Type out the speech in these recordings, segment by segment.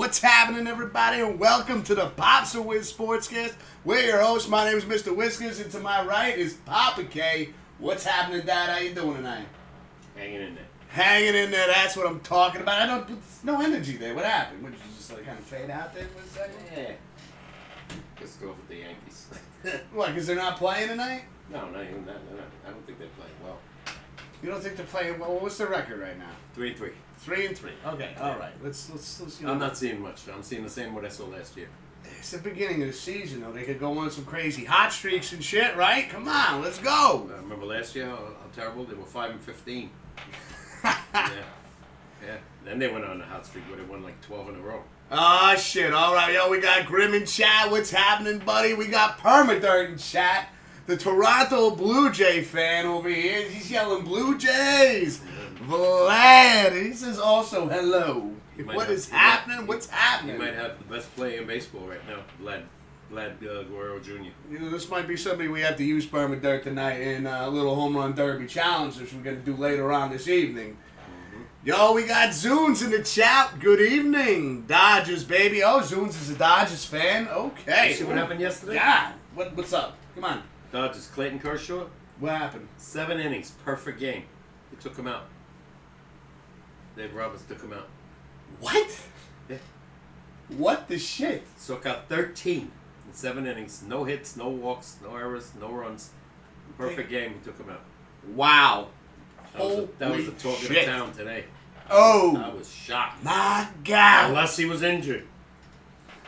What's happening, everybody, and welcome to the Pops Are With SportsCast. We're your hosts. My name is Mr. Whiskers, and to my right is Papa K. What's happening, Dad? How you doing tonight? Hanging in there. Hanging in there. That's what I'm talking about. No energy there. What happened? Would you just like kind of fade out there for a second? Yeah. Let's go with the Yankees. What? Because they're not playing tonight? No, not even that. They're not. I don't think they're playing well. You don't think they're playing well? What's the record right now? 3-3. 3-3. Okay. All right. Let's you know. I'm not seeing much. I'm seeing the same what I saw last year. It's the beginning of the season, though. They could go on some crazy hot streaks and shit, right? Come on, let's go. Remember last year how terrible they were? 5-15. Yeah. Then they went on a hot streak where they won like 12 in a row. Oh shit! All right, yo, we got Grim in chat. What's happening, buddy? We got Permadirt in chat. The Toronto Blue Jay fan over here. He's yelling Blue Jays. Vlad. He says also hello. What is happening? What's happening? He might have the best player in baseball right now, Vlad Guerrero Jr. You know, this might be somebody we have to use Permadirt tonight in a little home run derby challenge, which we're going to do later on this evening. Yo, we got Zunes in the chat. Good evening. Dodgers, baby. Oh, Zunes is a Dodgers fan. Okay. See what happened yesterday? God. What's up? Come on. Dodgers, Clayton Kershaw. What happened? 7 innings, perfect game. They took him out. Dave Roberts took him out. What? Yeah. What the shit? Struck out 13 in 7 innings. No hits, no walks, no errors, no runs. Perfect game. He took him out. Wow. That was the talk of the town today. Oh. I was shocked. My God. Unless he was injured.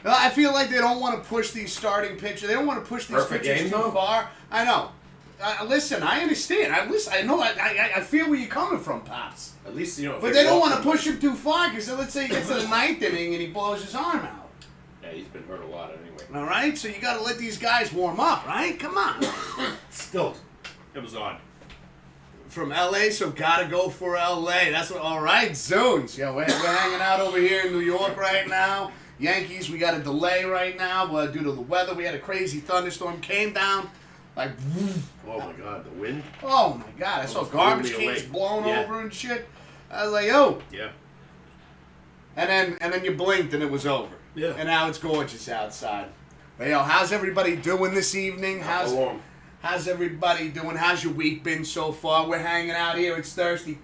I feel like they don't want to push these starting pitchers. They don't want to push these pitchers too far. I know. Listen, I understand. I know. I feel where you're coming from, Pops. At least, you know. But they don't want to push him too far because let's say he gets to the 9th inning and he blows his arm out. Yeah, he's been hurt a lot anyway. All right? So you got to let these guys warm up, right? Come on. Still, it was odd. From L.A., so got to go for L.A. That's what. All right, Zones. Yeah, we're hanging out over here in New York right now. Yankees, we got a delay right now due to the weather. We had a crazy thunderstorm. Came down like. Oh, my God. The wind? Oh, my God. I saw garbage cans blown over and shit. I was like, yo. Yeah. And then you blinked and it was over. Yeah. And now it's gorgeous outside. But, yo, how's everybody doing this evening? How's everybody doing? How's your week been so far? We're hanging out here. It's Thursday.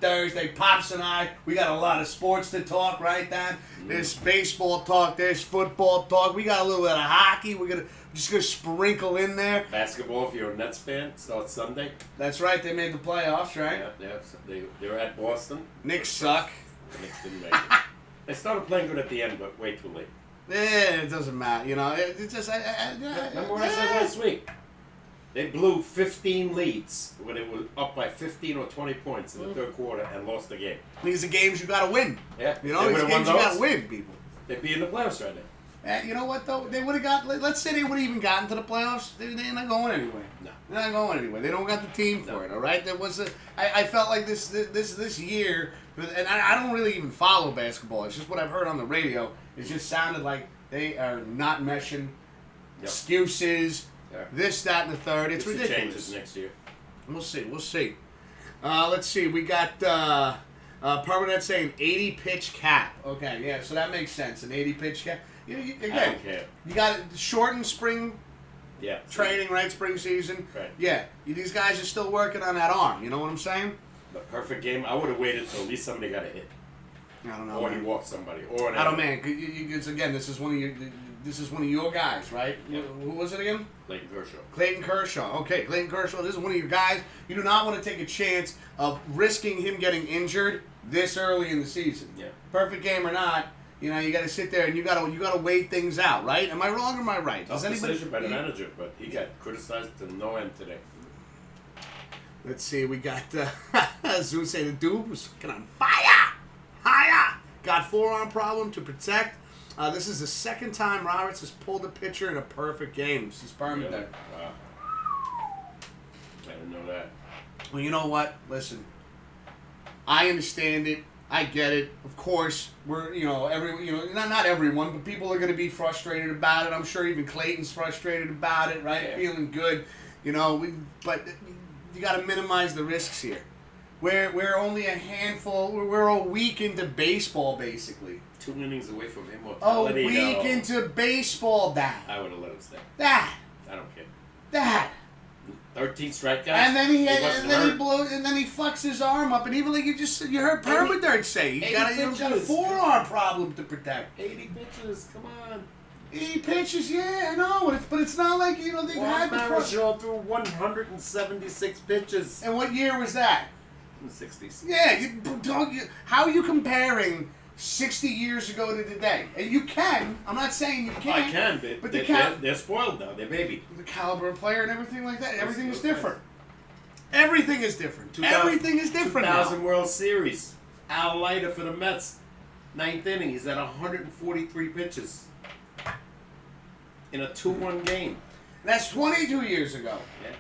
Pops and I, we got a lot of sports to talk, right, Dad? There's baseball talk. There's football talk. We got a little bit of hockey. We're just going to sprinkle in there. Basketball, if you're a Nets fan, starts Sunday. That's right. They made the playoffs, right? Yeah, they were at Boston. Knicks suck. The Knicks didn't make it. They started playing good at the end, but way too late. Yeah, it doesn't matter. You know, it's just... Remember what I said last week? They blew 15 leads when it was up by 15 or 20 points in the third quarter and lost the game. These are games you got to win. Yeah. You know, these are games you got to win, people. They'd be in the playoffs right now. You know what, though? They would have got... Let's say they would have even gotten to the playoffs. They're not going anyway. No. They're not going anywhere. They don't got the team for it, all right? There was I felt like this year... And I don't really even follow basketball. It's just what I've heard on the radio. It just sounded like they are not meshing. Yep. Excuses... Yeah. This, that, and the third. It's ridiculous. Changes next year. We'll see. Let's see. We got Permanent saying 80-pitch cap. Okay, yeah, so that makes sense. An 80-pitch cap. Again, I don't care. You got shortened spring training, right? Spring season. Right. Yeah, these guys are still working on that arm. You know what I'm saying? The perfect game. I would have waited till at least somebody got a hit. I don't know. Or he walked somebody. Or an I don't, man. Again, this is one of your guys, right? Yep. Who was it again? Clayton Kershaw. Okay, Clayton Kershaw. This is one of your guys. You do not want to take a chance of risking him getting injured this early in the season. Yeah. Perfect game or not, you know, you got to sit there and you got to wait things out, right? Am I wrong or am I right? Tough decision by the manager, but he got criticized to no end today. Let's see. We got Zeus say the dude was fucking on fire. Higher. Got forearm problem to protect. This is the second time Roberts has pulled a pitcher in a perfect game. This is permanent. Really? Wow. I didn't know that. Well, you know what? Listen, I understand it. I get it. Of course, we're not everyone, but people are going to be frustrated about it. I'm sure even Clayton's frustrated about it, right? Yeah. Feeling good, but you got to minimize the risks here. We're only a handful. We're a week into baseball, basically. 2 innings away from A immortality. week into baseball, Dad. I would have let him stay. Dad. I don't care. Dad. 13 strikeouts. And then he wasn't hurt. and then he fucks his arm up, and even like you heard Permadirt say, he's got a forearm problem to protect. 80 pitches, come on. 80 pitches, yeah, I know, but it's not like they've had the Marichal threw 176 pitches. And what year was that? In the 60s. Yeah, how are you comparing 60 years ago to today? And you can. I'm not saying you can't. I can, but they're spoiled now. They're baby. The caliber of player and everything like that. Everything is different. Everything is different. Everything is different 2000 now. World Series. Al Leiter for the Mets. 9th inning. He's at 143 pitches. In a 2-1 game. That's 22 years ago. Yeah.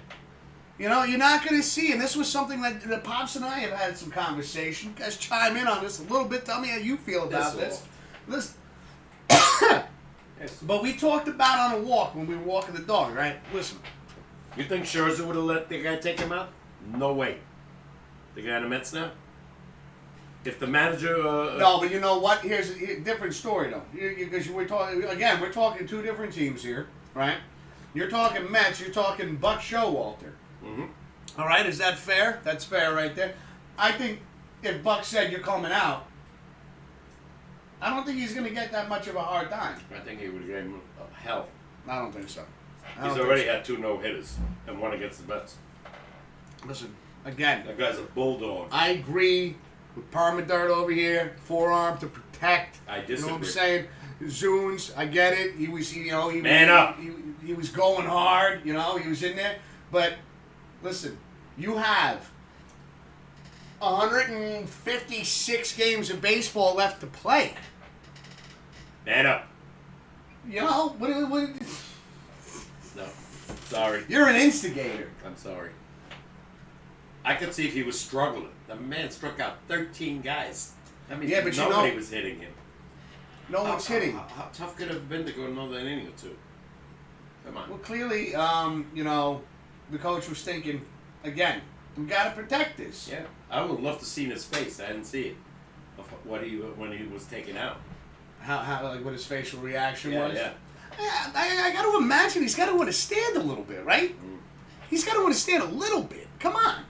You know, you're not going to see, and this was something that Pops and I have had some conversation. You guys chime in on this a little bit. Tell me how you feel about this. Listen. But we talked about on a walk when we were walking the dog, right? Listen. You think Scherzer would have let the guy take him out? No way. The guy in the Mets now? If the manager... no, but you know what? Here's a different story, though. Because we're talking two different teams here, right? You're talking Mets, you're talking Buck Showalter. Mm-hmm. All right, is that fair? That's fair right there. I think if Buck said you're coming out, I don't think he's going to get that much of a hard time. I think he would have given him hell. I don't think so. He's already had 2 no-hitters and 1 against the Mets. Listen, again. That guy's a bulldog. I agree with Permadirt over here, forearm to protect. I disagree. You know what I'm saying? Zunes, I get it. He was, Man up. He was going hard. He was in there. But listen, you have 156 games of baseball left to play. Man up. What No. Sorry. You're an instigator. I'm sorry. I could see if he was struggling. The man struck out 13 guys. I mean, but nobody was hitting him. No one's hitting. How tough could it have been to go another inning or 2? Come on. Well, clearly, the coach was thinking, again, we got to protect this. Yeah. I would love to see his face. I didn't see it. Of when he was taken out. How what his facial reaction was? Yeah. I got to imagine he's got to understand a little bit, right? Mm. He's got to understand a little bit. Come on.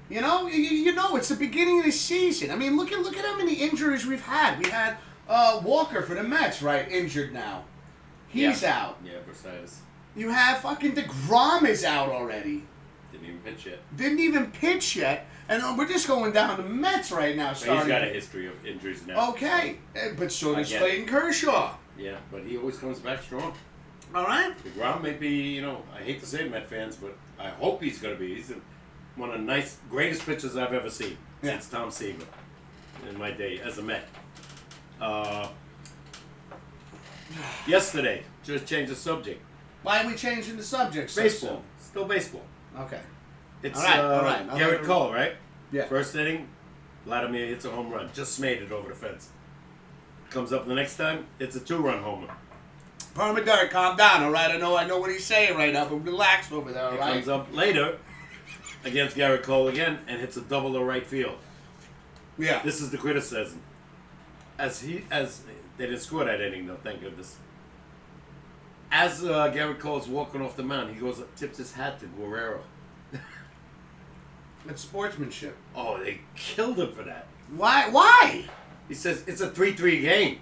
You know, it's the beginning of the season. I mean, look at how many injuries we've had. We had Walker for the Mets, right? Injured now. He's out. Yeah, bursitis. You have fucking DeGrom is out already. Didn't even pitch yet. And we're just going down the Mets right now. But he's got a history of injuries now. Okay. But so does Clayton Kershaw. Yeah, but he always comes back strong. All right. DeGrom may be, I hate to say it, Met fans, but I hope he's going to be. He's one of the greatest pitchers I've ever seen since Tom Seaver in my day as a Met. Yesterday, just change the subject. Why are we changing the subject? Baseball. Still baseball. Okay. It's all right. Garrett Cole, right? Yeah. First inning, Vladimir hits a home run. Just made it over the fence. Comes up the next time, it's a 2-run homer. Permadirt, calm down, all right? I know what he's saying right now, but relax over there, all right? He comes up later against Garrett Cole again and hits a double to right field. Yeah. This is the criticism. As they didn't score that inning though, thank goodness. As Garrett Cole's walking off the mound, he goes tips his hat to Guerrero. It's sportsmanship. Oh, they killed him for that. Why? He says it's a 3-3 game.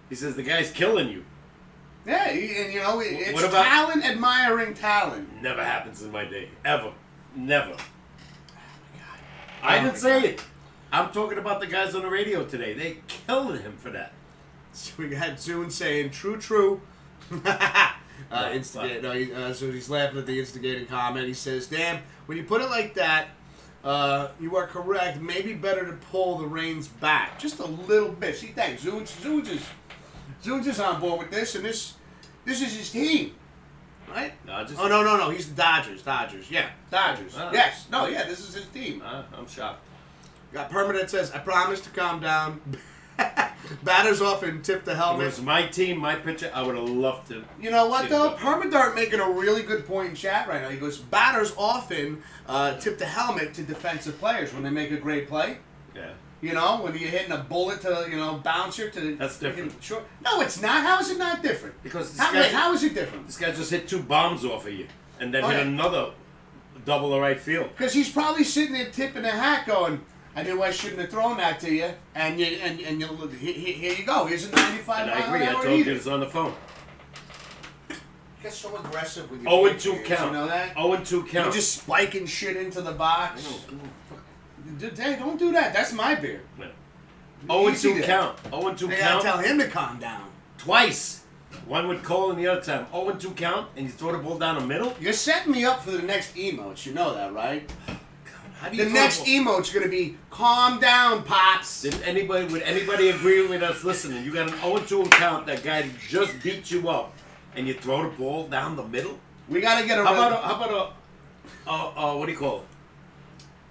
He says the guy's killing you. Yeah, and it's talent admiring talent. Never happens in my day. Ever. Never. Oh my God. I didn't say it. I'm talking about the guys on the radio today. They killed him for that. So we got Zune saying, true. Instigate. No, so he's laughing at the instigating comment. He says, damn, when you put it like that, you are correct. Maybe better to pull the reins back. Just a little bit. See, thanks. Zune's is on board with this, and this is his team. Right? Dodgers? Oh, no. He's the Dodgers. Yeah, Dodgers. Yes. No, yeah, this is his team. I'm shocked. Got Permanent says, I promise to calm down. Batters often tip the If it helmet. was my team, my pitcher, I would have loved to. You know what, see though? it. Permadart making a really good point in chat right now. He goes, batters often tip the helmet to defensive players when they make a great play. Yeah. You know, when you're hitting a bullet to, bouncer to... That's different. Sure. No, it's not. How is it not different? Because How is it different? This guy just hit 2 bombs off of you, and then Oh, hit yeah. another double the right field. Because he's probably sitting there tipping a hat going, I knew I shouldn't have thrown that to you. And here you go. Here's a 95 And I mile agree. an I hour told you heater. this on the phone. You get so aggressive with your 0-2 pitches, count. You know that? 0-2 You're count. just spiking shit into the box. No. Hey, don't do that. That's my beer. Yeah. Easy 0-2 there. count. 0-2 They gotta count. tell him to calm down. Twice. One with Cole and the other time. 0-2 count, and you throw the ball down the middle. You're setting me up for the next emotes. You know that, right? How do you The throw next the ball? emote's gonna be calm down, pops. Would anybody agree with us listening? You got an 0-2 count. That guy just beat you up, and you throw the ball down the middle. We gotta get a. How about what do you call it?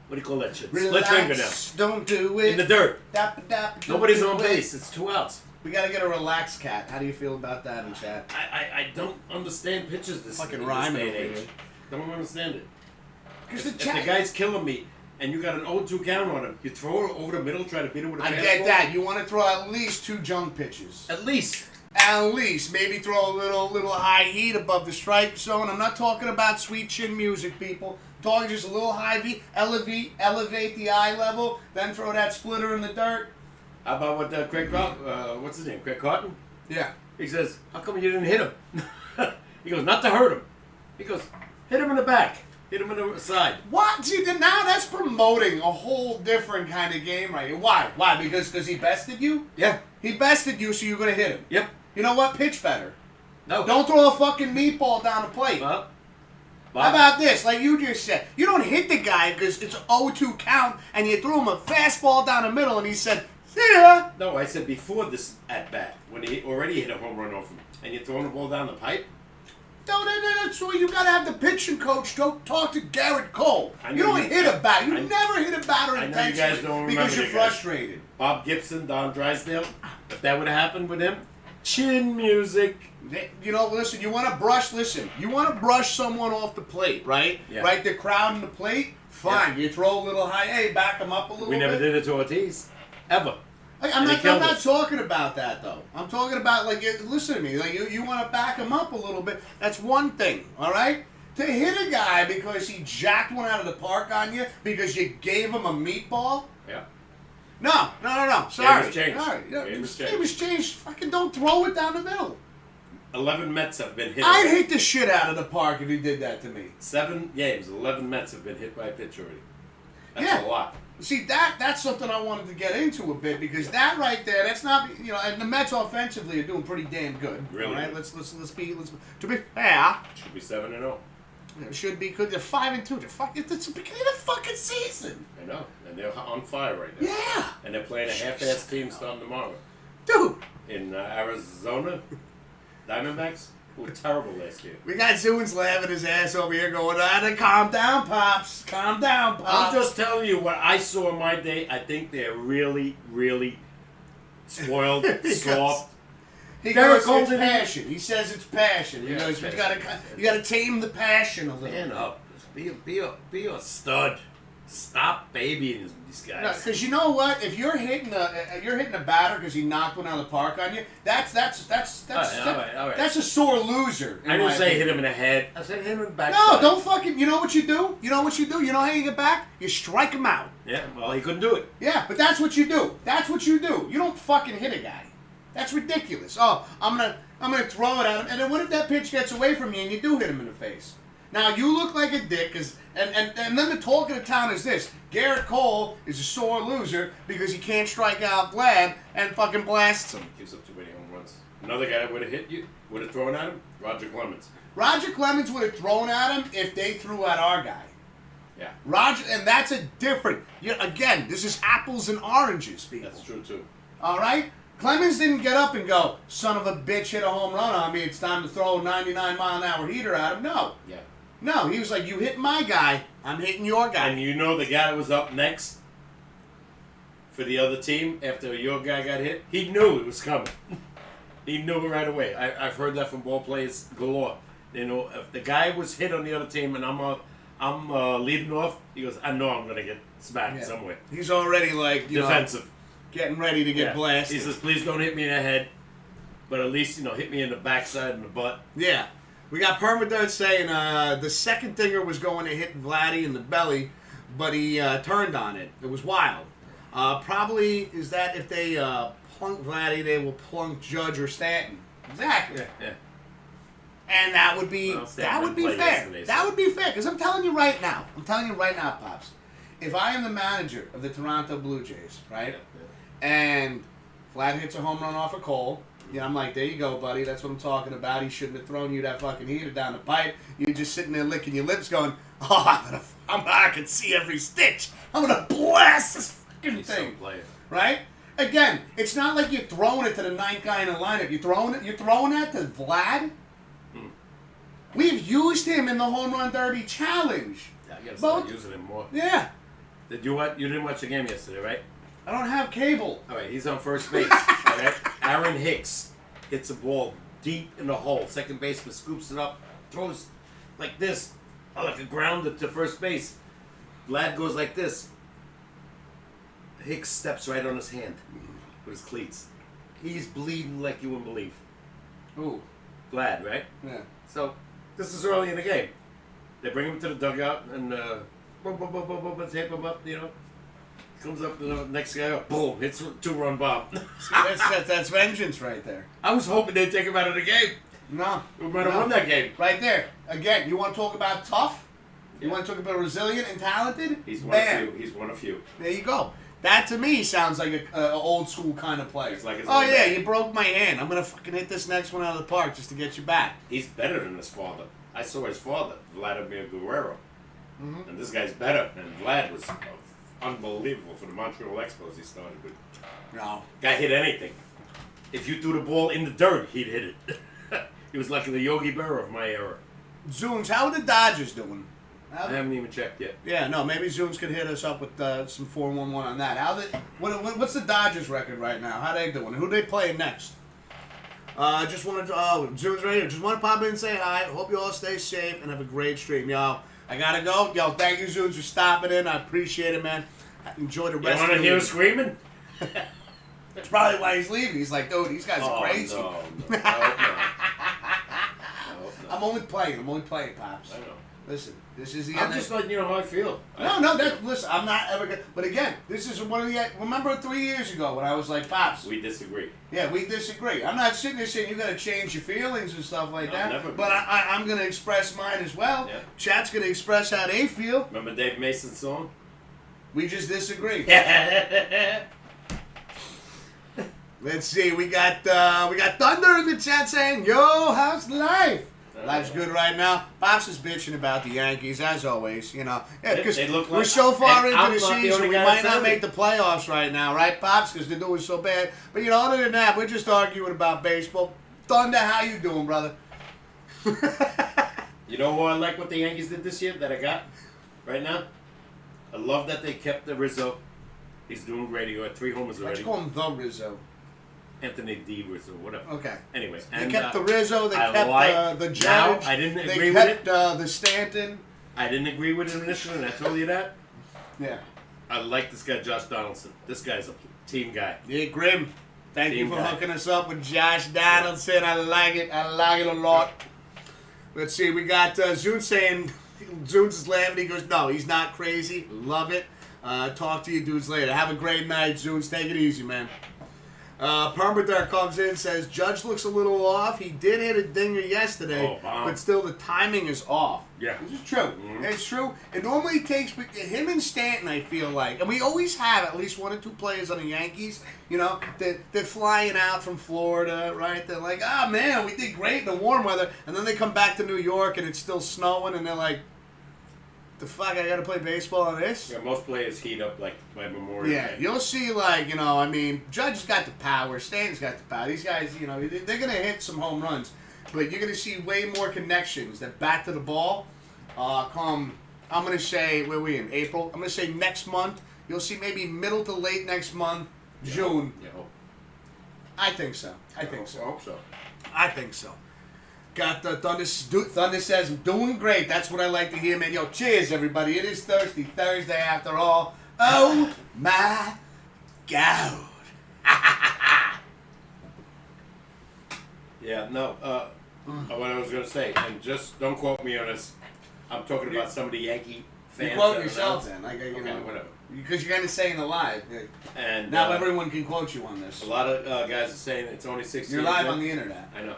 What do you call that shit? Relax, Split finger down. don't do it. In the dirt. Don't Nobody's do on it. base. It's 2 outs. We gotta get a relaxed cat. How do you feel about that in chat? I don't understand pitches this Fucking in rhyming this day over and age. here. Don't understand it. Because If the guy's killing me and you got an 0-2 count on him, you throw it over the middle, try to beat him with a I fastball? get that. You want to throw at least 2 junk pitches. At least. At least. Maybe throw a little high heat above the strike zone. I'm not talking about sweet chin music, people. I'm talking just a little high V. Elevate the eye level. Then throw that splitter in the dirt. How about what Craig what's his name? Craig Cotton? Yeah. He says, how come you didn't hit him? He goes, not to hurt him. He goes, hit him in the back. Hit him in the side. What? See, now that's promoting a whole different kind of game right here. Why? Why? Because he bested you? Yeah. He bested you, so you're going to hit him. Yep. You know what? Pitch better. No. Don't throw a fucking meatball down the plate. Well, How about this? Like you just said, you don't hit the guy because it's an 0-2 count, and you threw him a fastball down the middle, and he said, "See ya." No, I said before this at bat, when he already hit a home run off him, and you're throwing the ball down the pipe. No, that's why you gotta have the pitching coach talk to Garrett Cole. I You know don't you- hit a batter. You I- never hit a batter I know you guys intentionally don't remember because you're the guys. frustrated. Bob Gibson, Don Drysdale. If that would have happened with him, chin music. You know, listen. You want to brush. Listen. You want to brush someone off the plate, right? Yeah. Right. The crowd in the plate. Fine. Yeah. You throw a little high. Hey, back them up a little We bit. never did it to Ortiz, ever. I'm And he not killed I'm not us. talking about that though. I'm talking about listen to me. Like you want to back him up a little bit. That's one thing. All right. To hit a guy because he jacked one out of the park on you because you gave him a meatball. Yeah. No. Sorry. Game was changed. Sorry. Game was changed. Game was changed. Fucking don't throw it down the middle. 11 Mets have been hit. I'd hit the shit out of the park if he did that to me. 7 games, 11 Mets have been hit by a pitch already. That's Yeah. a lot. See, that's something I wanted to get into a bit because that right there, that's not and the Mets offensively are doing pretty damn good. Really All right, good. let's be to be fair. Should be 7-0. It should be good. They're 5-2. It's the beginning of the fucking season. I know, and they're on fire right now. Yeah, And they're playing a half-ass team starting tomorrow dude. in Arizona. Diamondbacks, who were terrible last year. We got Zooins laughing his ass over here, going, calm down, pops. Calm down, pops." I'm just telling you what I saw in my day. I think they're really, really spoiled, Yes. soft. He Derek goes, Cole it's didn't- passion. He says it's passion. He Yeah, goes, it's you gotta tame the passion a little. Man up. Just be a stud. Stop babying these guys. Because you know what? If you're hitting a batter because he knocked one out of the park on you, that's All right. that's a sore loser. I didn't say hit him in the head. I said hit him in the back. No, don't fucking. You know what you do? You know what you do? You know how you get back? You strike him out. Yeah, well, he couldn't do it. Yeah, but that's what you do. That's what you do. You don't fucking hit a guy. That's ridiculous. Oh, I'm gonna throw it at him, and then what if that pitch gets away from you and you do hit him in the face? Now you look like a dick, and then the talk of the town is this: Garrett Cole is a sore loser because he can't strike out Vlad and fucking blasts him. Gives up too many home runs. Another guy that would have hit you, would have thrown at him, Roger Clemens. Roger Clemens would have thrown at him if they threw at our guy. Yeah, Roger, and that's a different. Again, this is apples and oranges, people. that's true too. All right? Clemens didn't get up and go, son of a bitch hit a home run on me, it's time to throw a 99-mile-an-hour heater at him. No. Yeah. No, he was like, you hit my guy, I'm hitting your guy. And you know the guy that was up next for the other team after your guy got hit, he knew it was coming. He knew it right away. I've heard that from ball players galore. You know, if the guy was hit on the other team and I'm leading off, he goes, I know I'm gonna get smacked somewhere. He's already like defensive, getting ready to get blasted. He says, please don't hit me in the head, but at least hit me in the backside and the butt. Yeah. We got Permadirt saying the second dinger was going to hit Vladdy in the belly, but he turned on it. It was wild. Probably is that if they plunk Vladdy, they will plunk Judge or Stanton. Exactly. Yeah. And that would be fair. That would be fair because I'm telling you right now, Pops. If I am the manager of the Toronto Blue Jays, right, and Vlad hits a home run off of Cole. Yeah, I'm like, there you go, buddy. That's what I'm talking about. He shouldn't have thrown you that fucking heater down the pipe. You're just sitting there licking your lips going, I can see every stitch. I'm going to blast this fucking thing. Right? Again, it's not like you're throwing it to the ninth guy in the lineup. You're throwing that to Vlad? We've used him in the Home Run Derby Challenge. Yeah, I got to start using him more. Yeah. You didn't watch the game yesterday, right? I don't have cable. All right, he's on first base. All right? Aaron Hicks hits a ball deep in the hole. Second baseman scoops it up, throws like this, like a grounder to first base. Vlad goes like this. Hicks steps right on his hand with his cleats. He's bleeding like you wouldn't believe. Ooh. Vlad, right? Yeah. So, this is early in the game. They bring him to the dugout and tape him up, Comes up to the next guy up, boom, hits a 2-run bomb. See, that's vengeance right there. I was hoping they'd take him out of the game. No. We might have won that game. Right there. Again, you want to talk about tough? You want to talk about resilient and talented? He's one of few. There you go. That to me sounds like an old school kind of player. You broke my hand. I'm going to fucking hit this next one out of the park just to get you back. He's better than his father. I saw his father, Vladimir Guerrero. Mm-hmm. And this guy's better. And Vlad was unbelievable for the Montreal Expos he started with. No. Guy hit anything. If you threw the ball in the dirt, he'd hit it. He was like the Yogi Berra of my era. Zunes, how are the Dodgers doing? I haven't even checked yet. Yeah, no, maybe Zunes could hit us up with some 4-1-1 on that. What's the Dodgers record right now? How they doing? Who they playing next? Just wanted to, Zunes right here. Just want to pop in and say hi. Hope you all stay safe and have a great stream, y'all. I gotta go. Yo, thank you, Zunes, for stopping in. I appreciate it, man. Enjoy the rest of the week. You want to hear him screaming? That's probably why he's leaving. He's like, dude, these guys are crazy. No. I'm only playing, Pops. I know. Listen, this is the I'm just letting you know how I feel. Listen, I'm not ever gonna, but again, this is one of the, remember 3 years ago when I was like, Pops. We disagree. Yeah, we disagree. I'm not sitting there saying you gotta change your feelings and stuff like that. Never. But I'm gonna express mine as well. Yeah. Chat's gonna express how they feel. Remember Dave Mason's song? We just disagree. Let's see, we got Thunder in the chat saying, yo, how's life? Life's good right now. Pops is bitching about the Yankees, as always, Yeah, because we're so far into the season, we might not make the playoffs right now, right, Pops? Because they're doing so bad. But, other than that, we're just arguing about baseball. Thunder, how you doing, brother? You know what I like what the Yankees did this year that I got right now? I love that they kept the Rizzo. He's doing great. He got 3 homers already. Let's call him the Rizzo. Anthony D. Rizzo, whatever. Okay. Anyway. They kept the Rizzo, they kept the Judge. Now, I didn't agree with it. They kept the Stanton. I didn't agree with it initially, and I told you that. Yeah. I like this guy, Josh Donaldson. This guy's a team guy. Yeah, Grim. Thank you for hooking us up with Josh Donaldson. I like it. I like it a lot. Let's see. We got Zune saying, Zunes is laughing. He goes, no, he's not crazy. Love it. Talk to you dudes later. Have a great night, Zunes. Take it easy, man. Permadar comes in and says, Judge looks a little off. He did hit a dinger yesterday, but still the timing is off. Yeah. Which is true. Mm-hmm. It's true. It normally takes him and Stanton, I feel like. And we always have at least 1 or 2 players on the Yankees, they're flying out from Florida, right? They're like, oh, man, we did great in the warm weather. And then they come back to New York and it's still snowing and they're like, the fuck, I gotta play baseball on this? Yeah, most players heat up like by Memorial Day. You'll see, Judge's got the power, Stanton's got the power. These guys, they're gonna hit some home runs, but you're gonna see way more connections that bat to the ball come, I'm gonna say, where are we in, April? I'm gonna say next month You'll see maybe middle to late next month, June. Yeah. I think so. I think so. I hope so. I think so. Got the Thunder says, I'm doing great. That's what I like to hear, man. Yo, cheers, everybody. It is Thursday after all. Oh, my God. Yeah, no. What I was going to say, and just don't quote me on this. I'm talking about some of the Yankee fans. You quote yourself then. Okay, whatever. Because you're going to say in the live. And now everyone can quote you on this. A lot of guys are saying it's only 6 You're years. live on the internet. I know.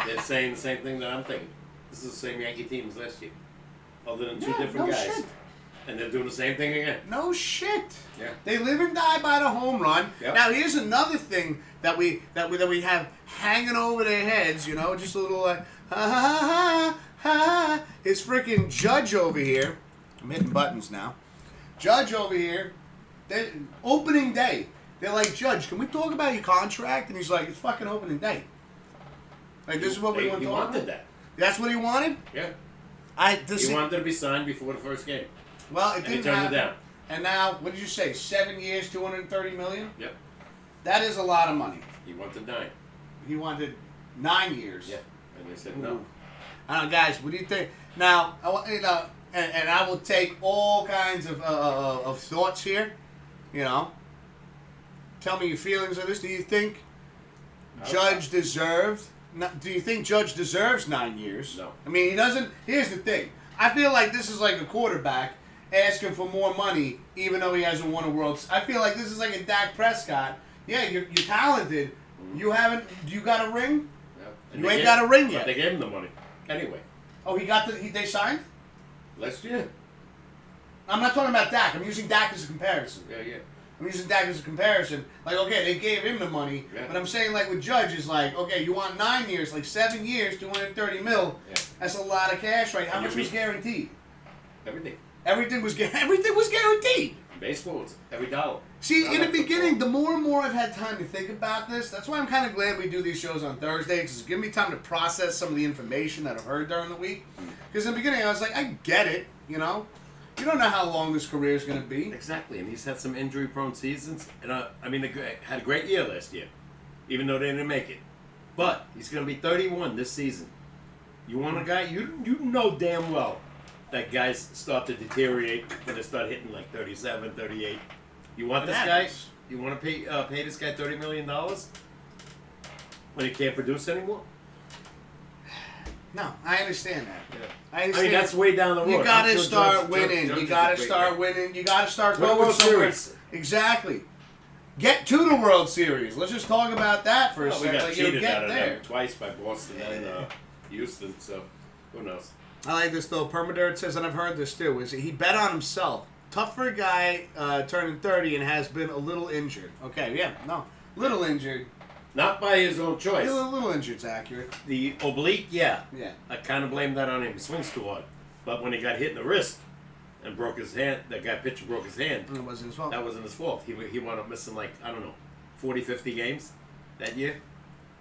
They're saying the same thing that I'm thinking. This is the same Yankee team as last year. Other than two different guys. Shit. And they're doing the same thing again. No shit. Yeah. They live and die by the home run. Yep. Now here's another thing that we have hanging over their heads, you know, just a little like ha ha ha ha. It's freaking Judge over here. I'm hitting buttons now. Judge over here. Opening day. They're like, Judge, can we talk about your contract? And he's like, it's fucking opening day. Like, this is what we want to talk about? He wanted that. That's what he wanted? Yeah. He wanted to be signed before the first game. Well, it didn't he turned happen. it down. And now, what did you say? 7 years, $230 million? Yep. That is a lot of money. He wanted 9. He wanted 9 years. Yeah. And they said no. I don't know, guys. What do you think? Now, and I will take all kinds of thoughts here. You know, tell me your feelings on this. Do you think Judge deserved? Do you think Judge deserves 9 years? No. I mean, he doesn't. Here's the thing. I feel like this is like a quarterback asking for more money, even though he hasn't won a World. I feel like this is like a Dak Prescott. Yeah, you're talented. You haven't. You got a ring? Yeah. You ain't got a ring yet. But they gave him the money anyway. Oh, he got they signed? Last year. I'm not talking about Dak. I'm using Dak as a comparison. Yeah. I'm using Dak as a comparison. Like, okay, they gave him the money, but I'm saying, like, with Judge, is like, okay, you want 9 years, like 7 years, $230 million. Yeah. That's a lot of cash, right? How much was guaranteed? Everything. Everything was guaranteed. Baseball, it's every dollar. See, in the beginning, the more and more I've had time to think about this, that's why I'm kind of glad we do these shows on Thursday, because it's giving me time to process some of the information that I've heard during the week. Because in the beginning, I was like, I get it, you know? You don't know how long this career is going to be. Exactly, and he's had some injury-prone seasons. And they had a great year last year, even though they didn't make it. But he's going to be 31 this season. You want a guy, you know damn well that guys start to deteriorate when they start hitting like 37, 38. You want this guy? You want to pay this guy $30 million when he can't produce anymore? No, I understand that. Yeah. I understand. That's way down the road. You got to start winning. You got to start winning. You got to start going somewhere. Exactly. Get to the World Series. Let's just talk about that for a second. We got cheated out of there. them twice by Boston and Houston, so who knows? I like this though. Permadirt says, and I've heard this too, is he bet on himself. Tough for a guy turning 30 and has been a little injured. Okay, yeah, no. Little injured. Not by his own choice. A little injured's accurate. The oblique, yeah. Yeah. I kind of blame that on him. He swings too hard. But when he got hit in the wrist and broke his hand, that guy pitcher broke his hand. It wasn't his fault. That wasn't his fault. He wound up missing 40, 50 games that year.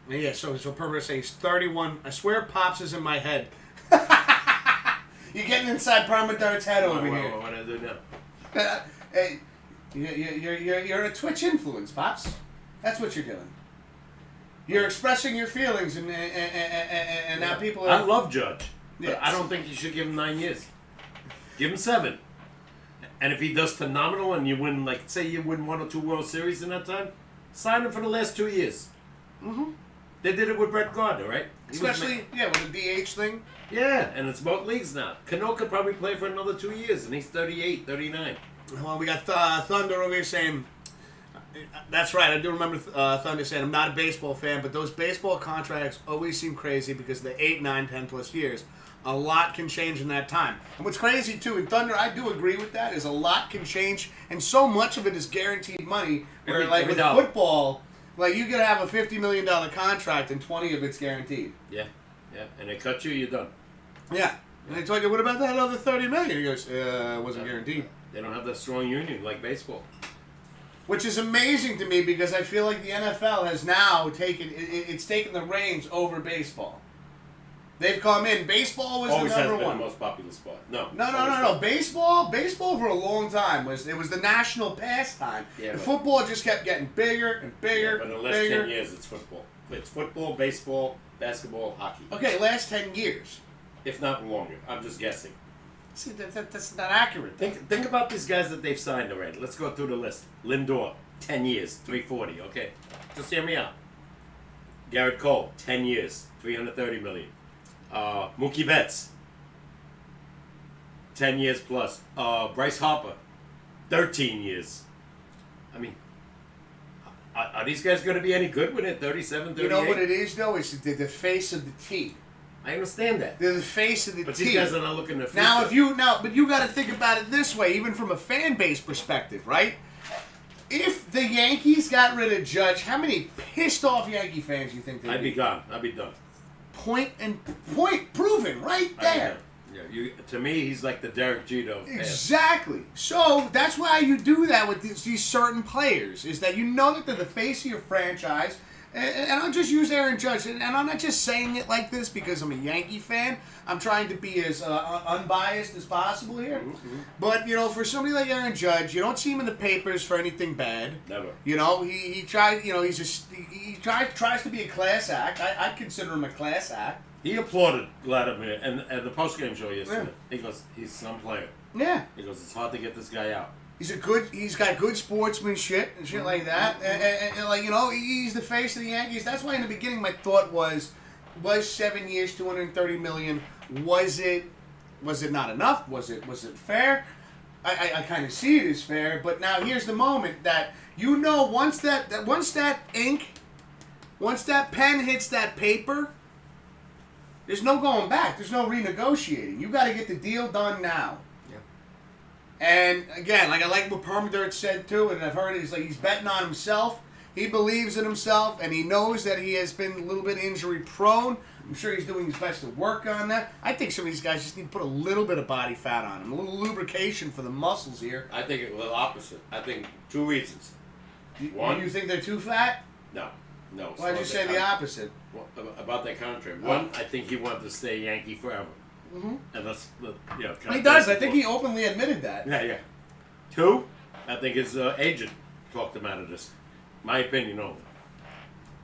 Yeah, so Permadirt says he's 31. I swear Pops is in my head. You're getting inside Permadirt's head over here. What do I do now? Hey, you're a Twitch influence, Pops. That's what you're doing. You're expressing your feelings, and now people are... I love Judge, but Yeah. I don't think you should give him 9 years. Give him 7. And if he does phenomenal and you win, say you win 1 or 2 World Series in that time, sign him for the last 2 years. Mm-hmm. They did it with Brett Gardner, right? Especially, with the DH thing. Yeah, and it's both leagues now. Cano could probably play for another 2 years, and he's 38, 39. Well, we got Thunder over here saying... That's right, I do remember Thunder saying, I'm not a baseball fan, but those baseball contracts always seem crazy because they're 8, 9, 10 plus years. A lot can change in that time. And what's crazy, too, in Thunder, I do agree with that, is a lot can change, and so much of it is guaranteed money, where, with football, you could have a $50 million contract and 20 of it's guaranteed. Yeah, and they cut you, you're done. Yeah, and they told you, what about that other $30 million? He goes, it wasn't guaranteed. They don't have that strong union like baseball. Which is amazing to me because I feel like the NFL has now taken the reins over baseball. They've come in. Baseball was Always the has number been one. the most popular sport. No. No. Baseball for a long time was the national pastime. Yeah, the but- football just kept getting bigger and bigger. But in the and last bigger. 10 years, it's football. It's football, baseball, basketball, hockey. Okay, last 10 years. If not longer. I'm just guessing. See, that's not accurate. Think about these guys that they've signed already. Let's go through the list. Lindor, 10 years, 340. Okay, just hear me out. Garrett Cole, 10 years, 330 million. Mookie Betts, 10 years plus. Bryce Harper, 13 years. I mean, are these guys going to be any good when they're 37, 38? You know what it is, though? It's the face of the team. I understand that. They're the face of the But team. these guys are not looking to the future. But you got to think about it this way, even from a fan base perspective, right? If the Yankees got rid of Judge, how many pissed off Yankee fans do you think they'd I'd be gone. I'd be done. Point proven right there. Yeah, to me, he's like the Derek Jeter of past. Exactly. So that's why you do that with these certain players, is that you know that they're the face of your franchise. And I'll just use Aaron Judge, and I'm not just saying it like this because I'm a Yankee fan. I'm trying to be as unbiased as possible here. Mm-hmm. But, for somebody like Aaron Judge, you don't see him in the papers for anything bad. Never. He tries, he tries to be a class act. I consider him a class act. He applauded Vladimir and the postgame show yesterday. Yeah. He goes, he's some player. Yeah. He goes, it's hard to get this guy out. He's got good sportsmanship and shit like that. And he's the face of the Yankees. That's why in the beginning my thought was 7 years, $230 million. Was it not enough? Was it fair? I kind of see it as fair, but now here's the moment that once that pen hits that paper, there's no going back. There's no renegotiating. You got to get the deal done now. And again, I like what Permadirt said too, and I've heard it. He's betting on himself. He believes in himself, and he knows that he has been a little bit injury prone. I'm sure he's doing his best to work on that. I think some of these guys just need to put a little bit of body fat on him, a little lubrication for the muscles here. I think it's the opposite. I think 2 reasons. One, you think they're too fat? No. Why'd you say the opposite? About that contract. One, I think he wanted to stay Yankee forever. Mm-hmm. And that's he does. I think he openly admitted that. Yeah. 2, I think his agent talked him out of this. My opinion only.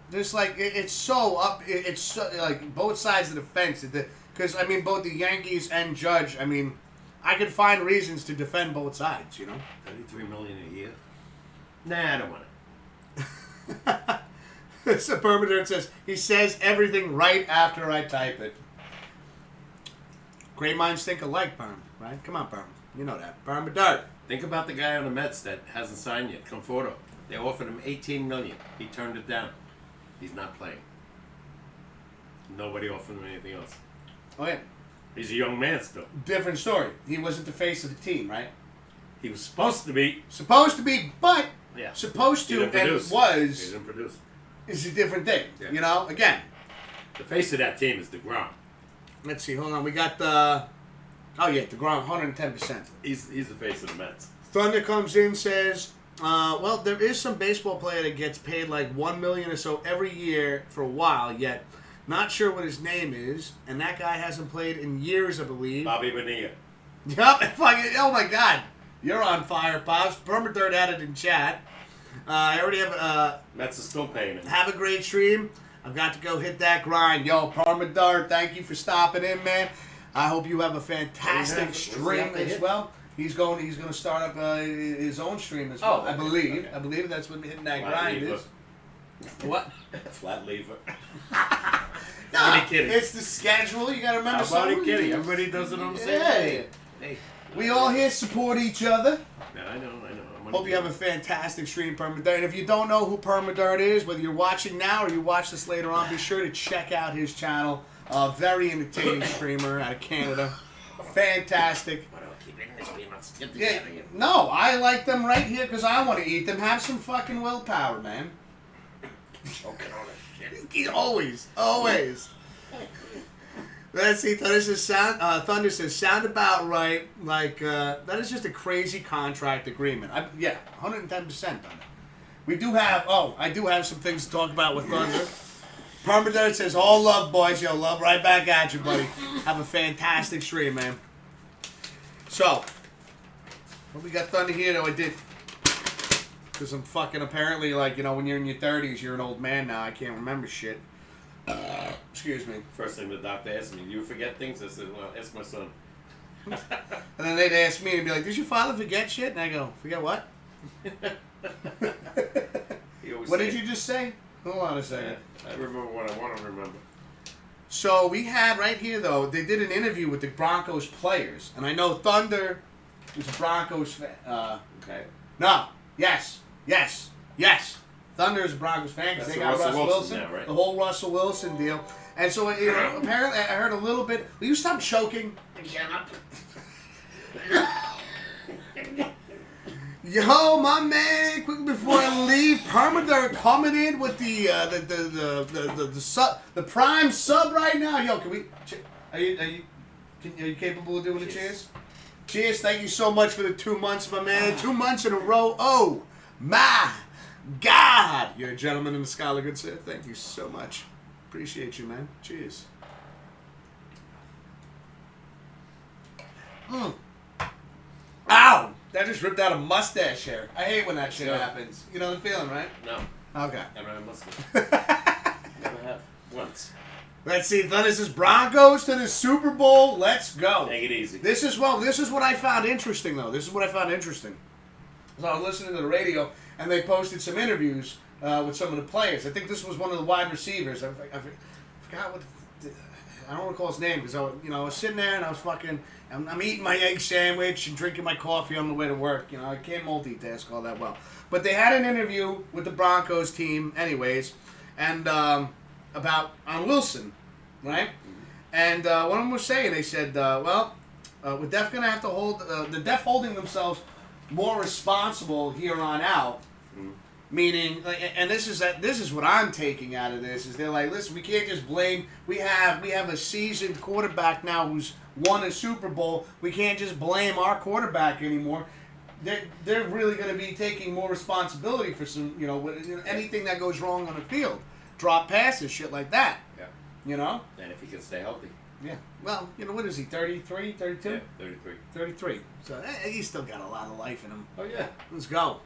There's it's so up. It's so, like both sides of the fence. Because both the Yankees and Judge. I could find reasons to defend both sides. $33 million a year. Nah, I don't want it. So Permadirt says everything right after I type it. Great minds think alike, Perm. Right? Come on, Perm. You know that. Permadirt. Think about the guy on the Mets that hasn't signed yet, Conforto. They offered him $18 million. He turned it down. He's not playing. Nobody offered him anything else. Oh yeah. He's a young man still. Different story. He wasn't the face of the team, right? He was supposed to be. Supposed to be, but Yeah. supposed to and produce. was He didn't produce. is a different thing. Yeah. Again. The face of that team is DeGrom. Let's see. Hold on. We got the. Oh yeah, DeGrom, 110%. He's the face of the Mets. Thunder comes in, says, well, there is some baseball player that gets paid like $1 million or so every year for a while, yet not sure what his name is, and that guy hasn't played in years, I believe. Bobby Bonilla. Yup. Oh my God, you're on fire, Pops. Permadirt had it in chat. I already have. Mets are still paying him. Have a great stream. I've got to go hit that grind. Yo, Permadirt, thank you for stopping in, man. I hope you have a fantastic stream as well. He's going to start up his own stream as well. Oh, I believe. Okay. I believe that's what hitting that Flat grind lever. is. What? Flat lever. Nah, kidding. it's the schedule. You got to remember I'm something. only kidding. Everybody does it on the same Yeah. day. Hey. We all here support each other. Yeah, I know. Hope you have a fantastic stream, Permadirt. And if you don't know who Permadirt is, whether you're watching now or you watch this later on, be sure to check out his channel. Very entertaining streamer out of Canada. Fantastic. Keep eating these peanuts. Get these Yeah, out of here. no, I like them right here because I want to eat them. Have some fucking willpower, man. Choking on this shit. Always. Let's see. Thunder says, sound about right. That is just a crazy contract agreement. 110% on it. We do have, I do have some things to talk about with Thunder. Permadirt says, all love, boys. Yo, love right back at you, buddy. Have a fantastic stream, man. So, what we got done here, though, I did. Because I'm fucking apparently, like, you know, when you're in your 30s, you're an old man now. I can't remember shit. Excuse me. First thing the doctor asked me, do you forget things? I said, well, ask my son. And then they'd ask me and be like, does your father forget shit? And I go, forget what? What did you just say? Hold on a second. I remember what I want to remember. So we had right here, though, they did an interview with the Broncos players. And I know Thunder is a Broncos fan. Okay. No. Yes. Thunder is a Broncos fan because they got Russell Wilson. Now, right? The whole Russell Wilson deal. And so, you know, apparently I heard a little bit. Will you stop choking? Yo, my man, quick before I leave, Permadirt coming in with the prime sub right now. Yo, can we? Are you capable of doing the cheers? Cheers! Thank you so much for the 2 months, my man. 2 months in a row. Oh my God! You're a gentleman in the scholar, good sir. Thank you so much. Appreciate you, man. Cheers. Ow! That just ripped out a mustache hair. I hate when that shit happens. You know the feeling, right? No. Okay. Never have a mustache. Never have. Once. Let's see. Then this is Broncos to the Super Bowl. Let's go. Take it easy. This is what I found interesting, though. So I was listening to the radio, and they posted some interviews with some of the players. I think this was one of the wide receivers. I forgot what. I don't recall his name because I was sitting there and I was I'm eating my egg sandwich and drinking my coffee on the way to work. You know, I can't multitask all that well. But they had an interview with the Broncos team, anyways, and about on Wilson, right? And one of them was saying, they said, we're definitely gonna have to hold the Def holding themselves more responsible here on out. Meaning, and this is what I'm taking out of this, is they're like, listen, we can't just blame. We have a seasoned quarterback now who's won a Super Bowl. We can't just blame our quarterback anymore. They're really going to be taking more responsibility for some, anything that goes wrong on the field, drop passes, shit like that. Yeah. You know. And if he can stay healthy. Yeah. Well, what is he? 33, 32? Yeah, 33. 33. So he's still got a lot of life in him. Oh yeah. Let's go.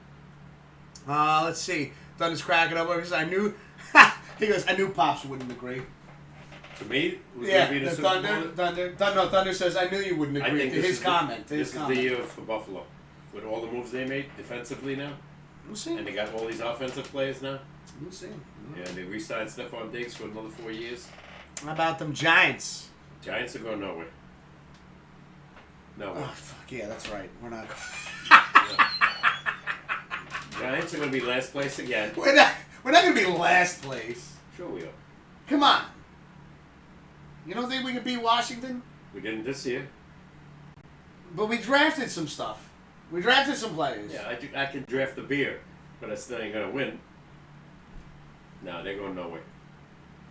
Let's see. Thunder's cracking up. I knew. He goes, I knew Pops wouldn't agree. To me, the Thunder says, I knew you wouldn't agree to his comment. This is the year for Buffalo. With all the moves they made defensively now. We'll see. And they got all these offensive players now. We'll see. Yeah, they re-signed Stephon Diggs for another 4 years. How about them Giants? Giants are going nowhere. Nowhere. Oh, fuck yeah, that's right. We're not. Giants are going to be last place again. We're not going to be last place. Sure we are. Come on. You don't think we could beat Washington? We didn't this year. But we drafted some stuff. We drafted some players. Yeah, I can draft the beer, but I still ain't going to win. No, they're going nowhere.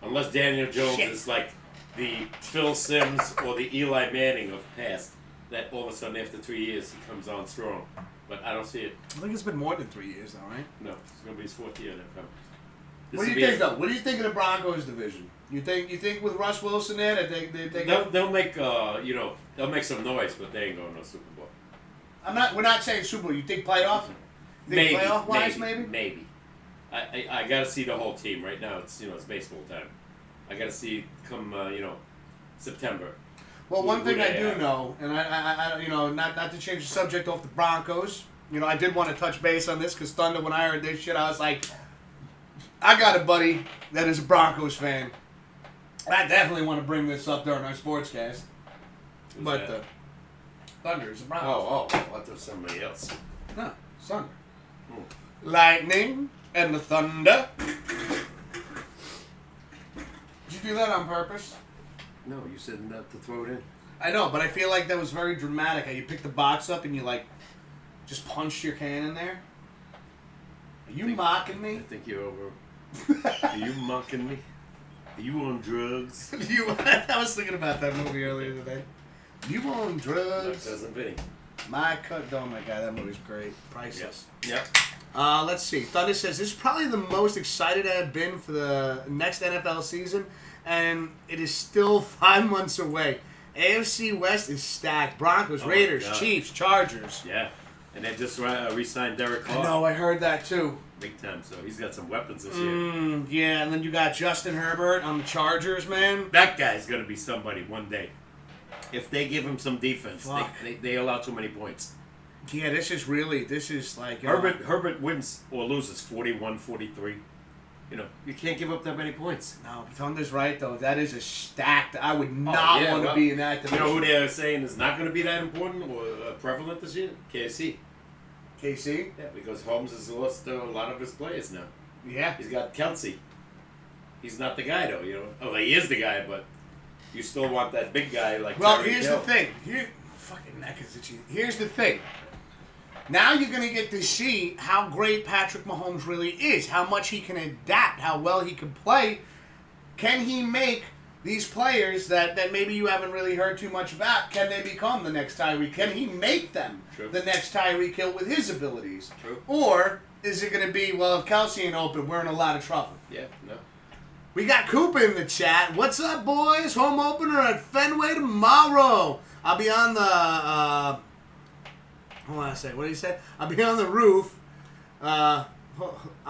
Unless Daniel Jones is like the Phil Simms or the Eli Manning of past, that all of a sudden after 3 years he comes on strong. But I don't see it. I think it's been more than 3 years now, right? No, it's going to be his 4th year. What do you think, though? What do you think of the Broncos division? You think with Russ Wilson there that they'll make they'll make some noise, but they ain't going to no Super Bowl. We're not saying Super Bowl. You think playoff? Maybe playoff wise, maybe. Maybe. I got to see the whole team right now. It's it's baseball time. I got to see come September. Well, one thing I do know, and I not to change the subject off the Broncos. I did want to touch base on this because Thunder, when I heard this shit, I was like, I got a buddy that is a Broncos fan. I definitely want to bring this up during our SportsCast. But Thunder is a Broncos. Oh, I thought it was somebody else. No, Thunder. Lightning and the Thunder. Did you do that on purpose? No, you said not to throw it in. I know, but I feel like that was very dramatic. How you picked the box up and you just punched your can in there. Are you mocking me? I think you're over. Are you mocking me? Are you on drugs? I was thinking about that movie earlier today. You on drugs? Cousin Vinny. Oh my God, that movie's great. Priceless. Yep. Let's see. Thunder says, this is probably the most excited I have been for the next NFL season, and it is still 5 months away. AFC West is stacked. Broncos, Raiders, Chiefs, Chargers. Yeah. And they just re-signed Derek Carr. I know, I heard that too. Big time, so he's got some weapons this year. Yeah, and then you got Justin Herbert on the Chargers, man. That guy's going to be somebody one day. If they give him some defense, they allow too many points. Yeah, this is like... Herbert wins or loses 41-43. You know, you can't give up that many points. No, Thunder's right, though. That is a stacked... I would not want to be in that division. You know who they're saying is not going to be that important or prevalent this year? KC. KC? Yeah, because Holmes has lost a lot of his players now. Yeah. He's got Kelsey. He's not the guy, though, you know. Oh, he is the guy, but you still want that big guy like Well, Tyreek here's Hill. the thing. Fucking neck is itchy. Here's the thing. Now you're going to get to see how great Patrick Mahomes really is, how much he can adapt, how well he can play. Can he make these players that maybe you haven't really heard too much about, can they become the next Tyreek? Can he make them the next Tyreek Hill with his abilities? True. Or is it going to be, well, if Kelsey ain't open, we're in a lot of trouble? Yeah, no. We got Cooper in the chat. What's up, boys? Home opener at Fenway tomorrow. I'll be on the... hold on a second. What did he say? I'll be on the roof. I'll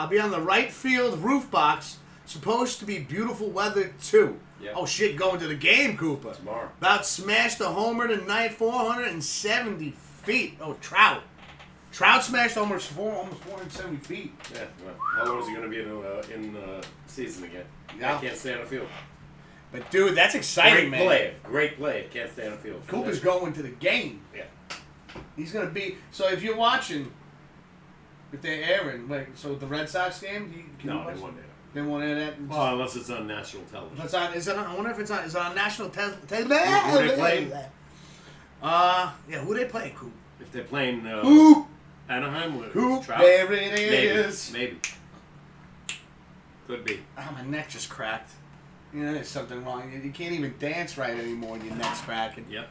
be on the right field roof box. Supposed to be beautiful weather, too. Yep. Oh, shit, going to the game, Cooper. Tomorrow. About smashed a homer tonight, 470 feet. Oh, Trout. Trout smashed almost 470 feet. Yeah, well, how long is he going to be in season again? Yeah. I can't stay on the field. But, dude, that's exciting, man. Great player. Can't stay on the field. Cooper's going to the game. Yeah. He's going to be... So, if you're watching, if they're airing, so the Red Sox game, They won't air it. They won't air that? Well, unless it's on national television. I wonder if it's on... Is it on national television? Who they playing? Yeah, who they playing, Coop? If they're playing Anaheim with Coop, Trout, there it is. Maybe. Could be. Oh, my neck just cracked. You know, there's something wrong. You can't even dance right anymore and your neck's cracking. Yep.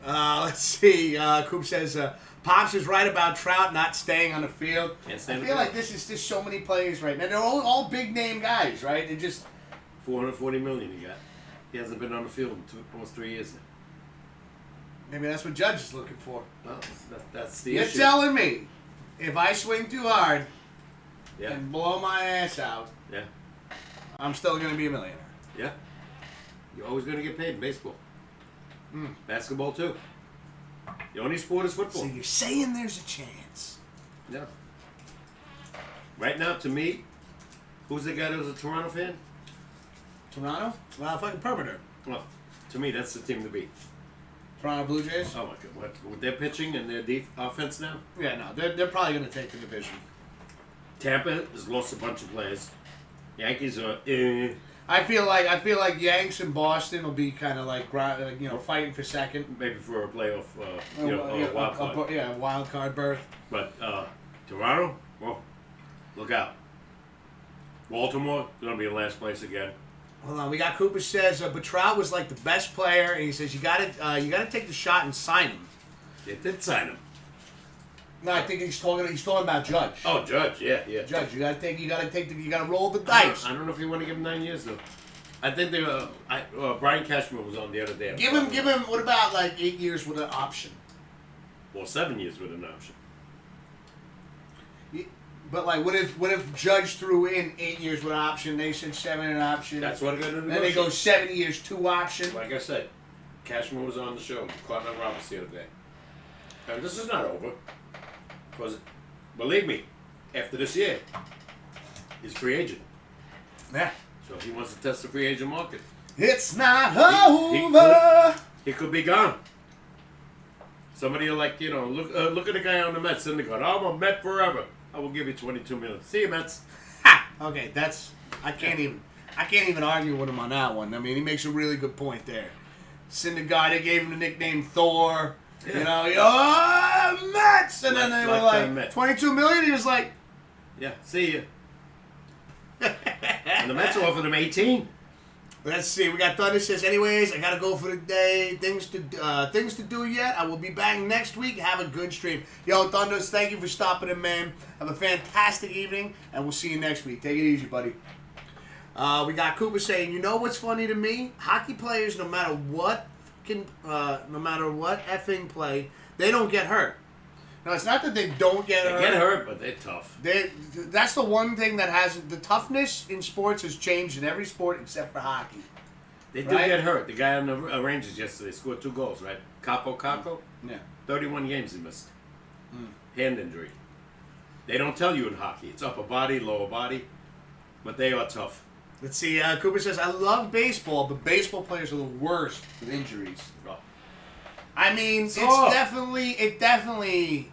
Let's see. Coop says, Pops is right about Trout not staying on the field. I feel like this is just so many players right now. They're all big name guys, right? They're just... $440 million he got. He hasn't been on the field in almost 3 years now. Maybe that's what Judge is looking for. Well, that's the You're issue. telling me if I swing too hard Yeah. and blow my ass out, Yeah. I'm still going to be a millionaire. Yeah. You're always going to get paid in baseball. Basketball, too. The only sport is football. So you're saying there's a chance. Yeah. Right now, to me, who's the guy that was a Toronto fan? Toronto? Well, fucking Permitter. Well, to me, that's the team to beat. Toronto Blue Jays? Oh, my God. What, with their pitching and their offense now? Yeah, no, they're probably going to take the division. Tampa has lost a bunch of players. Yankees are... I feel like Yanks and Boston will be kind of like fighting for second. Maybe for a playoff, a wild card. Wild card berth. But Toronto, well, look out. Baltimore, they're gonna be in last place again. Hold on, we got Cooper says, but Trout was like the best player, and he says you gotta take the shot and sign him. They did sign him. No, I think he's talking about Judge. Oh, Judge, yeah. Judge, you gotta roll the dice. I don't know if you want to give him 9 years though. I think they Brian Cashman was on the other day. Give him. What about like 8 years with an option? Well, 7 years with an option. But like, what if Judge threw in 8 years with an option? They said 7 an option. That's what they're gonna do. Then they go 7 years 2 option. Like I said, Cashman was on the show. Cotton Roberts the other day. And this is not over. Because, believe me, after this year, he's free agent. Yeah. So he wants to test the free agent market. It's not over. He could be gone. Somebody will look at the guy on the Mets and they go, I'm a Met forever. I will give you $22 million. See you, Mets. Ha! Okay, I can't even argue with him on that one. I mean, he makes a really good point there. Syndergaard, they gave him the nickname Thor. Yeah. Mets! And then they were like, $22 million? He was like... Yeah, see you. And the Mets offered him 18. Let's see. We got Thunder says, anyways, I gotta go for the day. Things to do yet. I will be back next week. Have a good stream. Yo, Thunders, thank you for stopping in, man. Have a fantastic evening, and we'll see you next week. Take it easy, buddy. We got Cooper saying, you know what's funny to me? Hockey players, no matter what effing play, they don't get hurt. No, it's not that they don't get hurt. They get hurt, but they're tough. That's the one thing that hasn't... The toughness in sports has changed in every sport except for hockey. They do get hurt. The guy on the Rangers yesterday scored 2 goals, right? Kako? Yeah. 31 games he missed. Hand injury. They don't tell you in hockey. It's upper body, lower body. But they are tough. Let's see. Cooper says, I love baseball, but baseball players are the worst with injuries. Oh. I mean, it definitely...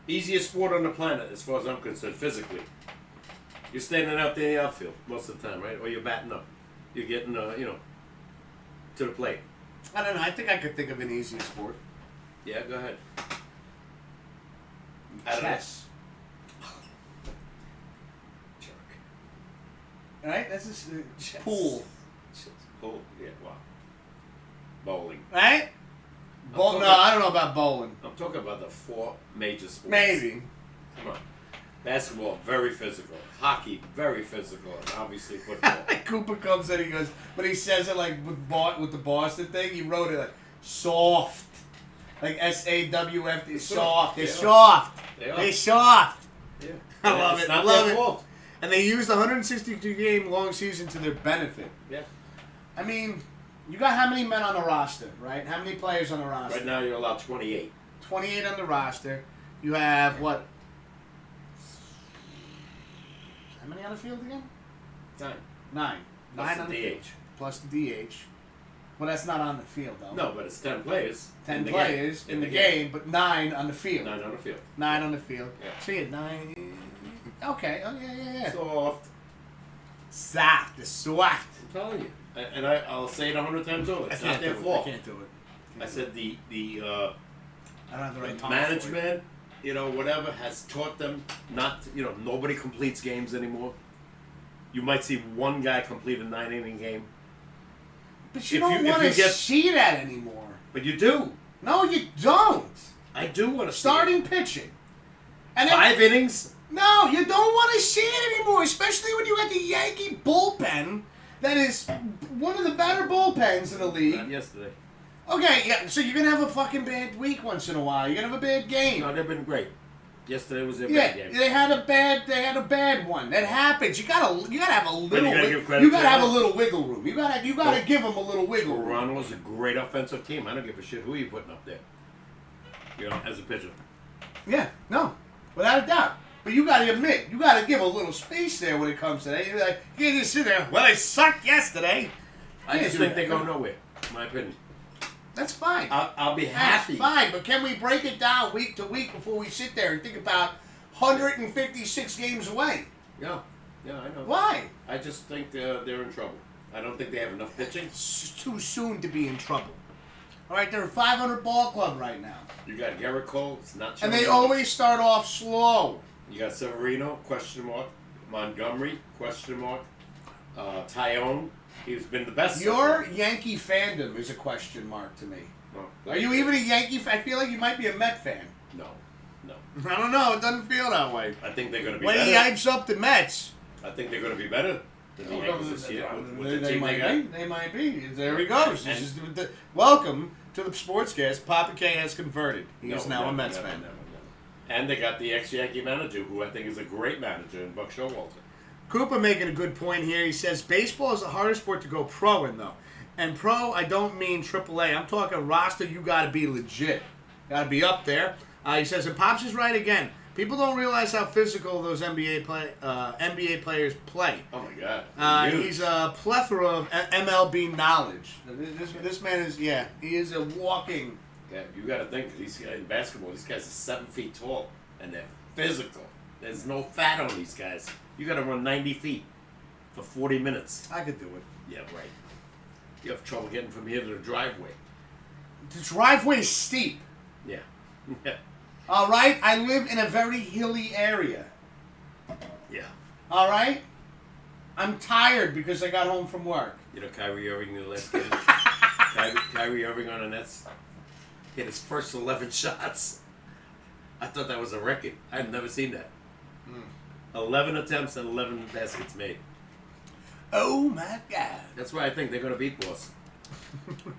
Easiest sport on the planet, as far as I'm concerned, physically. You're standing out there in the outfield most of the time, right? Or you're batting up. You're getting, to the plate. I don't know. I think I could think of an easier sport. Yeah, go ahead. Chess. Jerk. Right? That's just Chess. pool. Pool? Yeah, wow. Bowling. Right? No, I don't know about bowling. I'm talking about the 4 major sports. Maybe. Come on. Basketball, very physical. Hockey, very physical. And obviously football. Cooper comes in, he goes, but he says it like with the Boston thing, he wrote it like soft. Like S-A-W-F-T. Soft. They're soft. They're soft. Yeah. I love it. I love it. And they used the 162-game long season to their benefit. Yeah. I mean, you got how many men on the roster, right? How many players on the roster? Right now you're allowed 28. 28 on the roster. You have, what? How many on the field again? 9. 9. Plus 9 the on the DH. field. Plus the DH. Well, that's not on the field, though. No, but it's 10 players. 10 players in the game, but 9 on the field. 9 on the field. 9 on the field. Yeah. So you had 9. Okay. Oh, yeah. Soft. Soft. The soft. I'm telling you. And I'll say it 100 times over. It's not their fault. I can't do it. I said the I don't have the right time. management, whatever, has taught them not to, nobody completes games anymore. You might see one guy complete a 9-inning game. But you don't want to see that anymore. But you do. No, you don't. I do want to see Starting pitching. And 5 innings? No, you don't want to see it anymore, especially when you got the Yankee bullpen that is one of the better bullpens in the league. Not yesterday. Okay, yeah, so you're going to have a fucking bad week once in a while. You're going to have a bad game. No, they've been great. Yesterday was their bad game. They had a bad one. That happens. You gotta have a little. You gotta have a little wiggle room. You gotta give them a little wiggle room. Toronto's a great offensive team. I don't give a shit who you're putting up there. As a pitcher. Yeah, no, without a doubt. But you gotta admit, you gotta give a little space there when it comes to that. You're like, you can't just sit there. Well, they sucked yesterday. I just think they go nowhere. In my opinion. That's fine. I'll be happy. That's fine, but can we break it down week to week before we sit there and think about 156 games away? Yeah, I know. Why? I just think they're in trouble. I don't think they have enough pitching. It's too soon to be in trouble. All right, they're a 500 ball club right now. You got Garrett Cole. It's not. And they always start off slow. You got Severino, question mark. Montgomery, question mark. Tyone. He's been the best. Your Yankee fandom is a question mark to me. No. Are you even a Yankee fan? I feel like you might be a Met fan. No. I don't know. It doesn't feel that way. I think they're going to be when better. He hypes up the Mets. I think they're going to be better than the Yankees this year. With the They team might they be. got. They might be. There he goes. Welcome to the SportsCast. Papa K has converted. He is now a Mets fan. And they got the ex-Yankee manager, who I think is a great manager, in Buck Showalter. Cooper making a good point here. He says baseball is the hardest sport to go pro in, though. And pro, I don't mean AAA. I'm talking roster. You got to be legit. Got to be up there. He says, and Pops is right again. People don't realize how physical those NBA players play. Oh my God! He's a plethora of MLB knowledge. This man is, he is a walking. Yeah, you got to think in basketball, these guys are 7 feet tall and they're physical. There's no fat on these guys. You got to run 90 feet for 40 minutes. I could do it. Yeah, right. You have trouble getting from here to the driveway. The driveway is steep. Yeah. All right? I live in a very hilly area. Yeah. All right? I'm tired because I got home from work. You know, Kyrie Irving in the last game. Kyrie Irving on the Nets hit his first 11 shots. I thought that was a record. I've never seen that. 11 attempts and 11 baskets made. Oh my God. That's why I think they're going to beat Boston.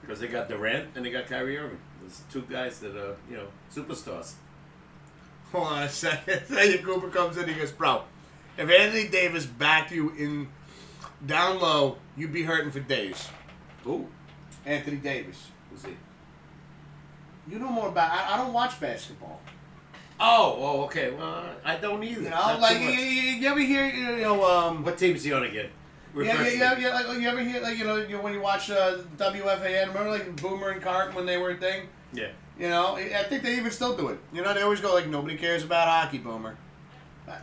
Because they got Durant and they got Kyrie Irving. There's two guys that are, superstars. Hold on a second. Then Cooper comes in, he goes, bro, if Anthony Davis backed you in down low, you'd be hurting for days. Who? Anthony Davis. Who's he? You know more about. I don't watch basketball. Oh, okay. Well, I don't either. You know, Not like too much. you ever hear, What team's he on again? Yeah, like, you ever hear, like, when you watch WFAN, remember, like, Boomer and Carton when they were a thing? Yeah. You know, I think they even still do it. You know, they always go, like, nobody cares about hockey, Boomer.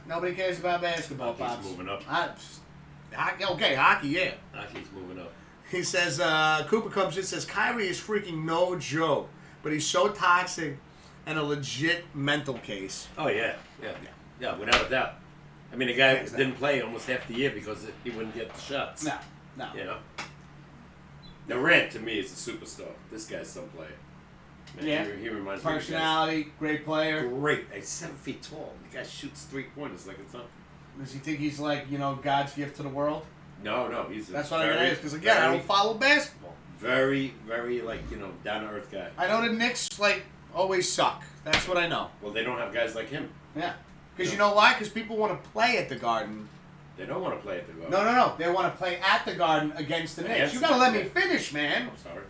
Nobody cares about basketball, Hockey's Pops. moving up. Okay, hockey, yeah. Hockey's moving up. He says, Cooper comes in and says, Kyrie is freaking no joke, but he's so toxic and a legit mental case. Oh, yeah, without a doubt. I mean, the guy didn't play almost half the year because he wouldn't get the shots. No. You know? Durant, to me, is a superstar. This guy's some player. Man, Yeah. He reminds me of Personality, great player. great. He's 7 feet tall. The guy shoots 3-pointers like it's nothing. Does he think he's like, God's gift to the world? No, he's That's what I'm going to ask, because again, I don't follow basketball. Very, very, down-to-earth guy. I know the Knicks, always suck. That's what I know. Well, they don't have guys like him. Yeah. Because you know why? Because people want to play at the Garden. They don't want to play at the Garden. No. They want to play at the Garden against the Knicks. You got to let me finish, man. I'm sorry.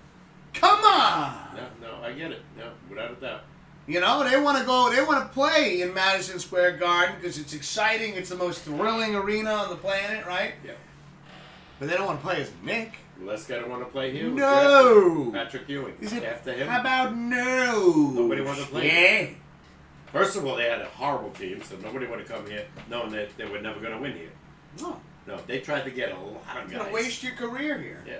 Come on. No, I get it. No, without a doubt. You know, they want to play in Madison Square Garden because it's exciting. It's the most thrilling arena on the planet, right? Yeah. But they don't want to play as a Knick. The last guy to want to play here was No. Patrick Ewing. Is it after him? How about no? Nobody wanted to play. Yeah. First of all, they had a horrible team, so nobody would have come here knowing that they were never going to win here. No. No, they tried to get a lot of You're guys. going to waste your career here. Yeah.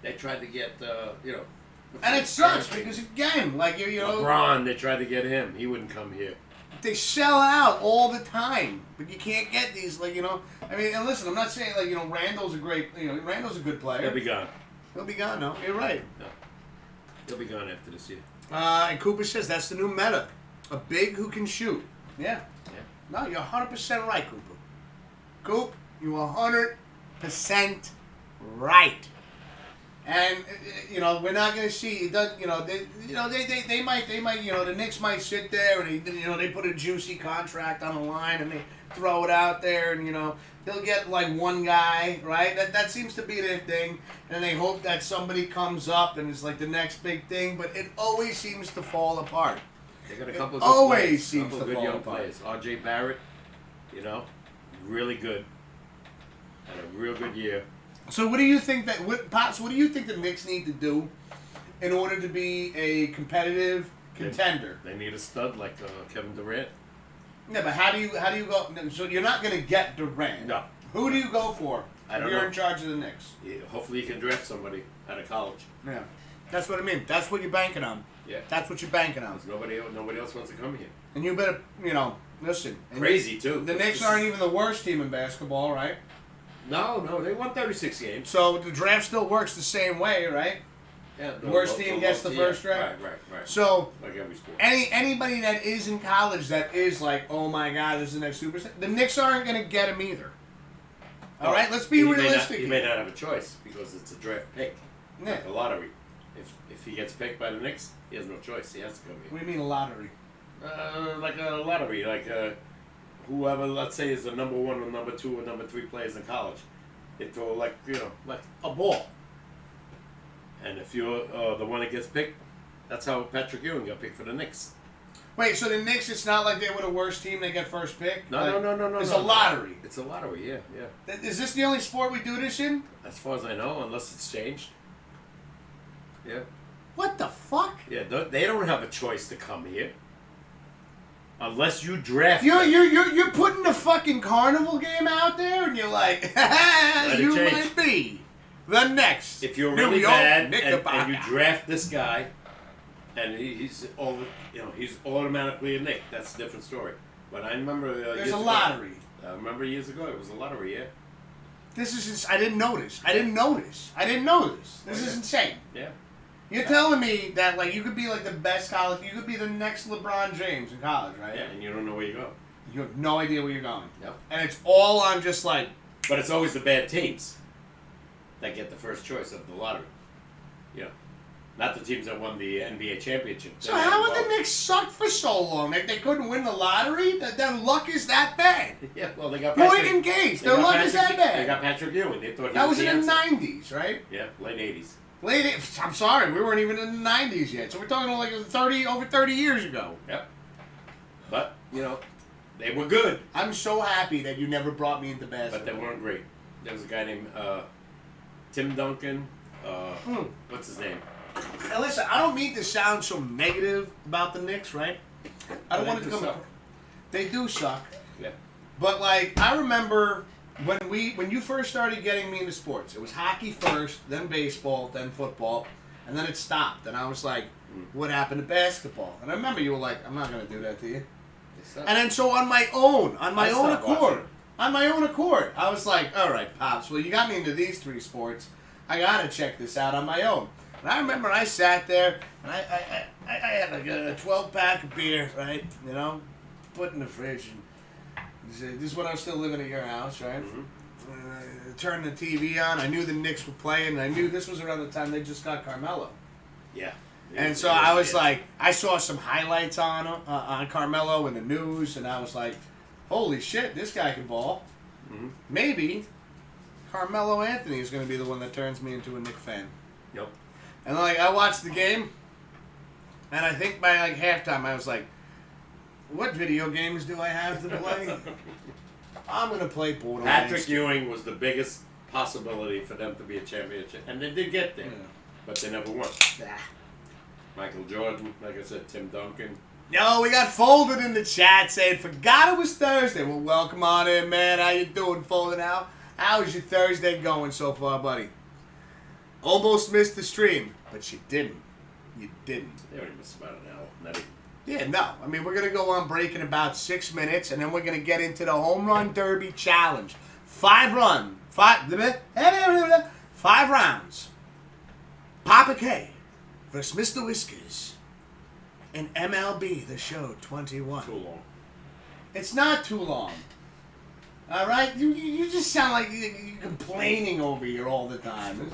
They tried to get, And it sucks because, again, LeBron, they tried to get him. He wouldn't come here. They sell out all the time, but you can't get these, I mean, and listen, I'm not saying, Randall's a great, Randall's a good player. He'll be gone. He'll be gone, no, you're right. No. He'll be gone after this year. And Cooper says that's the new meta. A big who can shoot. Yeah. No, you're 100% right, Cooper. Coop, you're 100% right. And we're not going to see. It does, they might, the Knicks might sit there and they put a juicy contract on the line and they throw it out there and they'll get one guy, right? That seems to be their thing, and they hope that somebody comes up and is the next big thing. But it always seems to fall apart. They got a couple of good always players, seems couple of good young players. R.J. Barrett, really good. Had a real good year. So what do you think Pops? What do you think the Knicks need to do in order to be a competitive contender? They need a stud like Kevin Durant. Yeah, but how do you go? So you're not going to get Durant. No. Who do you go for? I don't You're know. in charge of the Knicks. Yeah, hopefully you can draft somebody out of college. Yeah, that's what I mean. That's what you're banking on. Yeah. That's what you're banking on. Nobody else wants to come here. And you better, listen. Crazy too. The Knicks aren't even the worst team in basketball, right? No, they won 36 games. So the draft still works the same way, right? Yeah, the worst team gets the first draft. Right. So like every sport. Anybody that is in college that is oh my God, this is the next superstar. The Knicks aren't going to get him either. All right, let's be realistic. He may not have a choice because it's a draft pick, like a lottery. If he gets picked by the Knicks, he has no choice. He has to come here. What do you mean a lottery? Like a lottery, whoever, let's say, is the number 1 or number 2 or number 3 players in college. They throw like a ball. And if you're the one that gets picked, that's how Patrick Ewing got picked for the Knicks. Wait, so the Knicks, it's not like they were the worst team, they get first pick? No. It's a lottery. It's a lottery, yeah. Is this the only sport we do this in? As far as I know, unless it's changed. Yeah. What the fuck? Yeah, they don't have a choice to come here. Unless you draft You're putting the fucking carnival game out there and you're like, you might be the next. If you're really bad and you draft this guy and he's automatically a Knick, that's a different story. But I remember there's a lottery. I remember years ago it was a lottery, yeah. This is. I didn't notice. I didn't know this. This is insane. Yeah. You're telling me that like you could be like the best college. You could be the next LeBron James in college, right? Yeah, and you don't know where you go. You have no idea where you're going. No. And it's all on just like. But it's always the bad teams that get the first choice of the lottery. You know, not the teams that won the NBA championship. So how would the Knicks suck for so long? They couldn't win the lottery? Their luck is that bad. Yeah, well, they got Point in case. Their luck is that bad. They got Patrick Ewing. They thought he that was was the in the answer. 90s, right? Yeah, late 80s. I'm sorry, we weren't even in the 90s yet. So we're talking like over 30 years ago. Yep. But, you know, they were good. I'm so happy that you never brought me into basketball. But they weren't great. There was a guy named Tim Duncan. What's his name? Now listen, I don't mean to sound so negative about the Knicks, right? I don't want it to come. Suck. They do suck. Yeah. But like I remember when you first started getting me into sports, it was hockey first, then baseball, then football, and then it stopped. And I was like, what happened to basketball? And I remember you were like, I'm not gonna do that to you. And then so on my own accord, I was like, all right, Pops, well you got me into these three sports. I gotta check this out on my own. And I remember I sat there and I had like a 12-pack of beer, right? You know, put in the fridge. And this is when I was still living at your house, right? Mm-hmm. Turned the TV on. I knew the Knicks were playing, and I knew this was around the time they just got Carmelo. Yeah. And so I was like, I saw some highlights on Carmelo in the news, and I was like, holy shit, this guy can ball. Mm-hmm. Maybe Carmelo Anthony is going to be the one that turns me into a Knicks fan. Yep. And like I watched the game, and I think by like halftime I was like, what video games do I have to play? I'm going to play Borderlands. Patrick Ewing was the biggest possibility for them to be a championship, and they did get there, but they never won. Michael Jordan, like I said, Tim Duncan. Yo, we got Folded in the chat saying, forgot it was Thursday. Well, welcome on in, man. How you doing, Folded out? How's your Thursday going so far, buddy? Almost missed the stream, but you didn't. You didn't. They only missed about an hour. Not even. Yeah, no. I mean, we're going to go on break in about 6 minutes, and then we're going to get into the Home Run Derby Challenge. 5 rounds. Papa K versus Mr. Whiskers in MLB The Show 21. Too long. It's not too long. All right? You just sound like you're complaining over here all the time.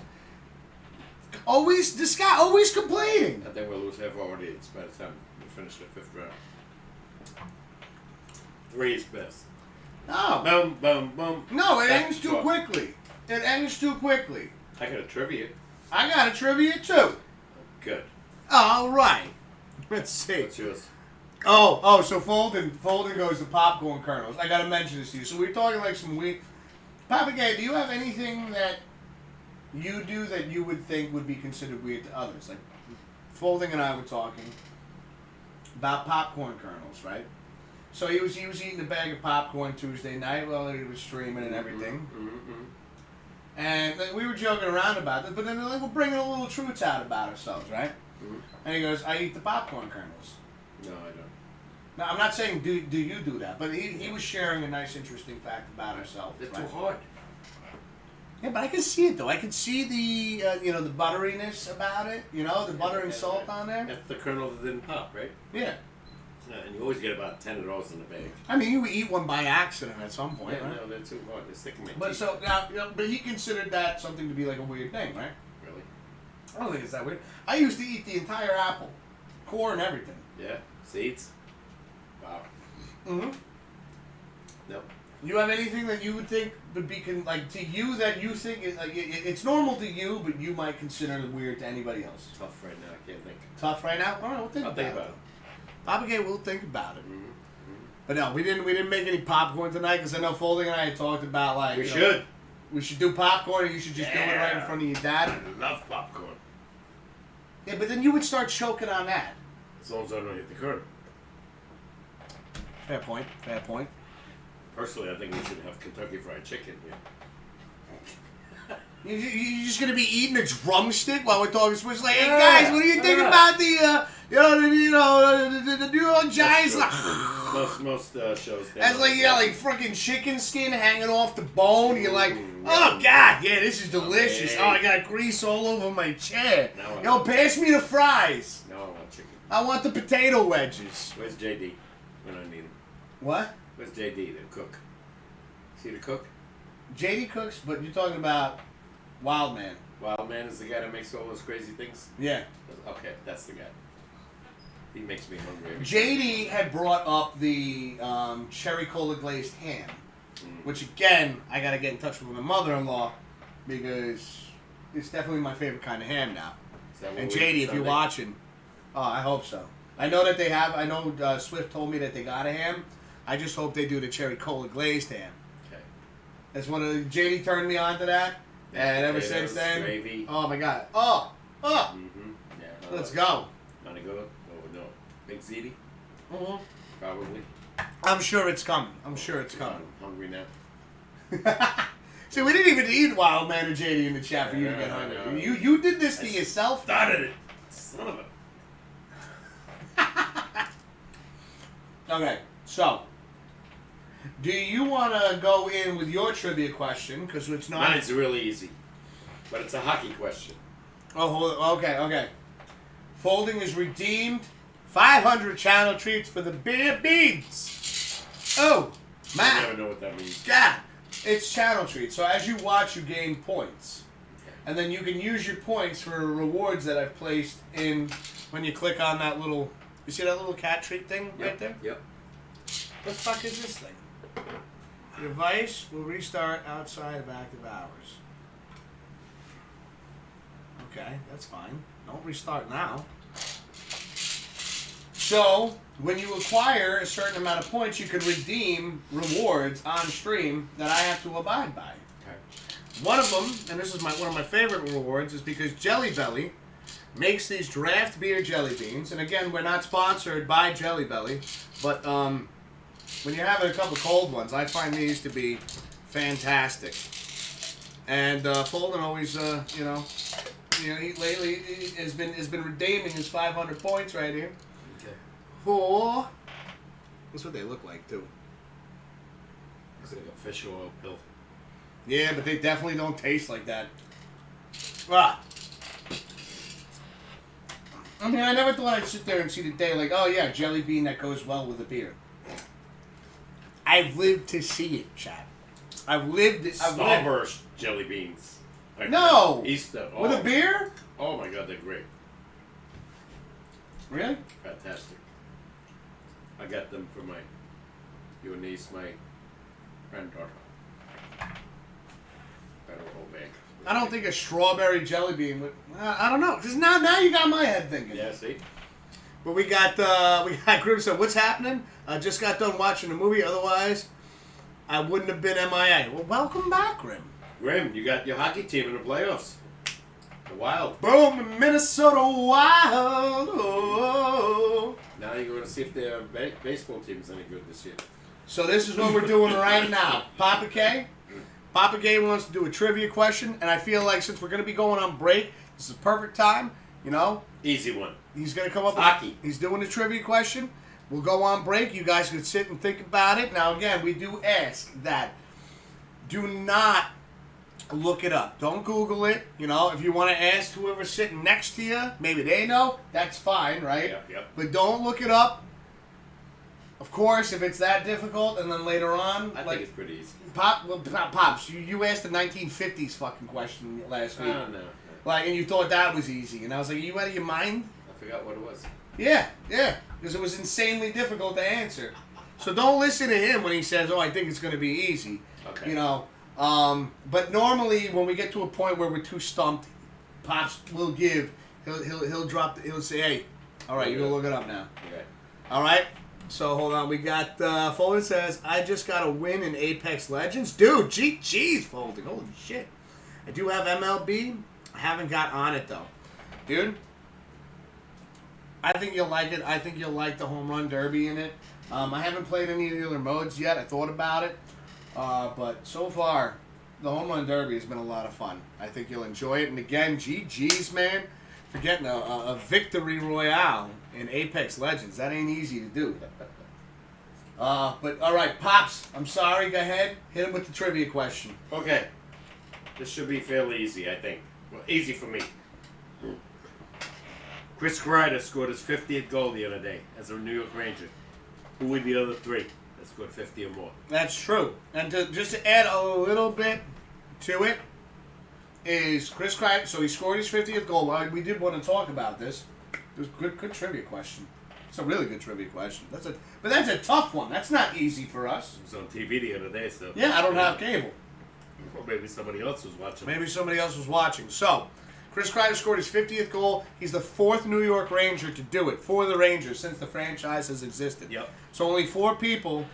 This guy always complaining. I think we'll lose half our audience by the time we finish the 5th round. 3 is best. No. Boom, boom, boom. No, it Back ends to too 12. quickly. It ends too quickly. I got a trivia. I got a trivia too. Good. All right. Let's see. What's yours? So Folden goes to popcorn kernels. I gotta mention this to you. So we're talking like some weird. Papa Gay, do you have anything that you do that you would think would be considered weird to others? Like Folding and I were talking about popcorn kernels, right? So he was eating a bag of popcorn Tuesday night while he was streaming and everything. Mm-hmm. And we were joking around about this, but then we're bringing a little truth out about ourselves, right? Mm-hmm. And he goes, I eat the popcorn kernels. No, I don't. Now, I'm not saying do you do that, but he was sharing a nice, interesting fact about ourselves. They're right? too hard. Yeah, but I can see it, though. I can see the, the butteriness about it, the butter and salt on there. That's the kernel that didn't pop, right? Yeah. Yeah, and you always get about 10 of those in the bag. I mean, you would eat one by accident at some point, Yeah, right? no, they're too hard. They're sticking my But teeth. so now, but he considered that something to be like a weird thing, right? Really? I don't think it's that weird. I used to eat the entire apple, core and everything. Yeah. Seeds? Wow. Mm-hmm. Nope. You have anything that you would think would be to you that you think it's normal to you, but you might consider it weird to anybody else? Tough right now. I can't think. Tough right now. All right, we'll think I'll about think about it. it. Papa Gay, we'll think about it. Mm-hmm. But no, we didn't make any popcorn tonight because I know Folding and I had talked about like we should do popcorn and you should just do it right in front of your dad. I love popcorn. Yeah, but then you would start choking on that. As long as I don't hit the kernel. Fair point. Fair point. Personally, I think we should have Kentucky Fried Chicken here. You're just gonna be eating a drumstick while we're talking sports. Like, hey guys, what do you think about the New York Giants? Most shows. That's like like freaking chicken skin hanging off the bone. You're like, oh god, yeah, this is delicious. Oh, I got grease all over my chair. Yo, pass me the fries. No, I want chicken. I want the potato wedges. Where's JD when I need him? What? Where's JD, the cook? See the cook? JD cooks, but you're talking about Wild Man. Wild Man is the guy that makes all those crazy things? Yeah. Okay, that's the guy. He makes me hungry. JD had brought up the cherry cola glazed ham, which again, I gotta get in touch with my mother-in-law because it's definitely my favorite kind of ham now. And JD, if you're watching, I hope so. I know that they have. I know Swift told me that they got a ham. I just hope they do the cherry cola glazed ham. Okay. That's one of the, JD turned me on to that, and ever since then, gravy. Oh my god, oh. Mm-hmm. Yeah. Let's go. Want to go? Oh no, Big Ziti? Mm-hmm. Probably. I'm sure it's coming. I'm hungry now. See, we didn't even eat Wild Man or JD in the chat for you to get hungry. You did this to yourself. Started it. Son of a. Okay, so do you want to go in with your trivia question? Because it's not. Mine's really easy, but it's a hockey question. Oh, okay. Folding is redeemed. 500 channel treats for the beer beads. Oh, man. I never know what that means. God, it's channel treats. So as you watch, you gain points. And then you can use your points for rewards that I've placed in when you click on that little... You see that little cat treat thing right there? Yep. What the fuck is this thing? The device will restart outside of active hours. Okay, that's fine. Don't restart now. So, when you acquire a certain amount of points, you can redeem rewards on stream that I have to abide by. Okay. One of them, and this is one of my favorite rewards, is because Jelly Belly makes these draft beer jelly beans. And again, we're not sponsored by Jelly Belly, but when you're having a couple cold ones, I find these to be fantastic. And Folden always, lately has been redeeming his 500 points right here. Okay. For that's what they look like too. Looks like a fish oil pill. Yeah, but they definitely don't taste like that. Ah. I mean, I never thought I'd sit there and see the day like, oh yeah, jelly bean that goes well with a beer. I've lived to see it, Chad. Starburst jelly beans. Like no! Easter. Oh. With a beer? Oh my god, they're great. Really? Fantastic. I got them for your niece, my granddaughter. Got a whole bag. I don't think a strawberry jelly bean would... I don't know, because now you got my head thinking. Yeah, see? But we got Grim said, what's happening? I just got done watching the movie, otherwise I wouldn't have been MIA. Well, welcome back, Grim. Grim, you got your hockey team in the playoffs. The Wild. Boom, the Minnesota Wild. Oh. Now you're going to see if their baseball team is any good this year. So this is what we're doing right now. Papa K wants to do a trivia question, and I feel like since we're going to be going on break, this is the perfect time, Easy one. He's going to come up hockey. He's doing a trivia question. We'll go on break. You guys can sit and think about it. Now, again, we do ask that do not look it up. Don't Google it. If you want to ask whoever's sitting next to you, maybe they know, that's fine, right? Yep. But don't look it up. Of course, if it's that difficult, and then later on... I think it's pretty easy. Pops, you asked the 1950s fucking question last week. No. And you thought that was easy. And I was like, are you out of your mind? I forgot what it was. Yeah. Because it was insanely difficult to answer. So don't listen to him when he says, I think it's going to be easy. Okay. But normally when we get to a point where we're too stumped, Pops will give. He'll drop. He'll say, "Hey, all right, you're gonna look it up now." Okay. All right. So hold on. We got Folding says, "I just got a win in Apex Legends, dude. Jeez, Folding. Holy shit. I do have MLB. I haven't got on it though, dude. I think you'll like it. I think you'll like the Home Run Derby in it. I haven't played any of the other modes yet. I thought about it. But so far, the Home Run Derby has been a lot of fun. I think you'll enjoy it. And again, GG's, man, for getting a victory royale in Apex Legends. That ain't easy to do. But, all right, Pops, I'm sorry. Go ahead. Hit him with the trivia question. Okay. This should be fairly easy, I think. Well, easy for me. Chris Kreider scored his 50th goal the other day as a New York Ranger. Who were the other three that scored 50 or more? That's true. And just to add a little bit to it, is Chris Kreider, so he scored his 50th goal. We did want to talk about this. It was a good trivia question. It's a really good trivia question. But that's a tough one. That's not easy for us. It was on TV the other day, so... Yeah, I don't have cable. Or maybe somebody else was watching. So, Chris Kreider scored his 50th goal. He's the 4th New York Ranger to do it for the Rangers since the franchise has existed. Yep. So only 4 people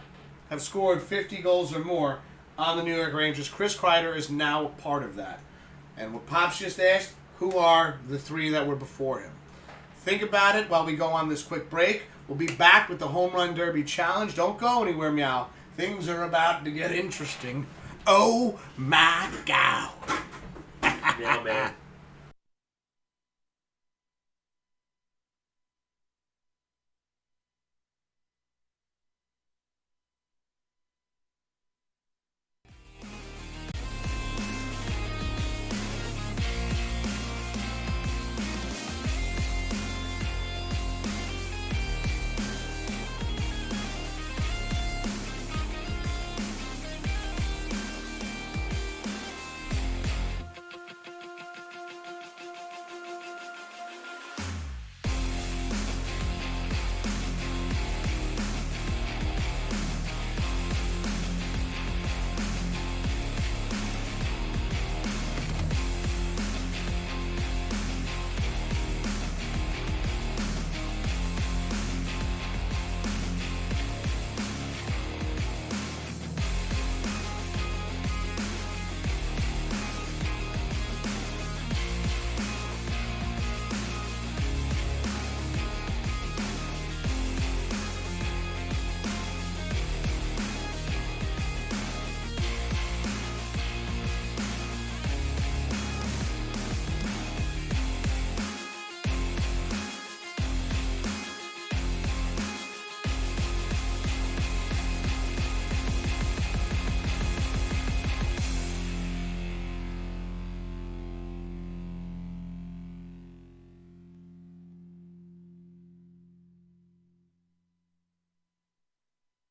have scored 50 goals or more on the New York Rangers. Chris Kreider is now part of that. And what Pops just asked, who are the 3 that were before him? Think about it while we go on this quick break. We'll be back with the Home Run Derby Challenge. Don't go anywhere, meow. Things are about to get interesting. Oh my God. Yeah, man.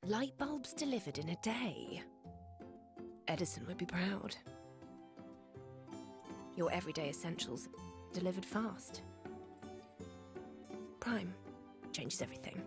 Light bulbs delivered in a day. Edison would be proud. Your everyday essentials delivered fast. Prime changes everything.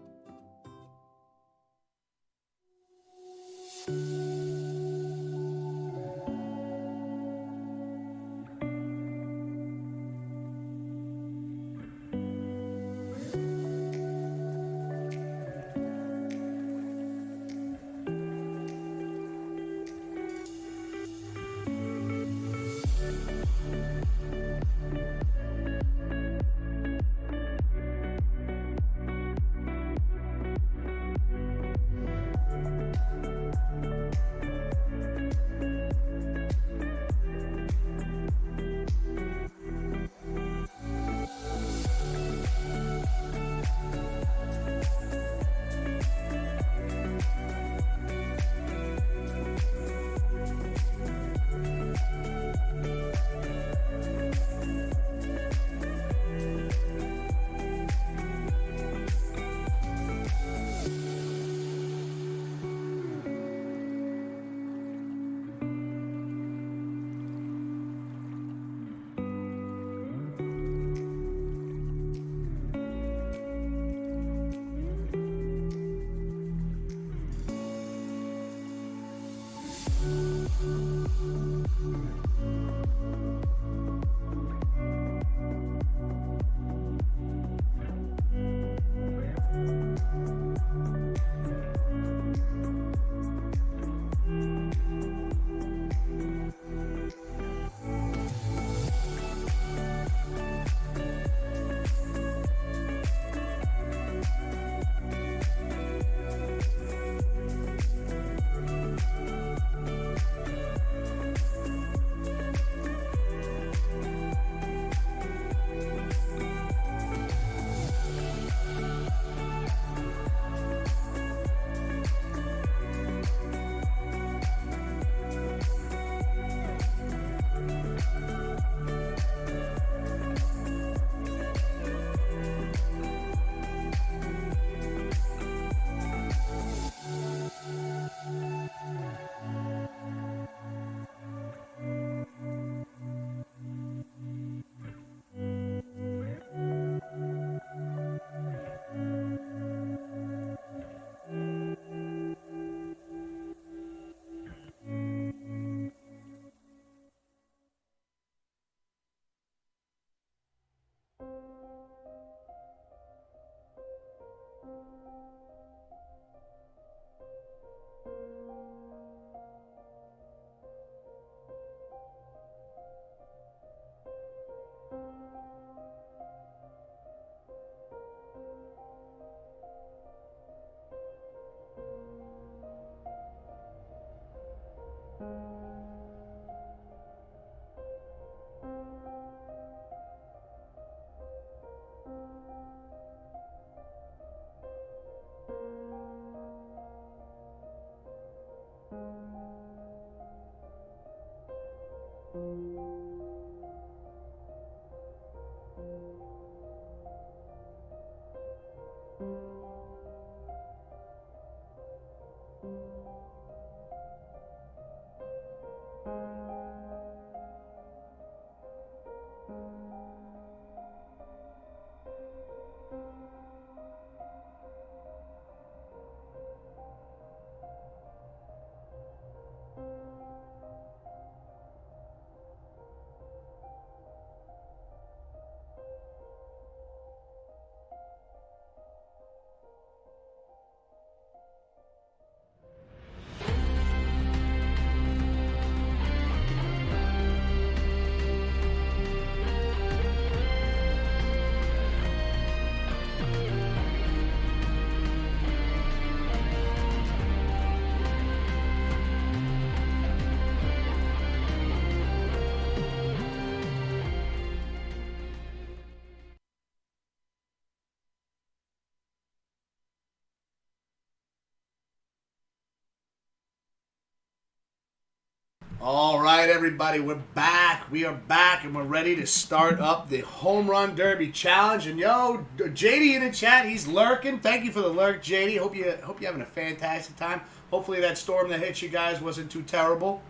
All right, everybody, we're back. We are back, and we're ready to start up the Home Run Derby Challenge. And yo, JD in the chat, he's lurking. Thank you for the lurk, JD. Hope you're having a fantastic time. Hopefully that storm that hit you guys wasn't too terrible.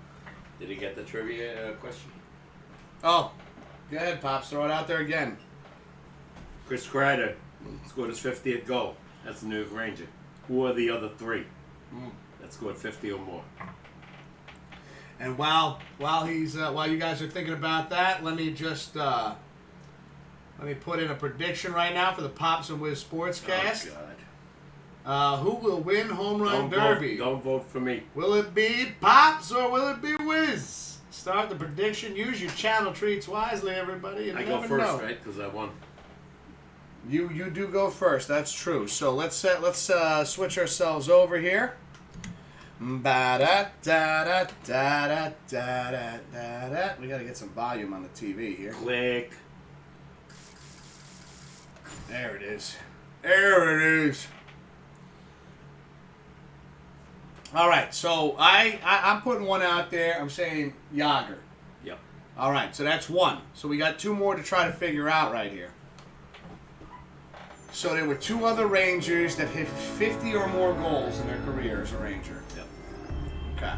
Did he get the trivia question? Oh, go ahead, Pops. Throw it out there again. Chris Kreider scored his 50th goal. That's the New York Ranger. Who are the other three that scored 50 or more? And while you guys are thinking about that, let me just let me put in a prediction right now for the Pops and Wiz Sportscast. Oh, God. Who will win Home Run Derby? Don't vote for me. Will it be Pops or will it be Wiz? Start the prediction. Use your channel treats wisely, everybody. I go first, right? Because I won. You do go first. That's true. So let's switch ourselves over here. Ba-da, da-da, da-da, da-da, da-da. We got to get some volume on the TV here. Click. There it is. There it is. All right, so I'm putting one out there. I'm saying Yager. Yep. All right, so that's one. So we got two more to try to figure out right here. So there were two other Rangers that hit 50 or more goals in their career as a Ranger. Yep. Okay.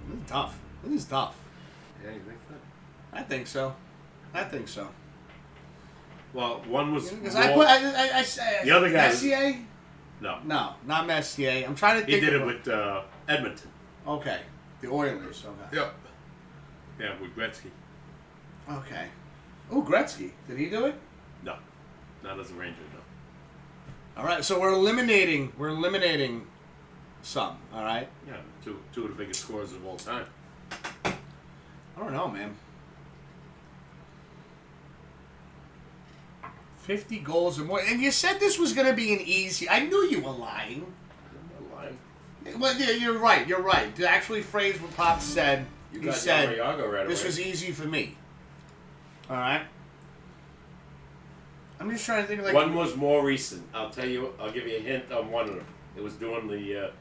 This is tough. This is tough. Yeah, you think that? I think so. I think so. Well, one was Because more... I The other guy... Messier? No. No, not Messier. I'm trying to think. He did it with Edmonton. Okay. The Oilers. Okay. Yep. Yeah, with Gretzky. Okay. Oh, Gretzky. Did he do it? No. Not as a Ranger, no. All right, so we're eliminating some, all right? Yeah, two of the biggest scorers of all time. I don't know, man. 50 goals or more. And you said this was going to be an easy... I knew you were lying. I'm not lying. Well, yeah, you're right. To actually phrase what Pop said, he said, right this away. was easy for me. All right? I'm just trying to think of like... One was more recent. I'll give you a hint on one of them. It was during the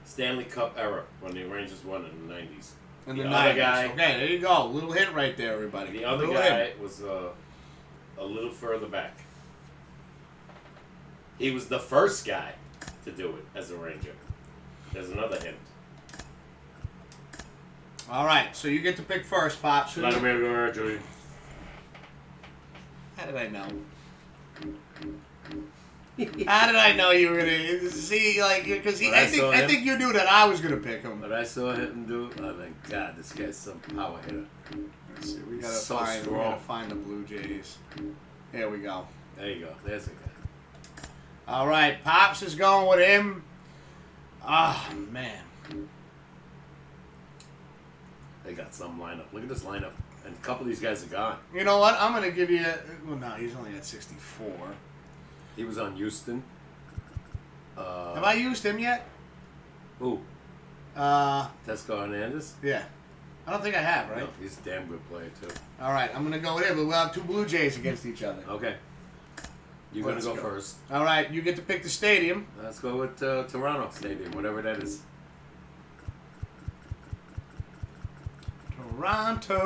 Stanley Cup era when the Rangers won in the 90s. In the other 90s. guy... Okay, there you go. Little hint right there, everybody. The other guy was a little further back. He was the first guy to do it as a Ranger. There's another hint. All right, so you get to pick first, Pops. Vladimir Guerrero. How did I know? How did I know you were gonna see because I think you knew that I was gonna pick him. But I saw him do. I mean, God, this guy's some power hitter. Let's see, we gotta So strong. find the Blue Jays. Here we go. There you go. There's the guy. All right, Pops is going with him. Ah, man. They got some lineup. Look at this lineup. And a couple of these guys are gone. You know what? I'm gonna give you. Well, no, he's only at 64. He was on Houston. Have I used him yet? Who? Tesco Hernandez? Yeah. I don't think I have, right? No, he's a damn good player, too. All right, I'm going to go with him, but we'll have two Blue Jays against each other. Okay. You're going to go first. All right, you get to pick the stadium. Let's go with Toronto Stadium, whatever that is. Toronto.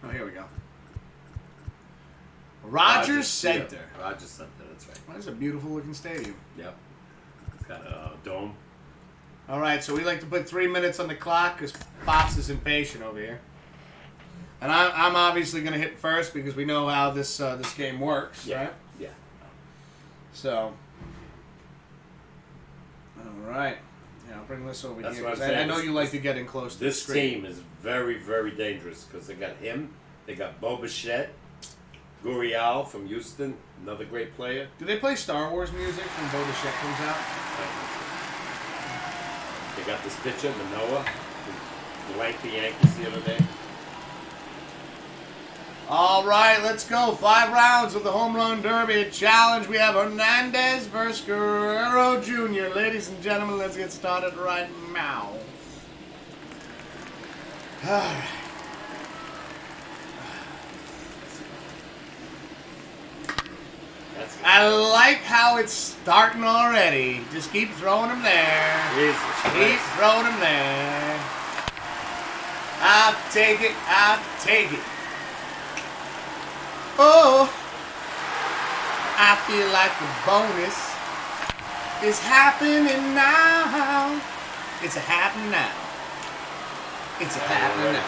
Oh, here we go. Rogers Center. Rogers Center, that's right. Well, that's a beautiful looking stadium. Yep. Got a dome. All right, so we like to put 3 minutes on the clock because Pops is impatient over here. And I'm obviously going to hit first because we know how this game works, right? Yeah. So, all right. Yeah, I'll bring this over That's here. what I'm 'Cause saying. I know you like to get in close to the This screen. team is very, very dangerous because they got him. They got Bo Bichette, Gurriel from Houston, another great player. Do they play Star Wars music when Bo Bichette comes out? They got this pitcher, Manoa, who blanked the Yankees the other day. All right, let's go. 5 rounds of the Home Run Derby challenge. We have Hernandez versus Guerrero Jr. Ladies and gentlemen, let's get started right now. I like how it's starting already. Just keep throwing them there. Jesus Keep Christ. throwing them there. I'll take it. I'll take it. Oh, I feel like the bonus is happening now. It's a happening now. It's a happening now.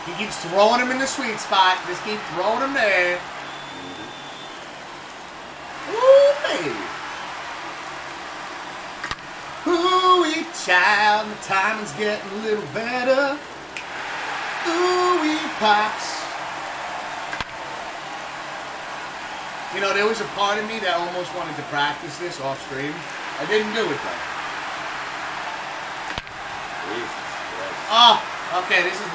He keeps throwing him in the sweet spot. Just keep throwing him there. Ooh, baby. Ooh-wee, child, the timing's getting a little better. Ooh-wee, Pops. You know, there was a part of me that almost wanted to practice this off stream. I didn't do it, though. Jesus Christ. Oh, okay, this is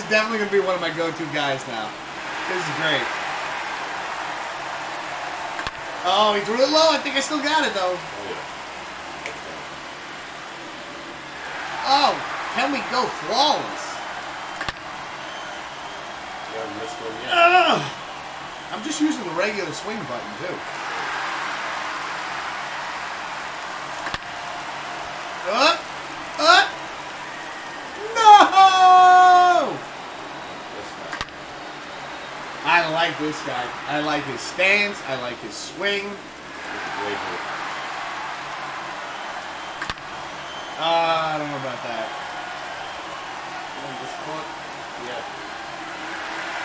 definitely going to be one of my go-to guys now. This is great. Oh, he threw it low. I think I still got it, though. Oh, yeah. Oh, can we go flawless? You haven't missed one yet. I'm just using the regular swing button, too. No! I like this guy. I like his stance. I like his swing. I don't know about that. Just caught. Yeah.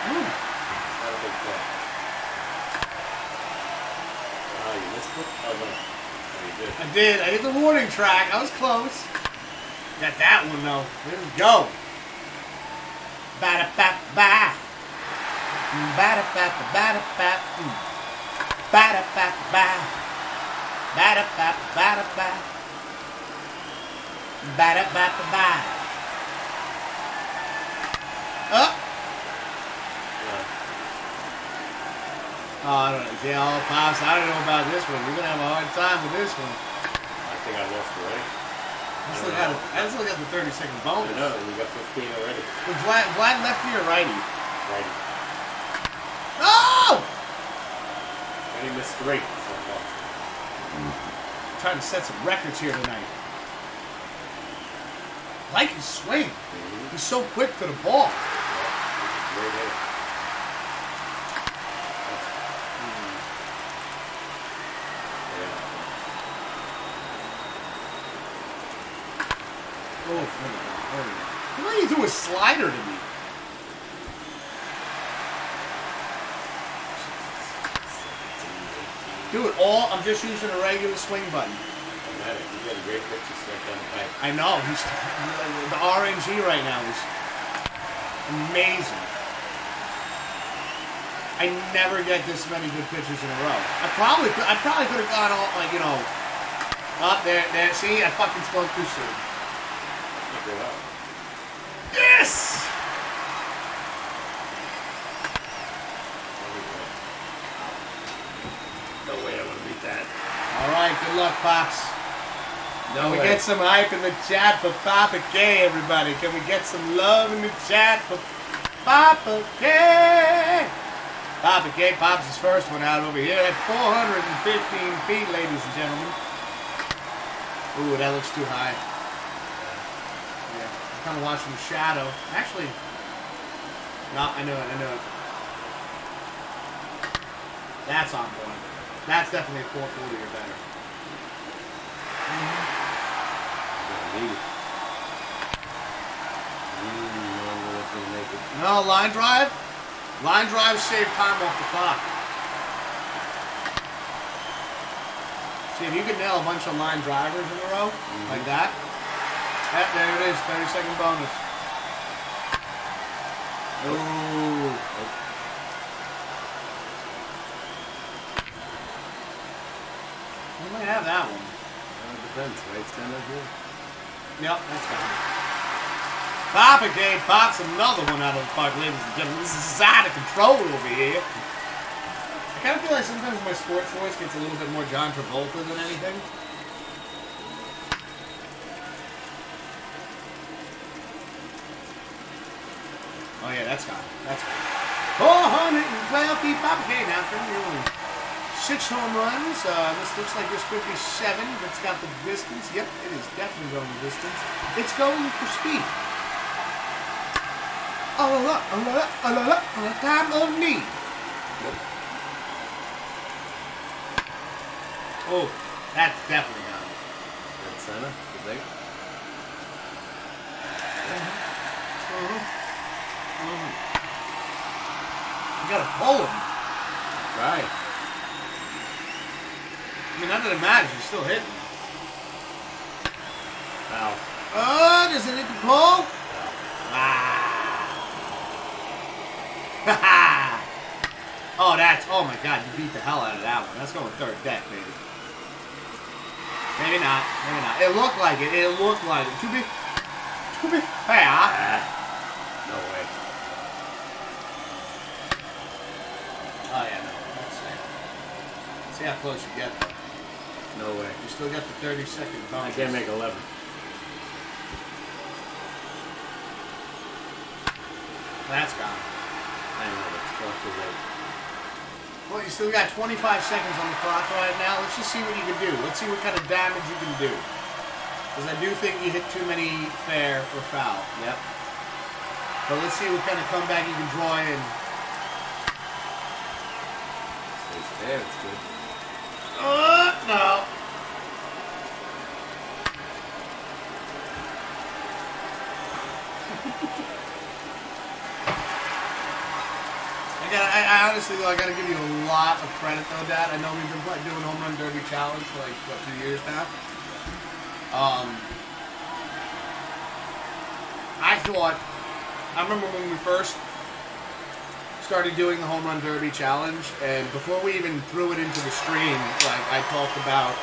Not a big play. Oh, you missed it? Oh, no. Oh, you did. I did. I hit the warning track. I was close. Got that one, though. Here we go. Ba-da-ba-ba. Ba-da-ba-ba-ba-da-ba. Ba-da-ba-ba. Ba-da-ba-ba-ba-da-ba. Ba-da-ba-ba-ba. Up. Oh, I don't know. Yeah, all Pops. I don't know about this one. You're going to have a hard time with this one. I think I lost already. I still got the 30-second bonus. I know, and you got 15 already. Was Vlad lefty or righty? Righty. Oh! And he missed 3. So far. Trying to set some records here tonight. I like his swing. He's so quick to the ball. Great hit. Oh, there we go. Why do you do a slider to me? Do it all. I'm just using a regular swing button. Automatic. You got a great picture straight down the pipe. I know. The RNG right now is amazing. I never get this many good pitches in a row. I probably could have gone all like, you know, up there. See, I fucking spoke too soon. Figure it out. Yes. No way I want to beat that. All right, good luck, Pops. No Can we way. get some hype in the chat for Papa K, everybody? Can we get some love in the chat for Papa K? Papa K pops his first one out over here at 415 feet, ladies and gentlemen. Ooh, that looks too high. Yeah, I'm kind of watching the shadow. Actually, no, I know it. That's on point. That's definitely a 440 or better. No, line drive. Line drive save time off the clock. See, if you could nail a bunch of line drivers in a row, like that, there it is, 30-second bonus. Ooh. You might have that one. It depends, right? Stand up here. Yep, that's fine. Pop it, Dave. Pops another one out of the park, ladies and gentlemen. This is out of control over here. I kind of feel like sometimes my sports voice gets a little bit more John Travolta than anything. Oh yeah, that's got it. That's got it. 412 feet, Papa K down from you. 6 home runs. This looks like this could be 7. It's got the distance. Yep, it is definitely going the distance. It's going for speed. A time of need. Oh, that's definitely got it. That's center, you think? You gotta pull him. Right. I mean, nothing matters. You're still hitting. Wow. Oh, does it hit the pole? Wow. Oh my God, you beat the hell out of that one. That's going third deck, baby. Maybe not. It looked like it. To be fair. No way. Oh yeah, no. Let's see how close you get though. No way. You still got the 30-second bonus. I can't make 11. That's gone. I know, it's far too late. Well, you still got 25 seconds on the clock right now. Let's just see what you can do. Let's see what kind of damage you can do. Because I do think you hit too many fair or foul. Yep. But let's see what kind of comeback you can draw in. It's fair, it's good. No. I honestly, though, I got to give you a lot of credit, though, Dad. I know we've been doing Home Run Derby Challenge for like, what, 2 years now? I remember when we first started doing the Home Run Derby Challenge, and before we even threw it into the stream, like, I talked about,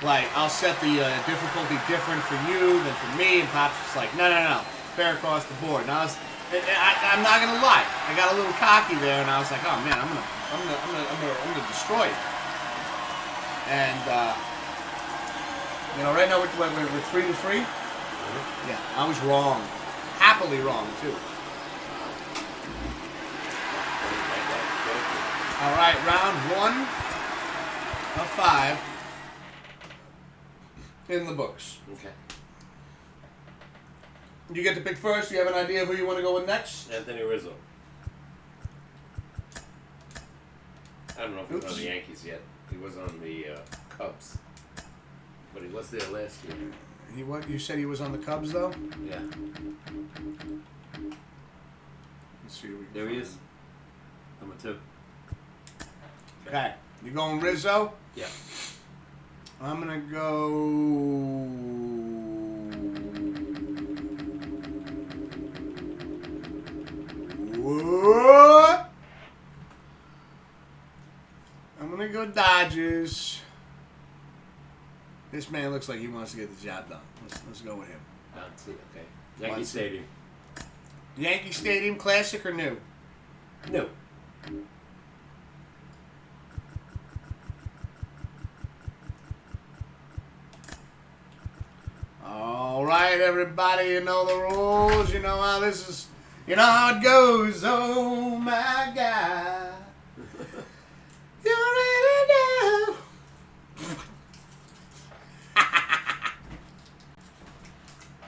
like, I'll set the difficulty different for you than for me, and Pop's just like, no, fair across the board. And I'm not gonna lie, I got a little cocky there, and I was like, oh man, I'm gonna destroy it. And right now we're 3-3. Yeah, I was wrong, happily wrong too. All right, round 1 of 5 in the books. Okay. You get to pick first. Do you have an idea of who you want to go with next? Anthony Rizzo. I don't know if he's on the Yankees yet. He was on the Cubs. But he was there last year. You said he was on the Cubs, though? Yeah. Let's see. There he is. Number 2. Okay. You going Rizzo? Yeah. I'm going to go... What? I'm going to go Dodgers. This man looks like he wants to get the job done. Let's go with him. Okay. Yankee Stadium. Yankee Stadium, classic or new? No. All right, everybody, you know the rules. You know how this is. You know how it goes. Oh my God. You already know.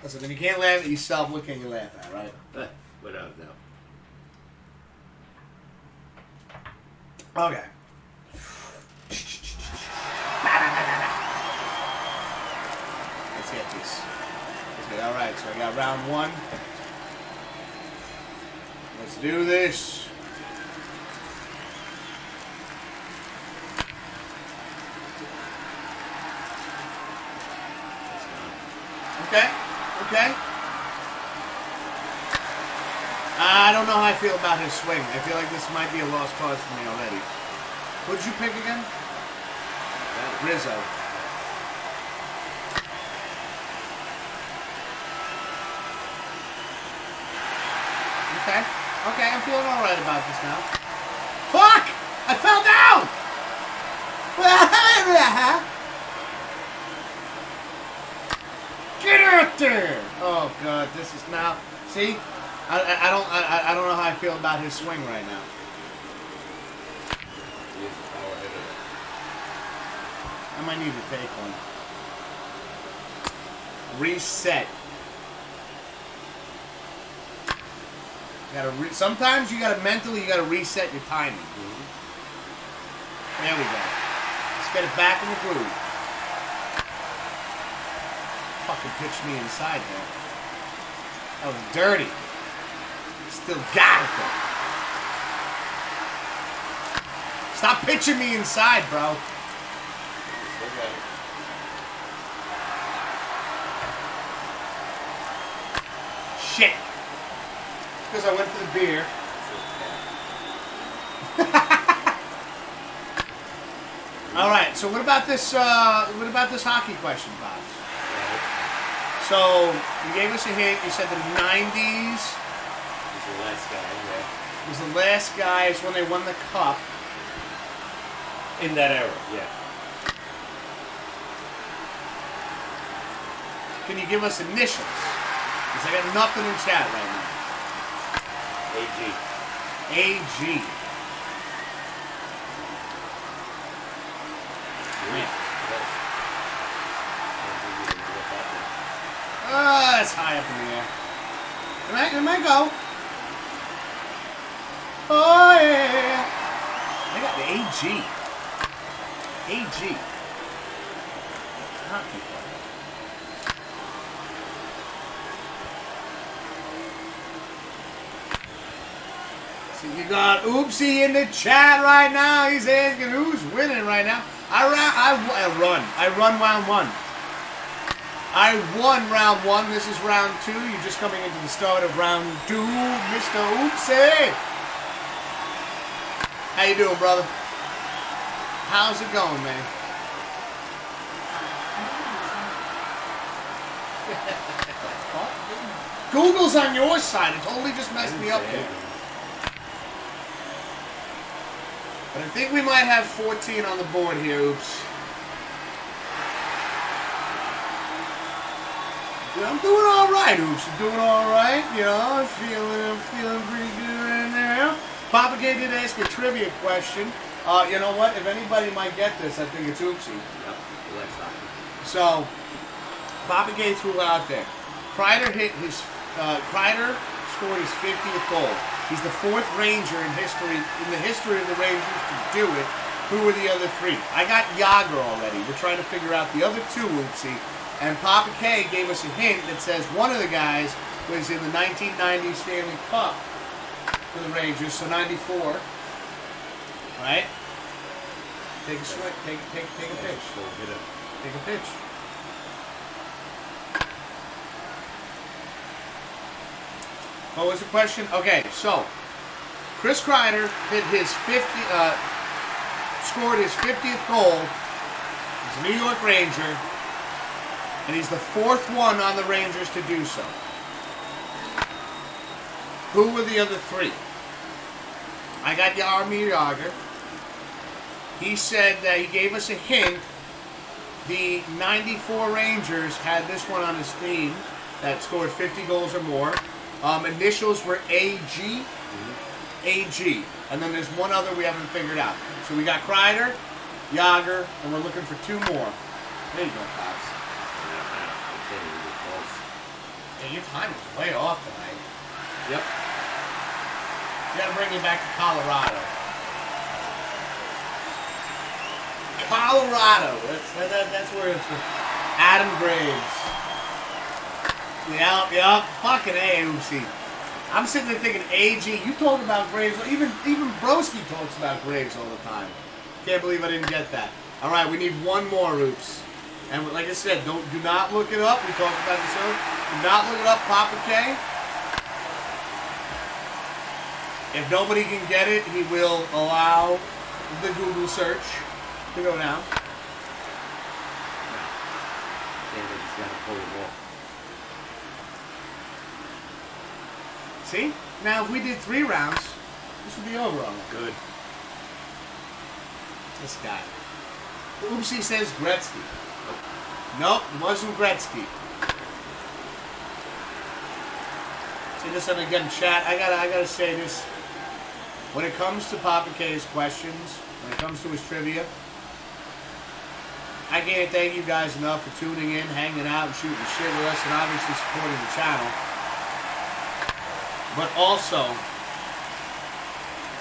Listen, if you can't laugh at yourself, what can you laugh at, right? Without a doubt. Okay. it. All right, so I got round 1. Let's do this. Okay. I don't know how I feel about his swing. I feel like this might be a lost cause for me already. What did you pick again? Rizzo. Okay, I'm feeling alright about this now. Fuck! I fell down! Get out there! Oh god, this is now. See, I don't know how I feel about his swing right now. I might need to take one. Reset. Sometimes you gotta mentally, you gotta reset your timing. There we go. Let's get it back in the groove. Fucking pitched me inside there. That was dirty. Still got it though. Stop pitching me inside, bro. Shit. Because I went for the beer. All right. So what about this? What about this hockey question, Pops? So you gave us a hint. You said the '90s. Was the last guy. Yeah. Was the last guy. It's when they won the cup. In that era, yeah. Can you give us initials? Because I got nothing in chat right now. AG. AG. Man. That's high up in the air. It might go. Oh, yeah. I got the AG. AG. Hockey player. So you got Oopsie in the chat right now. He's asking who's winning right now. I run round 1. I won round 1. This is round 2. You're just coming into the start of round 2, Mr. Oopsie. How you doing, brother? How's it going, man? Google's on your side. It totally just messed me up there. But I think we might have 14 on the board here, Oops. I'm doing all right, Oops. I'm doing all right. You know, I'm feeling pretty good right now. Papa Gay did ask a trivia question. You know what? If anybody might get this, I think it's Oopsie. Yep. So, Papa Gay threw out there. Kreider scored his 50th goal. He's the 4th Ranger in the history of the Rangers to do it. Who were the other 3? I got Yager already. We're trying to figure out the other 2, Oopsie. And Papa K gave us a hint that says one of the guys was in the 1990 Stanley Cup for the Rangers, so 94. Right? Take a swing. Take a pitch. Take a pitch. What was the question? Okay, so Chris Kreider scored his 50th goal. He's a New York Ranger, and he's the 4th one on the Rangers to do so. Who were the other 3? I got Jaromir Jagr. He said that he gave us a hint. The 94 Rangers had this one on his team that scored 50 goals or more. Initials were AG. Mm-hmm. AG. And then there's one other we haven't figured out. So we got Kreider, Jagr, and we're looking for 2 more. There you go, Pops. Yeah, your time is way off tonight. Yep. You gotta bring me back to Colorado. Colorado. That's where it's from. Adam Graves. Yep. Fucking A, Oopsie. I'm sitting there thinking, AG, you talk about Graves. Even Broski talks about Graves all the time. Can't believe I didn't get that. All right, we need one more, Oops. And like I said, do not look it up. We talked about this earlier. Do not look it up, Papa K. If nobody can get it, he will allow the Google search to go down. David just got to pull the ball. See? Now, if we did 3 rounds, this would be over on that. Good. This guy. Oopsie says Gretzky. Nope, it wasn't Gretzky. See this one again, chat. I gotta say this. When it comes to Papa K's questions, when it comes to his trivia, I can't thank you guys enough for tuning in, hanging out, and shooting shit with us, and obviously supporting the channel. But also,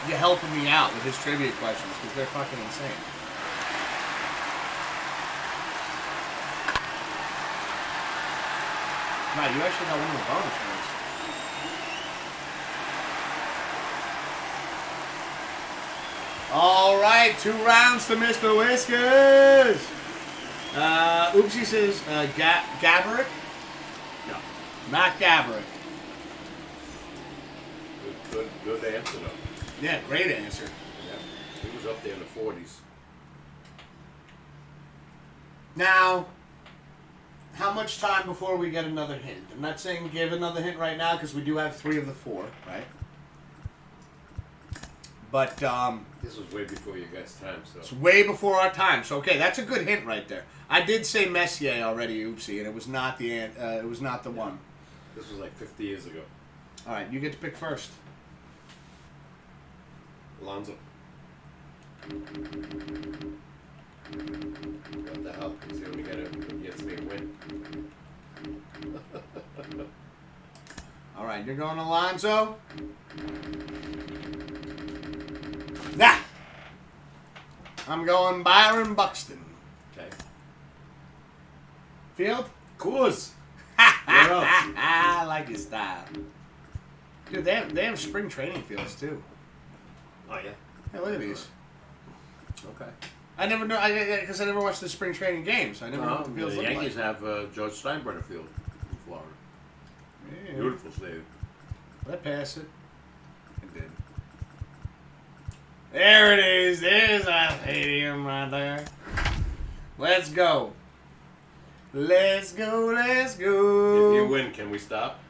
you're helping me out with his trivia questions because they're fucking insane. Right, you actually got one of the bonus ones. All right, 2 rounds to Mr. Whiskers. Oopsie says Gabberick. No. Not Gabberick. Good answer, though. Yeah, great answer. Yeah. He was up there in the 40s. Now, how much time before we get another hint? I'm not saying give another hint right now because we do have 3 of the 4, right? But this was way before your guys' time, so it's way before our time. So okay, that's a good hint right there. I did say Messier already, Oopsie, and it was not the one. This was like 50 years ago. All right, you get to pick first. Alonzo. What the hell? See when we get it. He gets me a win. All right, you're going Alonzo. Nah. I'm going Byron Buxton. Okay. Field? Coors. I like your style. Dude, they have spring training fields too. Oh, yeah? Hey, look at these. Okay. I never know, because I never watched the spring training games. I never know what the fields the look Yankees like. have George Steinbrenner Field in Florida. Yeah. Beautiful stadium. Did I pass it? I did. There it is. There's our stadium right there. Let's go. Let's go. Let's go. If you win, can we stop?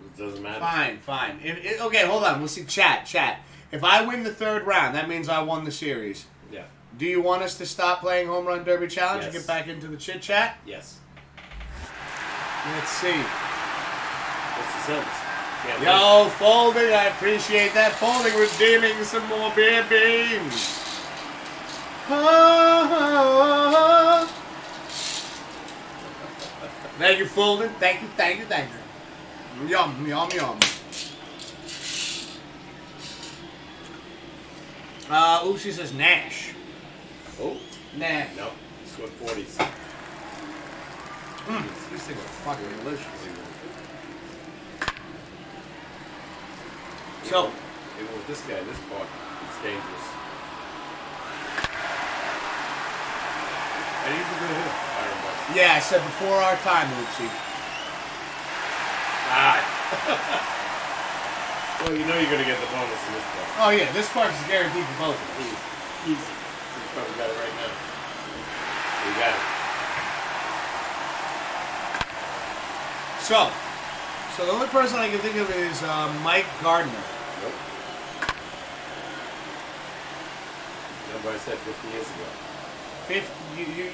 It doesn't matter. Fine. Okay, hold on. We'll see. Chat. If I win the 3rd round, that means I won the series. Yeah. Do you want us to stop playing Home Run Derby Challenge and Yes. get back into the chit chat? Yes. Let's see. What's the sense? Can't Yo, Folding, I appreciate that. Folding, redeeming some more beer beans. Thank you, Folding. Thank you. Yum. Oopsie says Nash. Oh. Nash. No. Scored 40s. These things are fucking delicious. So, even with this guy in this part, it's dangerous. And he's a good hitter, Byron Buxton. yeah, I said before our time, Oopsie. Well, you know you're going to get the bonus in this part. Oh yeah, this part is guaranteed for both of us. Easy. You probably got it right now. You got it. So the only person I can think of is Mike Gardner. Nope. Remember I said 50 years ago.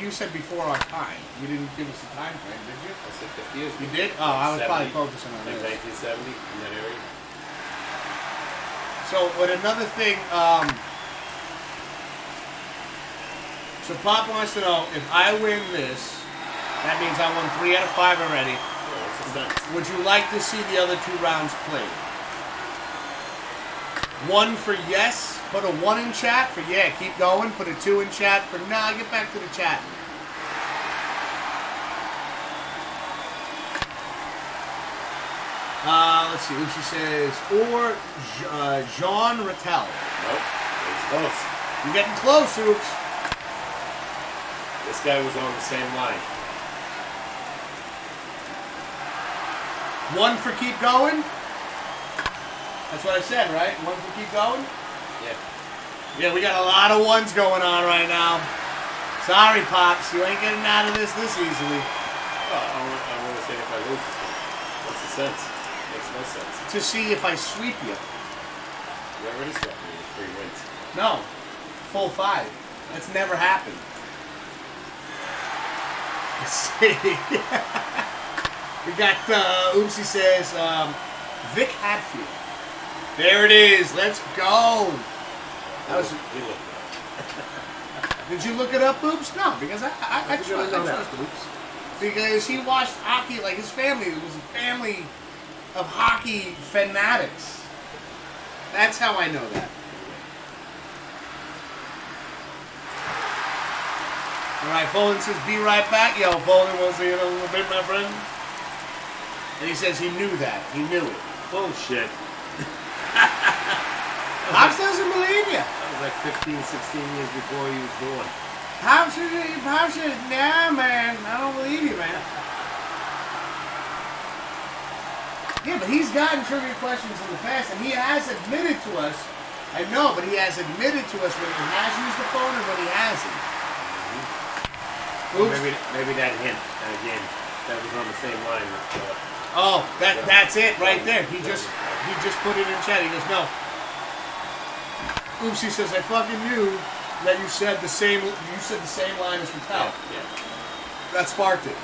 You said before our time. You didn't give us a time frame, did you? I said 50 years ago. You did? Oh, I was probably focusing on like this. 1970, in that area. So, with another thing, so Pop wants to know, if I win this, that means I won 3 out of 5 already. What's the sense? Would you like to see the other 2 rounds played? 1 for yes, put a 1 in chat for yeah, keep going. Put a 2 in chat for nah, get back to the chat. Let's see. Lucy says, or Jean Rattel. Nope. It's close. You're getting close, Oops. This guy was on the same line. One for keep going? That's what I said, right? One for keep going? Yeah. Yeah, we got a lot of ones going on right now. Sorry, Pops. You ain't getting out of this easily. Well, I want to say if I lose this one. What's the sense? Makes no sense. To see if I sweep you. You already swept me with 3 wins. No. Full 5. That's never happened. Let's see. We got, Oopsie says, Vic Hadfield. There it is. Let's go. That was. He looked good. Did you look it up, Oops? No, because I trust Oops. Because he watched hockey, like his family was a family of hockey fanatics. That's how I know that. All right, Bolin says, be right back. Yo, Bolin wants to get a little bit, my friend. And he says he knew that. He knew it. Bullshit. Pops doesn't believe you. That was like 15, 16 years before he was born. Pops says, nah, man. I don't believe you, man. Yeah, but he's gotten trivia questions in the past, and he has admitted to us, I know, but he has admitted to us when he has used the phone and when he hasn't. Well, maybe that hint, again, that was on the same line with that's it right there. He just put it in chat. He goes, no. Oopsie says, I fucking knew that you said the same line as Mattel. Yeah. That sparked it.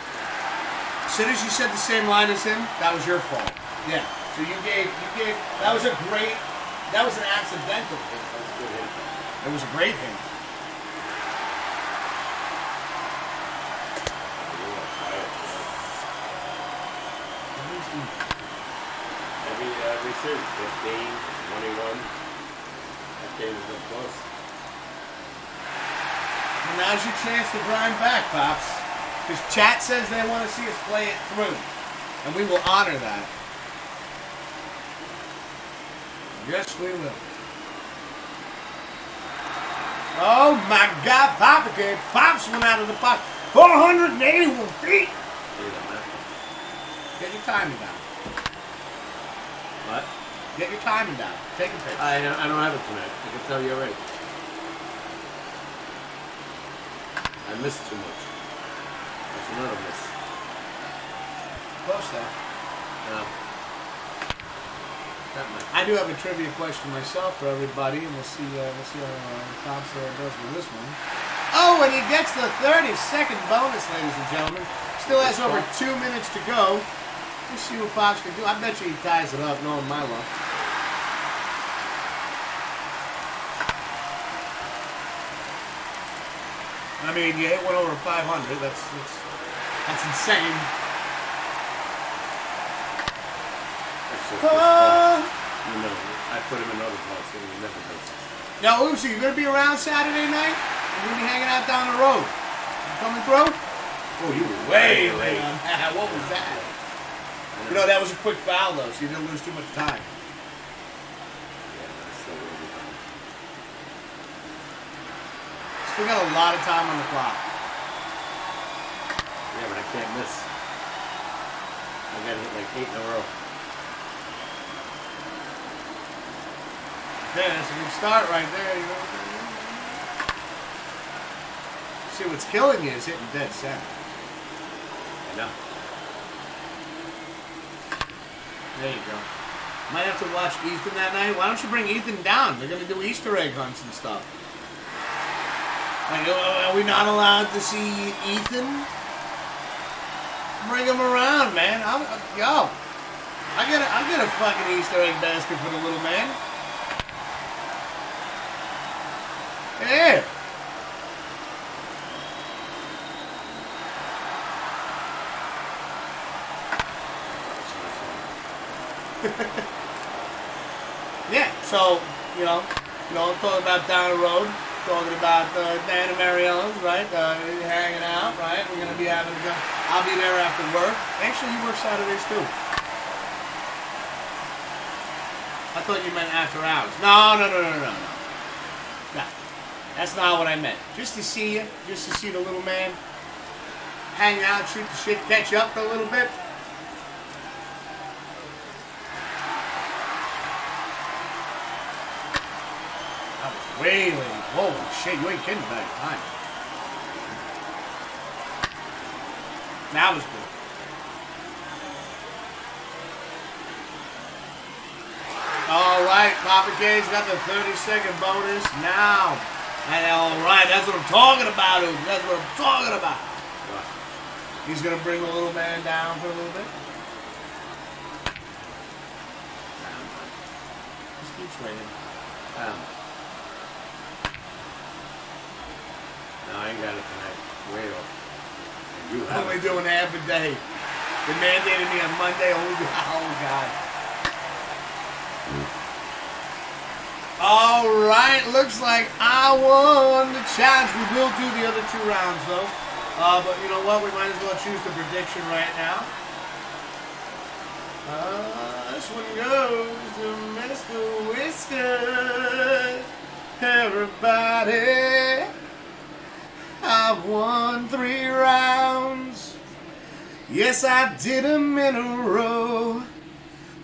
As soon as you said the same line as him, that was your fault. Yeah. So you gave that was an accidental hint. That was a good hint. It was a great hint. Every series, 15, 21. That game was up close. And now's your chance to grind back, Pops. Because chat says they want to see us play it through. And we will honor that. Yes, we will. Oh my God, Papa Kid. Pops went out of the box. 481 feet. Get your timing down. What? Get your timing down. Take a picture. I don't have it tonight. I can tell you already. I missed too much. That's another miss. Close though. No. That might. I do have a trivia question myself for everybody, and we'll see how Pops does with this one. Oh, and he gets the 30-second bonus, ladies and gentlemen. Still has over 2 minutes to go. Let's see what Pops can do. I bet you he ties it up, knowing my luck. I mean, you hit one over 500. That's insane. You know, I put him in other balls, so he never does this. Now, Oopsie, you gonna be around Saturday night? You're gonna be hanging out down the road. You coming through? Oh, you were Way late. late on that. What was that? You know, that was a quick foul, though, so you didn't lose too much time. Still got a lot of time on the clock. Yeah, but I can't miss. I got hit like 8 in a row. Yeah, that's a good start right there. You know? See, what's killing you is hitting dead center. I know. There you go. Might have to watch Ethan that night. Why don't you bring Ethan down? They're going to do Easter egg hunts and stuff. Like, are we not allowed to see Ethan? Bring him around, man. Yo. I get a fucking Easter egg basket for the little man. Yeah. Yeah, so, I'm talking about down the road, talking about Dan and Mariella's, right? Hanging out, right? We're going to be having a go. I'll be there after work. Actually, he works Saturdays too. I thought you meant after hours. No. No. That's not what I meant. Just to see you. Just to see the little man. Hang out, shoot the shit, catch up for a little bit. That was way late. Holy shit, you ain't kidding about your time. That was good. All right, Papa K's got the 30-second bonus now. And all right, that's what I'm talking about, Oops. That's what I'm talking about. He's going to bring the little man down for a little bit. Just keep swinging. No, I ain't got it tonight. Way off. You have Only doing half a day. They mandated me on Monday. Oh, God. All right, looks like I won the challenge. We will do the other 2 rounds, though. But you know what? We might as well choose the prediction right now. This one goes to Mr. Whisker. Everybody, I've won 3 rounds. Yes, I did them in a row.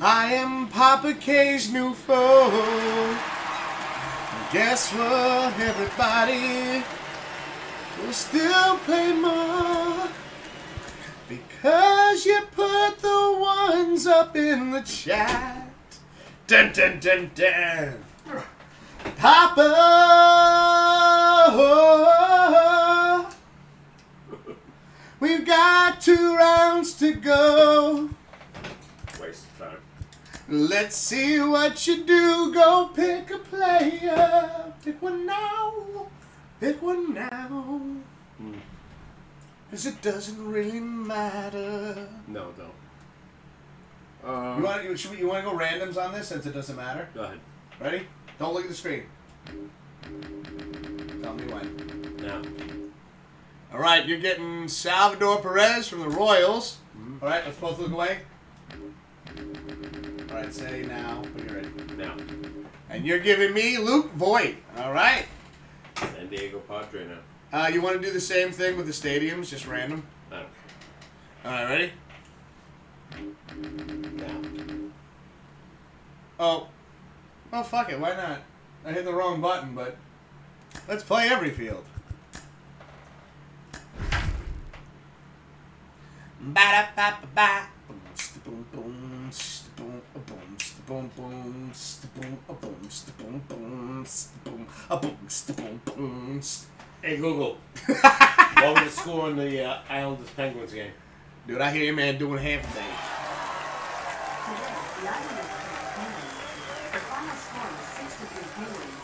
I am Papa K's new foe. Guess what, everybody? We'll still play more because you put the ones up in the chat. Dun dun dun dun. Papa, we've got 2 rounds to go. Waste of time. Let's see what you do. Go pick a player. Pick one now. Pick one now. Because it doesn't really matter. No, don't. You want to go randoms on this since it doesn't matter? Go ahead. Ready? Don't look at the screen. Tell me when. Now. All right, you're getting Salvador Perez from the Royals. All right, let's both look away. All right, say now when you're ready. Now. And you're giving me Luke Voigt. All right. San Diego Padre now. You want to do the same thing with the stadiums, just random? Okay. All right, ready? Now. Oh, fuck it. Why not? I hit the wrong button, but let's play every field. Ba-da-ba-ba-ba. Boom, boom, boom, boom, boom, boom, boom, boom. Hey Google. What was the score in the Islanders Penguins game? Dude, I hear you, man, doing half a day. The final score was 63 Penguins.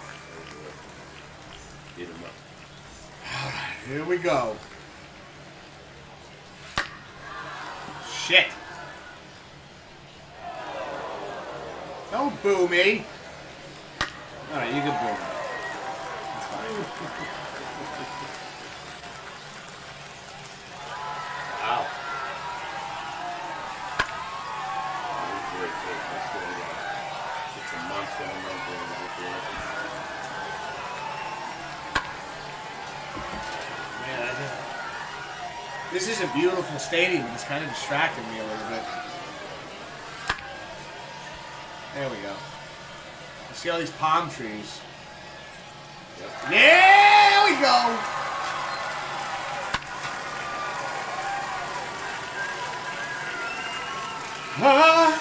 Beat them up. Alright, here we go. Shit. Don't boo me. Alright, you can boo me. That's fine. Wow. It's a monster. Man, this is a beautiful stadium. It's kind of distracting me a little bit. There we go. I see all these palm trees. Yep. There we go. Ah,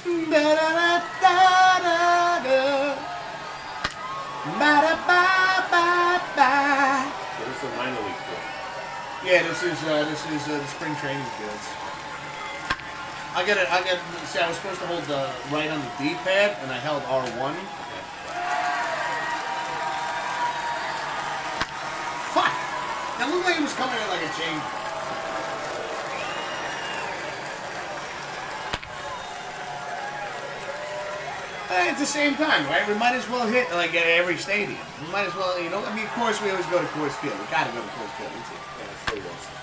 da-da-da-da-da-da. Ba-da-ba-ba-ba. What is the minor league for? Yeah, this is the spring training fields. See, I was supposed to hold the right on the D-pad, and I held R1. Okay. Fuck! That looked like it was coming in like a chain. At the same time, right? We might as well hit like at every stadium. We might as well, you know. I mean, of course, we always go to Coors Field. We gotta go to Coors Field.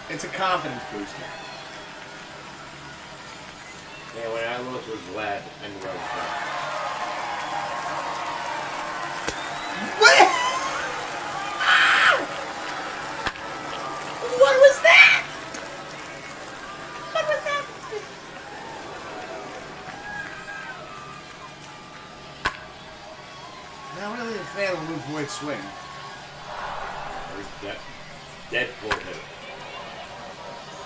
It's a confidence booster. Yeah, when I lost was Vlad and Rose. What? What was that? What was that? Not really a fan of Luke Voigt's swing. There's Deadpool hit.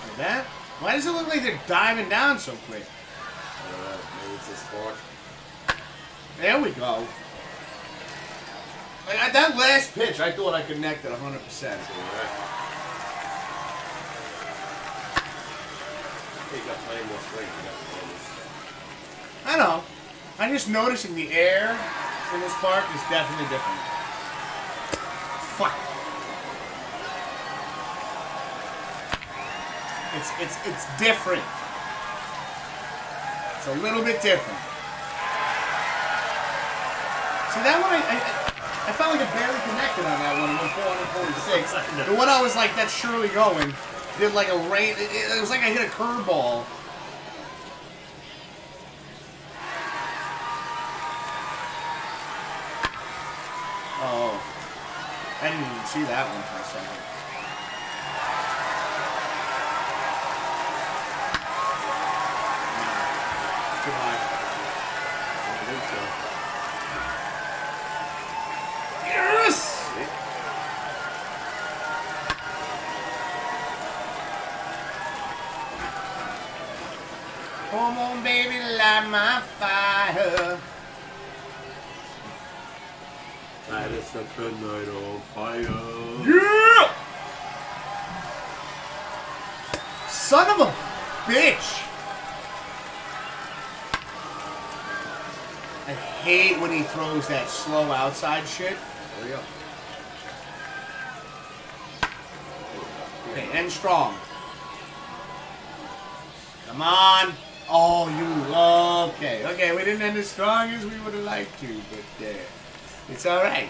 Like that? Why does it look like they're diving down so quick? Maybe it's a spark. There we go. Like, that last pitch, I thought I connected 100%. You got plenty more swing. You got plenty more. I know. I'm just noticing the air in this park is definitely different. Fuck. It's different. It's a little bit different. See, that one I felt like it barely connected on that one. It went 446. The one I was like, that's surely going. Did like a rain. It was like I hit a curveball. Oh. I didn't even see that one for a second. Too high. I think so. Yes! Come on, baby, light my fire. Light us up the night on fire. Yeah! Son of a bitch! I hate when he throws that slow outside shit. There we go. Okay, end strong. Come on. Oh, you. Okay. Okay, we didn't end as strong as we would have liked to, but it's alright.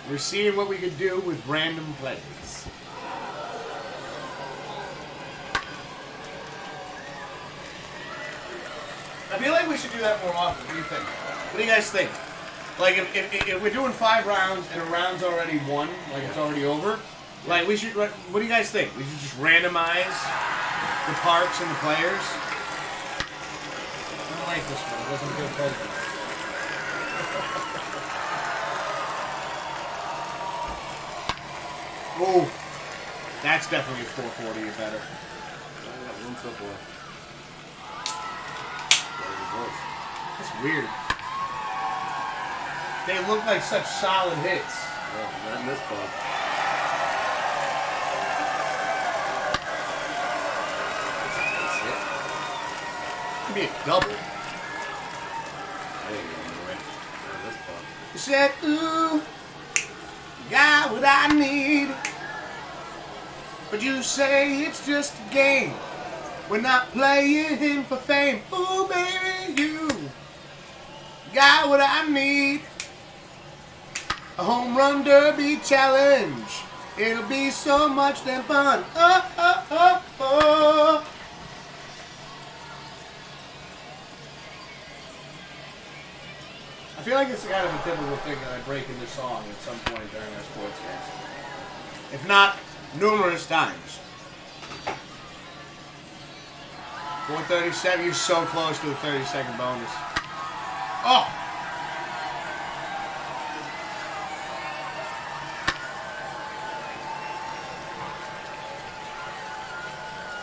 We're seeing what we could do with random plays. I feel like we should do that more often. What do you think? What do you guys think? Like, if we're doing 5 rounds and a round's already won, like it's already over, like we should. What do you guys think? We should just randomize the parks and the players. I don't like this one. It doesn't feel focused. Oh, that's definitely a 440 or better. I got one so far. That's weird. They look like such solid hits. Well, not in this spot. Could be a double. I ain't going away. Not in this spot. You said, ooh, got what I need. But you say it's just a game. We're not playing for fame. Ooh, baby, you got what I need. A home run derby challenge. It'll be so much damn fun. Oh, oh, oh, oh. I feel like it's kind of a typical thing that I break into song at some point during our SportsCast. If not, numerous times. 437, you're so close to the 30-second bonus. Oh!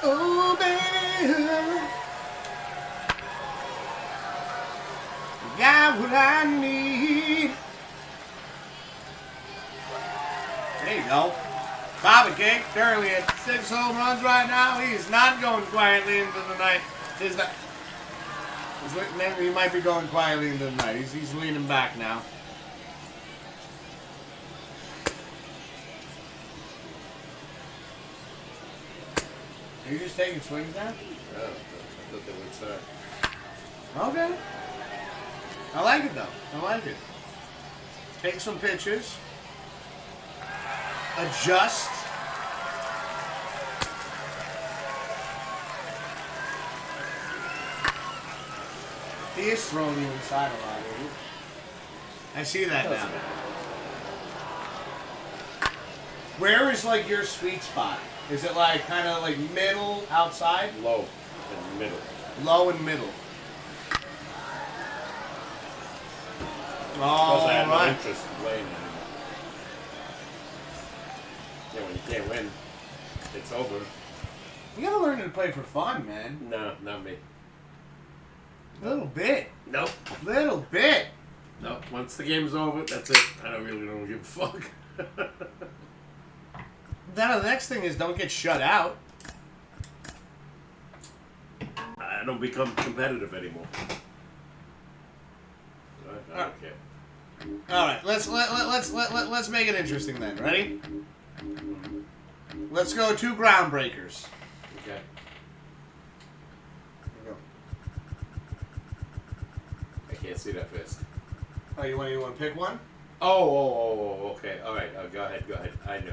Oh, baby, you got what I need. There you go. Bobby King currently at 6 home runs right now. He is not going quietly into the night. He might be going quietly into the night. He's leaning back now. Are you just taking swings now? Yeah, I thought they would start. Okay. I like it though. I like it. Take some pitches. Adjust. He is throwing you inside a lot. I see that now. Where is like your sweet spot? Is it like kind of like middle, outside? Low and middle. Low and middle. Plus, I have no Alright. interest in playing anymore. Yeah, when you can't win, it's over. You gotta learn to play for fun, man. No, not me. Little bit. Nope. Little bit. Nope. Once the game's over, that's it. I don't give a fuck. Then the next thing is don't get shut out. I don't become competitive anymore. I don't care. All right, let's make it interesting then. Ready? Let's go 2 groundbreakers. Okay. Here we go. I can't see that fast. Oh, you want to pick one? Oh, okay. All right. Go ahead. I know.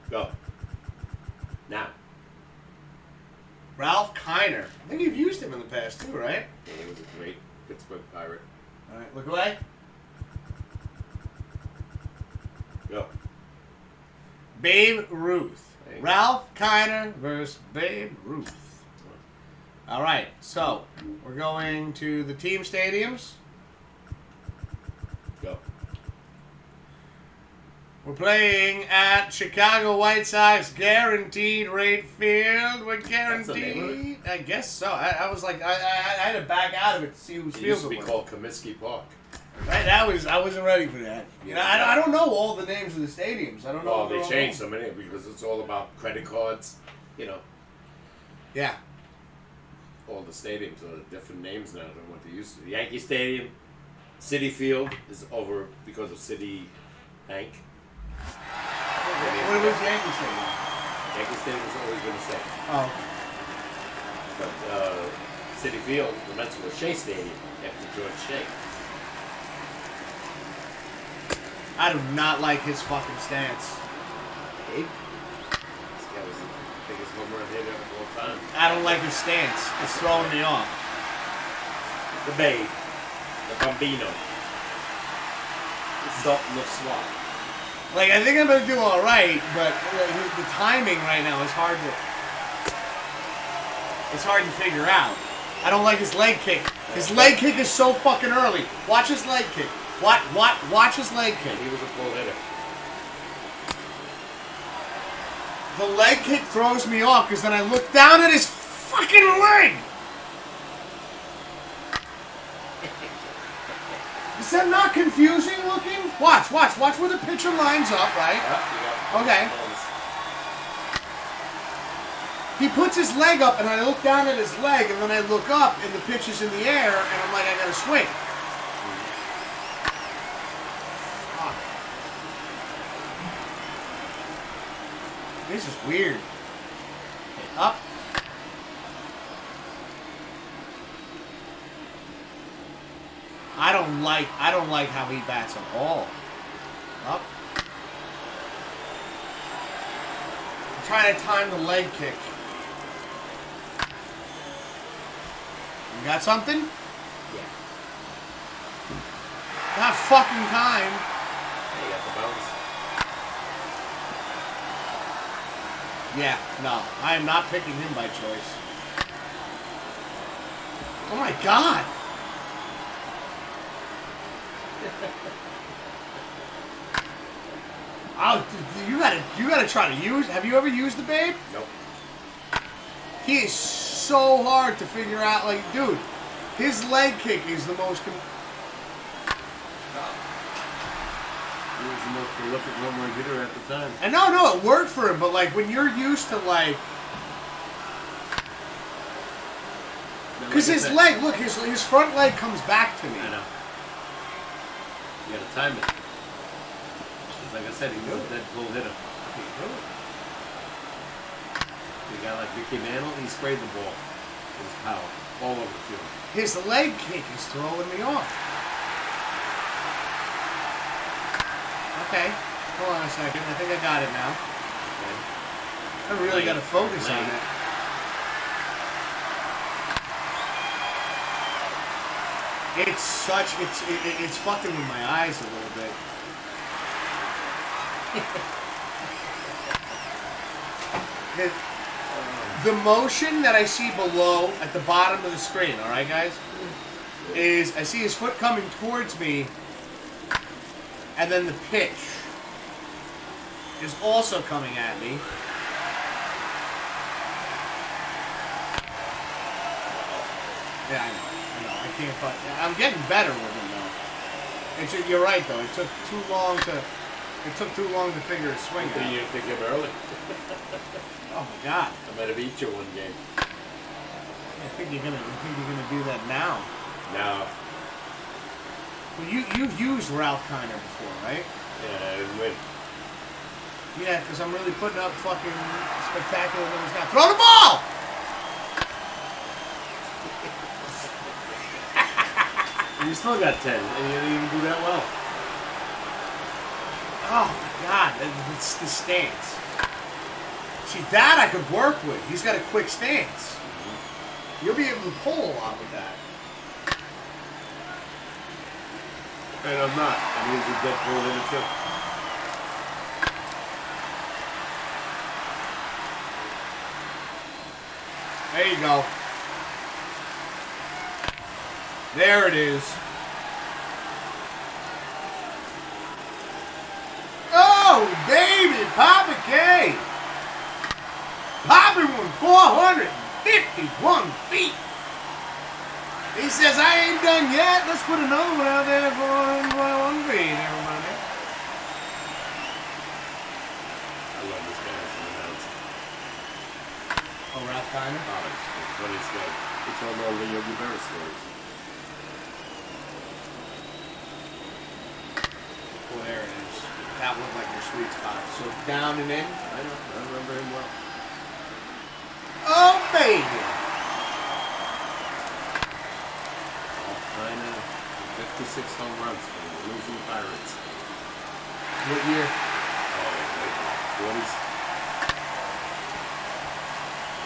Go. Now. Ralph Kiner. I think you've used him in the past too, right? Yeah, he was a great Pittsburgh Pirate. All right, look away. Go. Babe Ruth. There you go. Ralph Kiner versus Babe Ruth. All right, so we're going to the team stadiums. Go. We're playing at Chicago White Sox Guaranteed Rate Field. We're That's the name of guaranteed. I guess so. I was like, I had to back out of it to see whose It field used to it be was. called Comiskey Park. Right, I wasn't ready for that. You know, I don't know all the names of the stadiums. I don't know. Well, what they they're all changed called. so many because it's all about credit cards. You know, Yeah. all the stadiums are different names now than what they used to. Yankee Stadium, City Field is over because of City Bank. What was Yankee Stadium? Yankee Stadium is always been the same. Oh. But City Field, the Mets were Shea Stadium after George Shea. I do not like his fucking stance. Abe? This guy was the biggest home run hitter of all time. I don't like his stance. It's throwing me off. The Babe. The Bambino. The Sultan of Swat. Like, I think I'm gonna do all right, but the timing right now is hard to. It's hard to figure out. I don't like his leg kick. His leg kick is so fucking early. Watch his leg kick. Watch his leg kick. He was a full hitter. The leg kick throws me off because then I look down at his fucking leg. Is that not confusing looking? Watch where the pitcher lines up, right? Okay. He puts his leg up and I look down at his leg and then I look up and the pitch is in the air and I'm like, I gotta swing. Fuck. This is weird. Okay, up. I don't like how he bats at all. Up. I'm trying to time the leg kick. You got something? Yeah. Not fucking time. Hey, you got the bounce. Yeah, no. I am not picking him by choice. Oh my god! Oh, you gotta try to use. Have you ever used the Babe? Nope. He is so hard to figure out. Like, dude, his leg kick is the most. He was the most prolific home run hitter at the time. And no, it worked for him. But like, when you're used to like, because his leg, look, his front leg comes back to me. I know. You gotta time it. Like I said, he was a dead pull hitter. You got like Mickey Mantle, he sprayed the ball with his power all over the field. His leg kick is throwing me off. Okay, hold on a second. I think I got it now. Okay. I really got to focus on it. It's fucking with my eyes a little bit. The motion that I see below at the bottom of the screen, all right, guys, is I see his foot coming towards me, and then the pitch is also coming at me. Yeah, I know. I can't fight. I'm getting better with him though. You're right though. It took too long to figure a swing out. You pick him early. Oh my God! I might have beat you one game. I think you're gonna do that now. No. Well, you've used Ralph Kiner before, right? Yeah, I didn't win. Yeah, because I'm really putting up fucking spectacular numbers now. Throw the ball! You still got 10, and you didn't even do that well. Oh my God, it's the stance. See, that I could work with. He's got a quick stance. You'll be able to pull a lot with that. And I'm not. I'm using Deadpool in it too. There you go. There it is. Oh, baby, Papa K. Poppy won 451 feet. He says, I ain't done yet. Let's put another one out there for 421 feet, everybody. I love this guy as an announcer. Oh, Ralph Kiner? Oh, it's the funniest guy. He told all the Yogi Berra stories. Well, there it is. That looked like your sweet spot. So down and in. I know. I remember him well. Oh, baby. I know. 56 home runs for the losing Pirates. What year? Oh, 40s.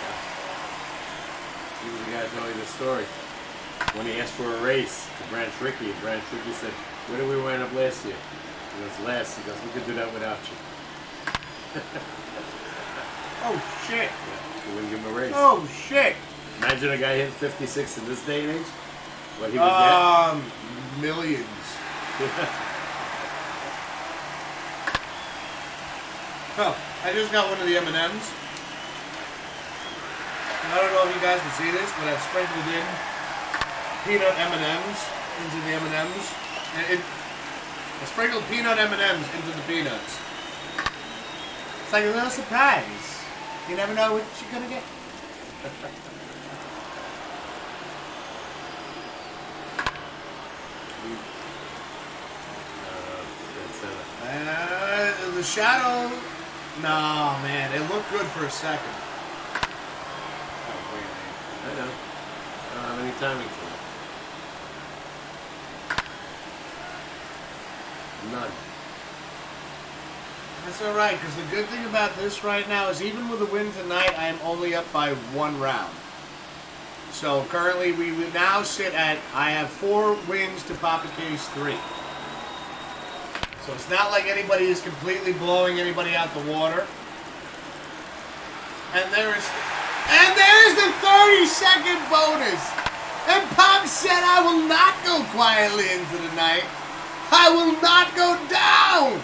Yeah. He was the guy telling the story. When he asked for a raise to Branch Rickey, and Branch Rickey said, where did we wind up last year? He goes, last. He goes, we could do that without you. Oh, shit. Yeah, we wouldn't give him a raise. Oh, shit. Imagine a guy hitting 56 in this day and age. What he would get? Millions. Oh, I just got one of the M&Ms. I don't know if you guys can see this, but I've sprinkled in peanut M&Ms into the M&Ms. I sprinkled peanut M&Ms into the peanuts. It's like a little surprise. You never know what you're gonna get. The shadow. No, man, it looked good for a second. Oh, wait a minute. I know. I don't have any timing for it. None. That's all right, because the good thing about this right now is even with a win tonight, I am only up by 1 round. So currently we would now sit at, I have 4 wins to Papa K's 3. So it's not like anybody is completely blowing anybody out the water. And there's the 30-second bonus. And Pop said I will not go quietly into the night. I will not go down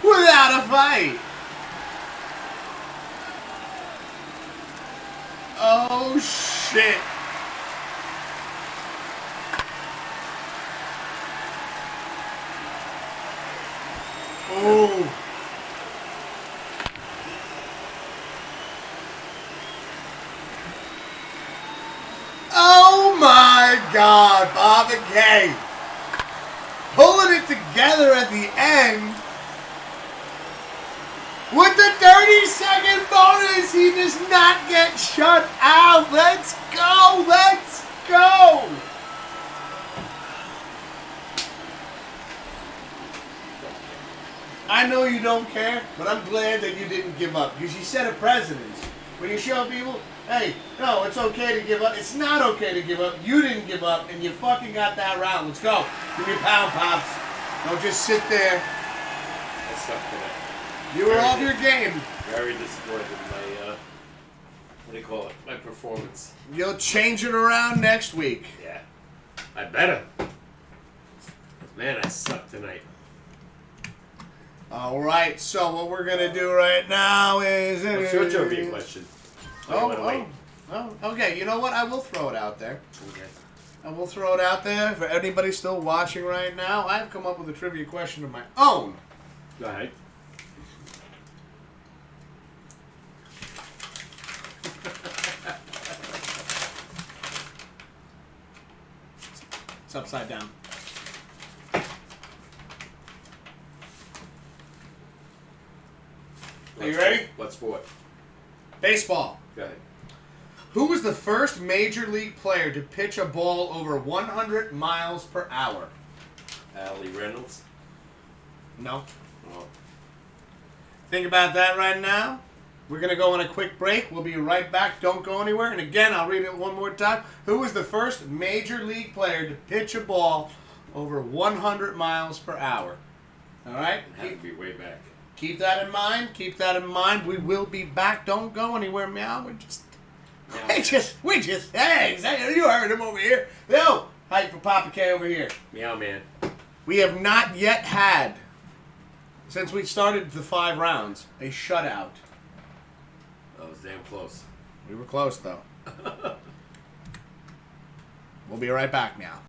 without a fight. Oh, shit. Oh. Oh, my God. Papa K. Pulling it together at the end. With the 30-second bonus, he does not get shut out. Let's go. Let's go. I know you don't care, but I'm glad that you didn't give up. Because you set a precedence. When you show people, Hey, no, it's okay to give up. It's not okay to give up. You didn't give up, and you fucking got that round. Let's go. Give me a pound, Pops. Don't just sit there. I sucked today. You were off your game. Very disappointed in my, what do you call it? My performance. You'll change it around next week. Yeah. I better. Man, I sucked tonight. All right, so what we're going to do right now is... What's your trivia question? Oh, okay. You know what? I will throw it out there. Okay. I will throw it out there for anybody still watching right now. I've come up with a trivia question of my own. Go ahead. It's upside down. Are you ready? What sport? Baseball. Go ahead. Who was the first major league player to pitch a ball over 100 miles per hour? Allie Reynolds. No. Oh. Think about that right now. We're going to go on a quick break. We'll be right back. Don't go anywhere. And again, I'll read it one more time. Who was the first major league player to pitch a ball over 100 miles per hour? All right? It had to be way back. Keep that in mind. Keep that in mind. We will be back. Don't go anywhere, meow. We just, hey, you heard him over here. Yo, hype for Papa K over here. Meow man. We have not yet had, since we started the 5 rounds, a shutout. That was damn close. We were close, though. We'll be right back, meow.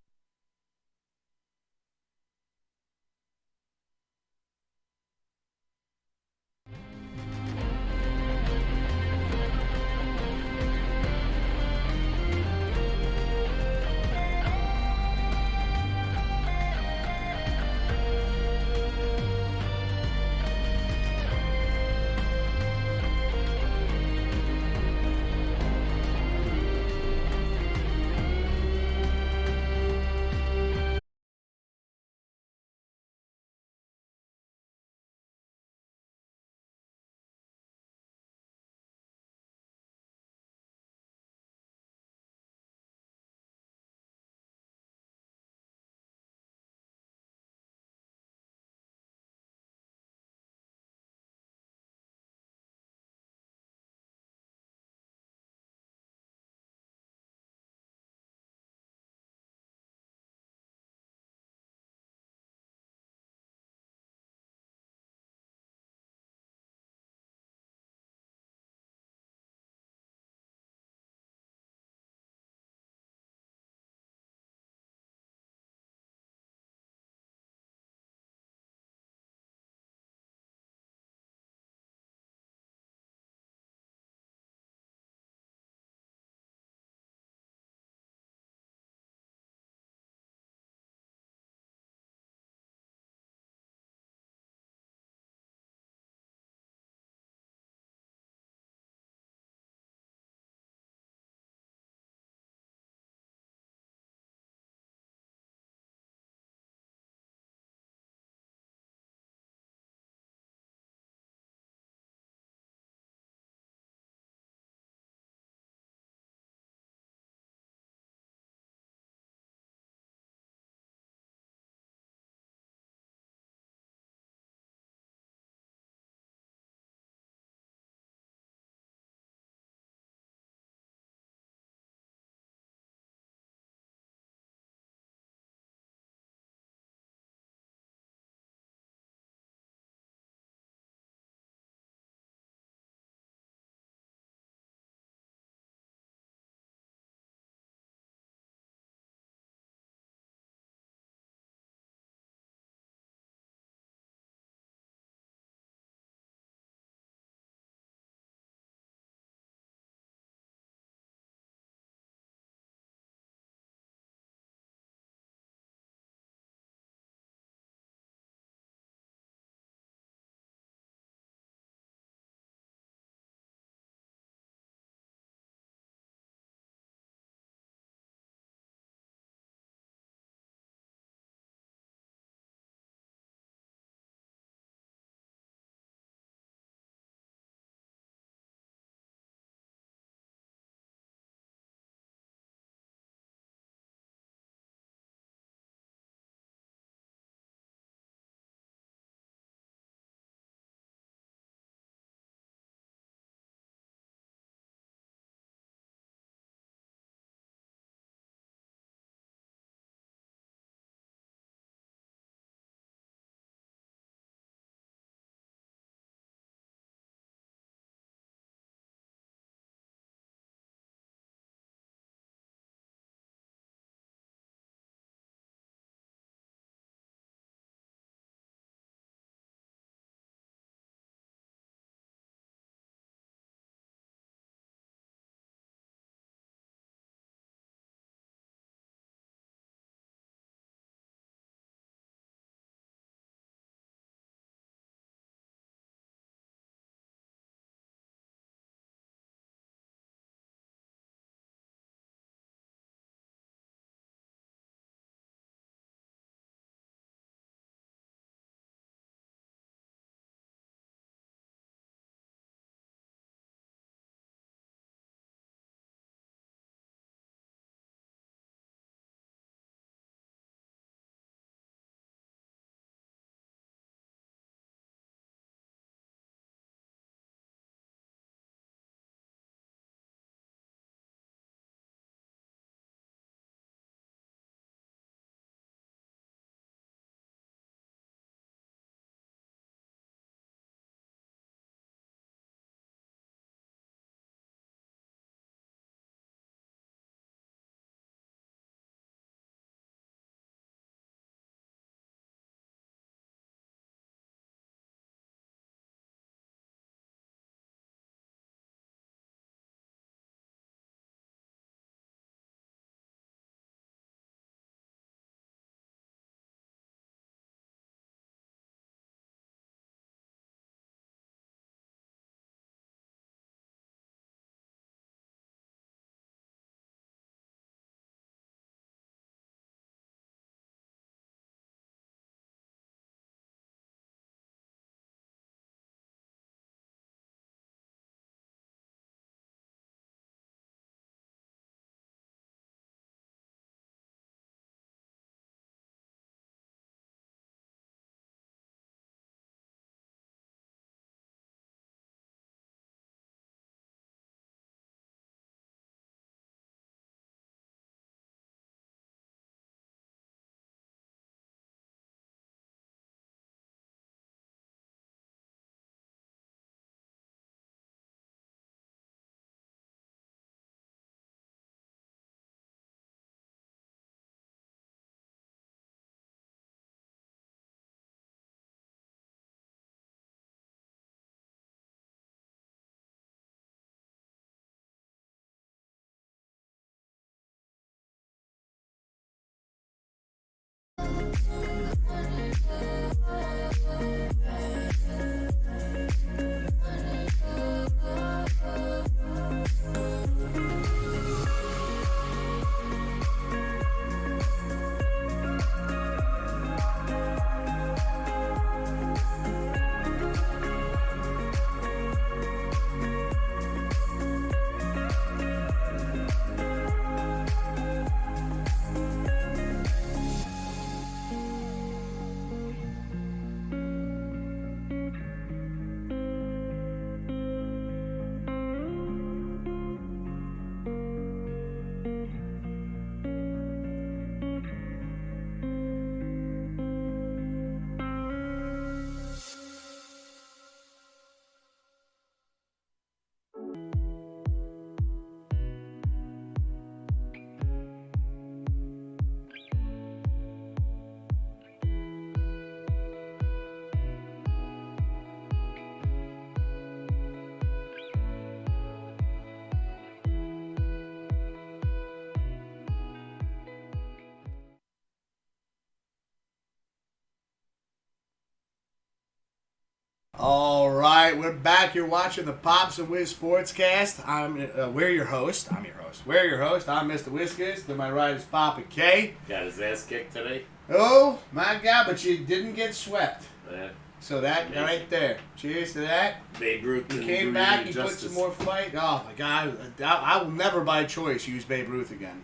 All right, we're back. You're watching the Pops and Wiz SportsCast. We're your host. I'm your host. We're your host. I'm Mr. Whiskers. To my right is Papa K. Got his ass kicked today. Oh, my God, but you didn't get swept. Yeah. So that Amazing. right there. Cheers to that. Babe Ruth He didn't came do back, any he put justice. some more fight. Oh, my God. I will never by choice use Babe Ruth again.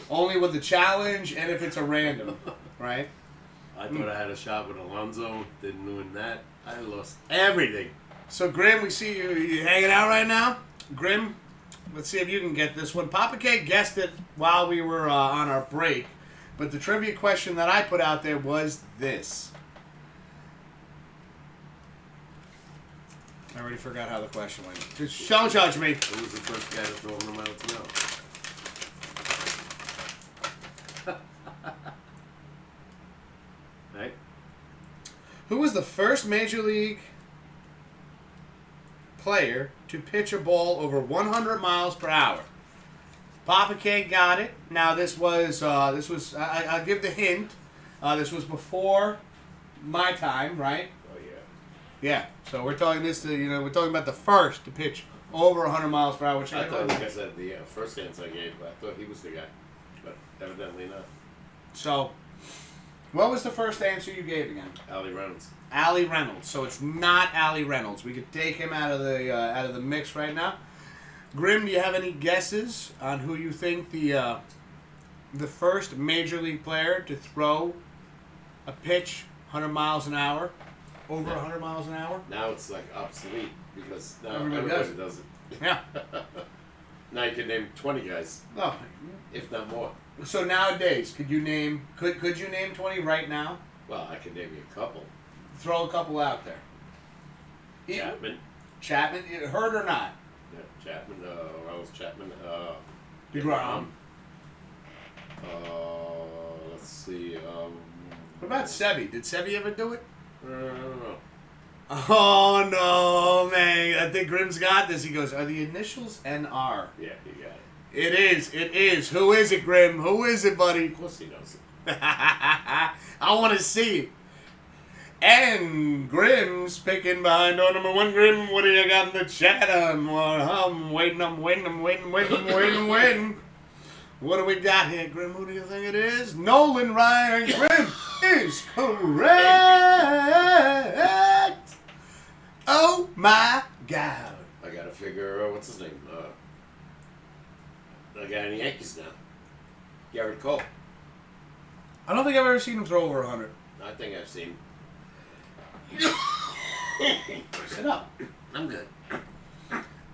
Only with the challenge and if it's a random, right? I thought I had a shot with Alonzo. Didn't win that. I lost everything. So, Grim, we see you hanging out right now. Grim, let's see if you can get this one. Papa K guessed it while we were on our break, but the trivia question that I put out there was this. I already forgot how the question went. Just don't judge me. Who was the first guy to throw him out to know? Right? Who was the first Major League player to pitch a ball over 100 miles per hour? Papa K got it. Now this was I'll give the hint. This was before my time, right? Oh yeah. Yeah. So we're talking we're talking about the first to pitch over 100 miles per hour. Which I thought, like I said, the first answer I gave, I thought he was the guy, but evidently not. So, what was the first answer you gave again? Ali Reynolds. Allie Reynolds. So it's not Allie Reynolds. We could take him out of the mix right now. Grim, do you have any guesses on who you think the first Major League player to throw a pitch 100 miles an hour, over 100 miles an hour? Now it's like obsolete because now Everybody everybody does does it. Yeah. Now you can name 20 guys, No. if not more. So nowadays, could you name 20 right now? Well, I can name you a couple. Throw a couple out there. Chapman, heard or not? Yeah, Chapman, Ronald Chapman, DeGrom. Let's see, What about Sevy? Did Sevy ever do it? I don't know. Oh no, man! I think Grim's got this. He goes, "Are the initials NR?" Yeah, you got it. It is. It is. Who is it, Grim? Who is it, buddy? Of course he knows it. I want to see it. And Grim's picking behind door number one. Grim, what do you got in the chat? I'm waiting. What do we got here, Grim? Who do you think it is? Nolan Ryan. Grim is correct. Oh my God. I gotta figure, what's his name? The guy in the Yankees now. Garrett Cole. I don't think I've ever seen him throw over 100. I think I've seen. Sit up. I'm good.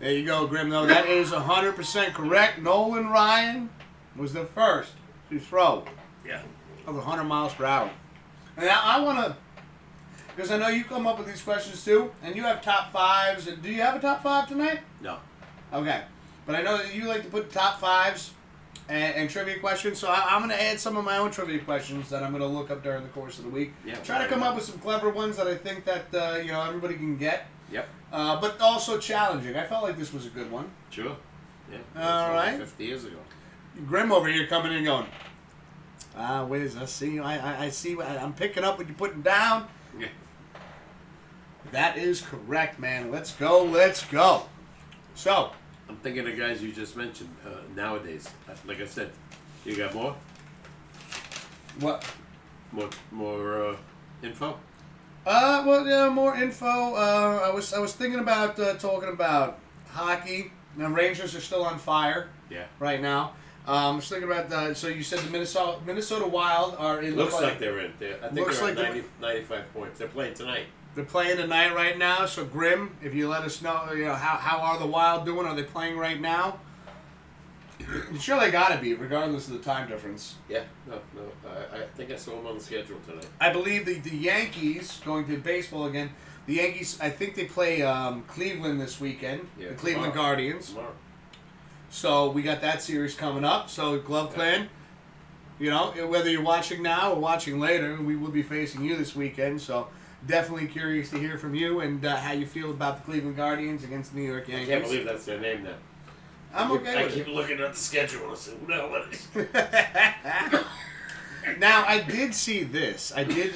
There you go, Grim. No, that is 100% correct. Nolan Ryan was the first to throw Yeah. over 100 miles per hour. And I want to, because I know you come up with these questions too, and you have top fives. Do you have a top five tonight? No. Okay. But I know that you like to put top fives and trivia questions, so I'm going to add some of my own trivia questions that I'm going to look up during the course of the week. Yeah, Try to come up with some clever ones that I think that everybody can get. Yep. But also challenging. I felt like this was a good one. Sure. Yeah. All right. 50 years ago. Grim over here coming in going, Wiz, I see you. I see. I'm picking up what you're putting down. Yeah. That is correct, man. Let's go. Let's go. So, I'm thinking of guys you just mentioned nowadays. Like I said, you got more? what? More info? More info. I was thinking about talking about hockey. The Rangers are still on fire. Yeah. Right now. I was thinking about so you said the Minnesota Wild are in. Looks like they're in. I think Looks they're like at 95 points. They're playing tonight. They're playing tonight right now. So Grim, if you let us know, how are the Wild doing? Are they playing right now? Sure, they gotta be, regardless of the time difference. Yeah. No. I think I saw them on the schedule tonight. I believe the Yankees, going to baseball again, the Yankees, I think they play Cleveland this weekend, Yeah, the Cleveland tomorrow. Guardians. Tomorrow. So we got that series coming up. So Glove Clan, whether you're watching now or watching later, we will be facing you this weekend. So definitely curious to hear from you and how you feel about the Cleveland Guardians against the New York I Yankees. can't believe that's their name now. I'm okay I with keep it. looking at the schedule and I say, who the hell is it? Now I did see this. I did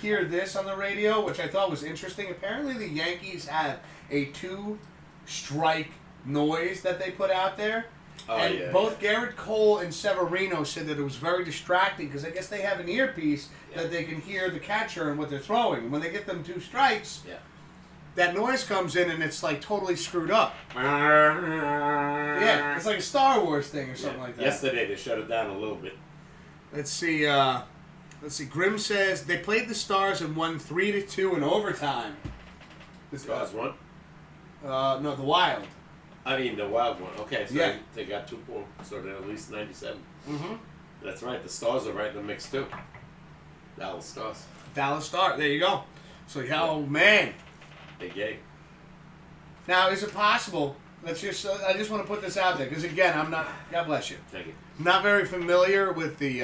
hear this on the radio, which I thought was interesting. Apparently, the Yankees have a 2-strike noise that they put out there. And both Garrett Cole and Severino said that it was very distracting because I guess they have an earpiece that they can hear the catcher and what they're throwing. And when they get them 2 strikes, that noise comes in and it's like totally screwed up. Yeah, it's like a Star Wars thing or something like that. Yesterday they shut it down a little bit. Let's see. Grim says they played the Stars and won 3-2 in overtime. The Stars won? No, the Wild. I mean, the Wild one. Okay, so Yeah. they got 2 points, so they're at least 97. Mm-hmm. That's right. The Stars are right in the mix, too. Dallas Stars. Dallas Stars. There you go. So, man. Big game. Now, is it possible? I just want to put this out there because again, I'm not. God bless you. Thank you. Not very familiar with the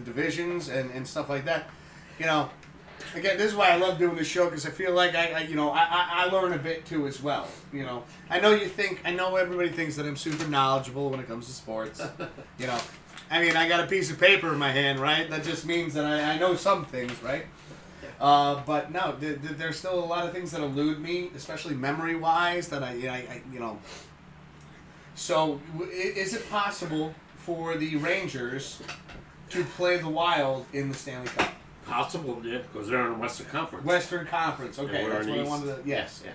divisions and stuff like that. You know, again, this is why I love doing this show because I feel like I learn a bit too as well. You know, I know everybody thinks that I'm super knowledgeable when it comes to sports. You know, I mean, I got a piece of paper in my hand, right? That just means that I know some things, right? But no, there's still a lot of things that elude me, especially memory-wise. That I you know. So, is it possible for the Rangers to play the Wild in the Stanley Cup? Possible, yeah, because they're in the Western Conference. Western Conference, okay, we're that's in what I East. wanted to. Yes. Yeah.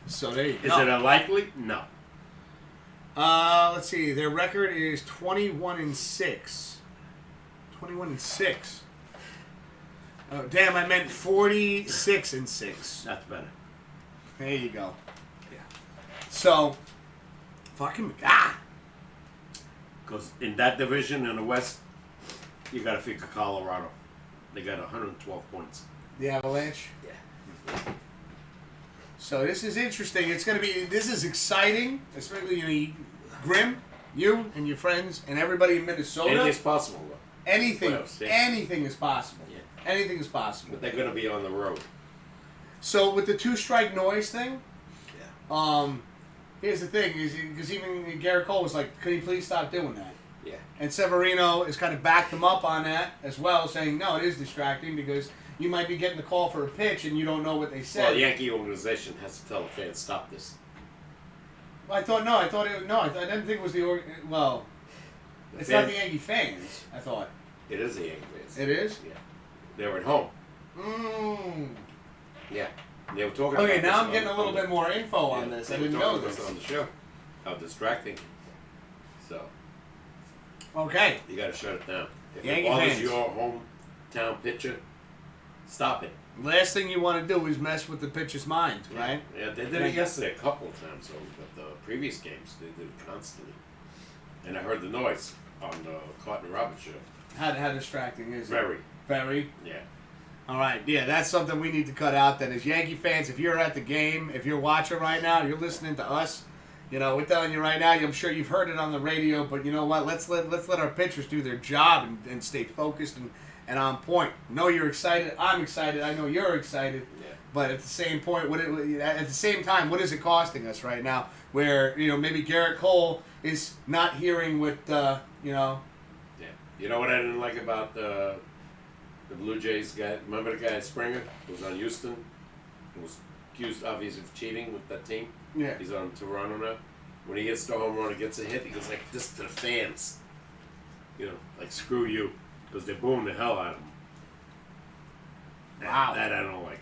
So there you Is go. it a likely? No. Let's see. Their record is 21-6. 21-6. Oh, damn! I meant 46-6. That's better. There you go. Yeah. So, fucking Because in that division in the West, you got to figure Colorado. They got 112 points. The Avalanche. Yeah. So this is interesting. This is exciting, especially Grim, you and your friends and everybody in Minnesota. Anything's possible, though. Anything is possible. Yeah. Anything is possible. But they're going to be on the road. So with the 2-strike noise thing, Yeah. here's the thing: because even Garrett Cole was like, "Could you please stop doing that?" Yeah. And Severino has kind of backed him up on that as well, saying, "No, it is distracting because you might be getting the call for a pitch and you don't know what they said." Well, the Yankee organization has to tell the fans, stop this. I didn't think it was it's not the Yankee fans. I thought It is the Yankee fans. it is. Yeah. They were at home. Yeah. They were talking about Okay, now this I'm getting a little bit more info on this. I they were didn't know talking this. about it on the show. How distracting. So, Okay. you got to shut it down. If Yankee it bothers fans. your hometown pitcher, stop it. Last thing you want to do is mess with the pitcher's mind, right? Yeah, they did it yesterday a couple of times, but the previous games, they did it constantly. And I heard the noise on the Carton Roberts show. How distracting is it? Very. Very. Yeah. All right. Yeah, that's something we need to cut out. Then, as Yankee fans, if you're at the game, if you're watching right now, you're listening to us. You know, we're telling you right now. I'm sure you've heard it on the radio, but you know what? Let's let our pitchers do their job and stay focused and on point. Know you're excited. I'm excited. I know you're excited. Yeah. But at the same point, at the same time, what is it costing us right now? Where maybe Garrett Cole is not hearing what Yeah. You know what I didn't like about the Blue Jays guy? Remember the guy Springer who was on Houston? Who was accused, obviously, of cheating with that team? Yeah. He's on Toronto now. When he hits the home run and gets a hit, he goes like this to the fans. Like screw you. Because they're booing the hell out of him. Wow. That I don't like.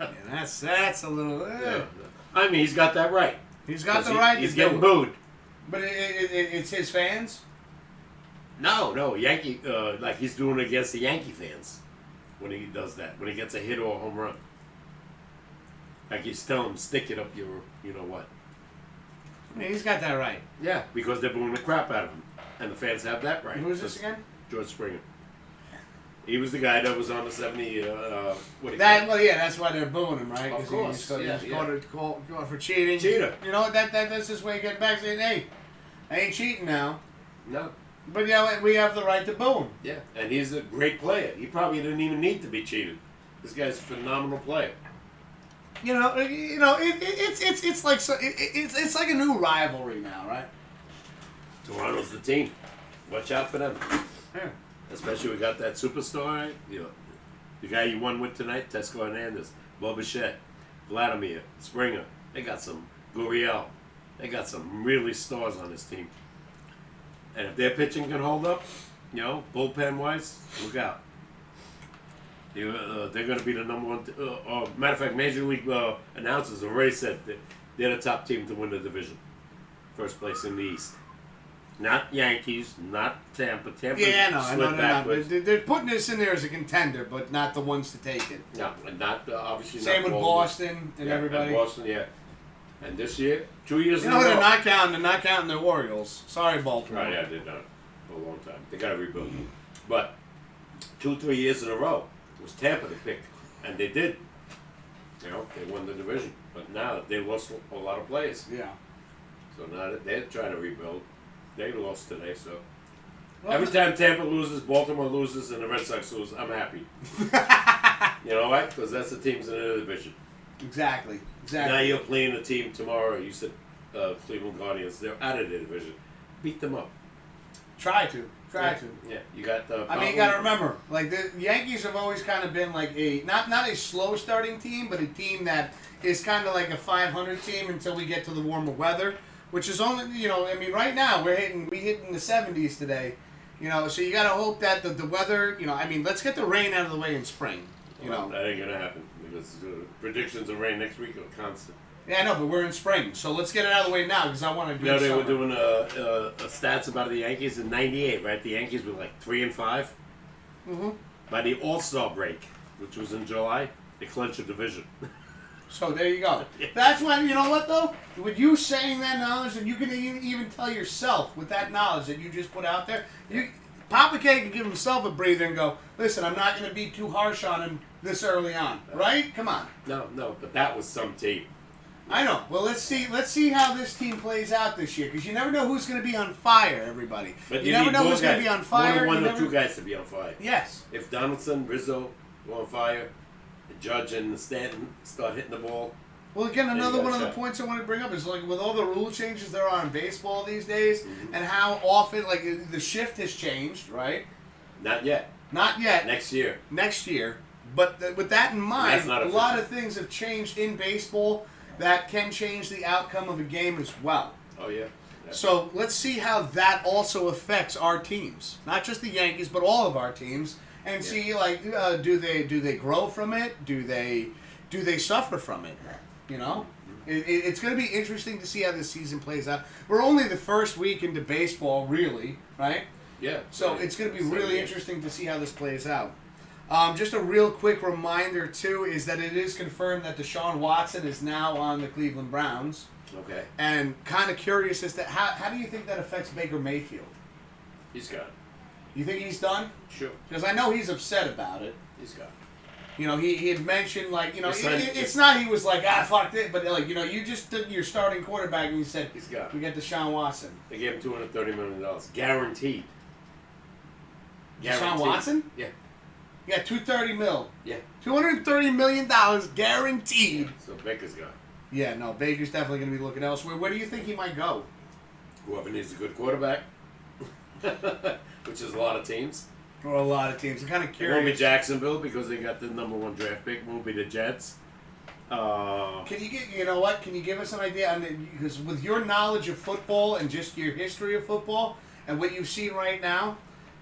Yeah, that's a little. Yeah. I mean, he's got that right. He's got the right. He's to getting do it. booed. But it's his fans. No, Yankee. Like he's doing it against the Yankee fans when he does that. When he gets a hit or a home run. Like he's telling them, stick it up your, you know what. I mean, he's got that right. Yeah, because they're booing the crap out of him, and the fans have that right. Who is this again? George Springer. He was the guy that was on the 70. That's why they're booing him, right? Of 'Cause course, he's yeah. caught for cheating. Cheater. You know what? That's his way of getting back, saying, "Hey, I ain't cheating now." No. But we have the right to boo him. Yeah, and he's a great player. He probably didn't even need to be cheated. This guy's a phenomenal player. It's like it's like a new rivalry now, right? Toronto's the team. Watch out for them. Yeah. Especially we got that superstar, right? You know, the guy you won with tonight, Tesco Hernandez, Bobichette, Vladimir, Springer. They got some Gurriel. They got some really stars on this team. And if their pitching can hold up, you know, bullpen-wise, look out. They're going to be the number one. Matter of fact, Major League announcers already said that they're the top team to win the division. First place in the East. Not Yankees, not Tampa. Tampa no, backwards. They're putting this in there as a contender, but not the ones to take it. No, and not obviously. Same not with Boston and everybody. And Boston, yeah. And this year, 2 years in a row. They're not counting. They're not counting the Orioles. Sorry, Baltimore. Right, yeah, they're not for a long time. They got to rebuild. But 2-3 years in a row, it was Tampa they picked, and they did. You know, they won the division, but now they lost a lot of players. Yeah. So now that they're trying to rebuild. They lost today, so Well, every time Tampa loses, Baltimore loses, and the Red Sox lose, I'm happy. You know why? Because that's the teams in the division. Exactly. Now you're playing a team tomorrow. You said Cleveland Guardians. They're out of the division. Beat them up. Try to. Yeah, you got the. I mean, you got to remember, like the Yankees have always kind of been like a not a slow starting team, but a team that is kind of like a 500 team until we get to the warmer weather. Which is only, I mean, right now we hit in the 70s today, so you got to hope that the weather, I mean, let's get the rain out of the way in spring, That ain't going to happen because predictions of rain next week are constant. Yeah, I know, but we're in spring, so let's get it out of the way now because I want to do they were doing stats about the Yankees in '98, right? The Yankees were like 3-5. Mm-hmm. By the All-Star break, which was in July, they clinched a division. So there you go. That's when, you know what though? With you saying that knowledge, and you can even tell yourself with that knowledge that you just put out there, Papa K can give himself a breather and go, listen, I'm not going to be too harsh on him this early on, right? Come on. No, but that was some team. I know. Well, let's see how this team plays out this year because you never know who's going to be on fire, everybody. But you never know who's going to be on fire. One or two guys to be on fire. Yes. If Donaldson, Rizzo go on fire, Judge and Stanton start hitting the ball. Well, again, another one of the points I want to bring up is like with all the rule changes there are in baseball these days, and how often like the shift has changed, right? Not yet. Not yet. Next year. But with that in mind, a lot of things have changed in baseball that can change the outcome of a game as well. Oh yeah. So let's see how that also affects our teams, not just the Yankees, but all of our teams. And see, like, do they grow from it? Do they suffer from it? It's going to be interesting to see how this season plays out. We're only the first week into baseball, really, right? Yeah. So it's going to be really interesting to see how this plays out. Just a real quick reminder too is that it is confirmed that Deshaun Watson is now on the Cleveland Browns. Okay. And kind of curious as to how do you think that affects Baker Mayfield? He's gone. You think he's done? Sure. Because I know he's upset about it. He's gone. He had mentioned, like, it's not he was like, fuck it, but, like, you just took your starting quarterback and you said, he's gone. We got Deshaun Watson. They gave him $230 million. Guaranteed. Deshaun Watson? Yeah. Yeah, $230 million. Yeah. $230 million guaranteed. So Baker's gone. Yeah, no, Baker's definitely going to be looking elsewhere. Where do you think he might go? Whoever needs a good quarterback. Which is a lot of teams. Or a lot of teams. I'm kind of curious. It won't be Jacksonville because they got the number 1 draft pick. It won't be the Jets. Can you give us an idea on because with your knowledge of football and just your history of football and what you've seen right now,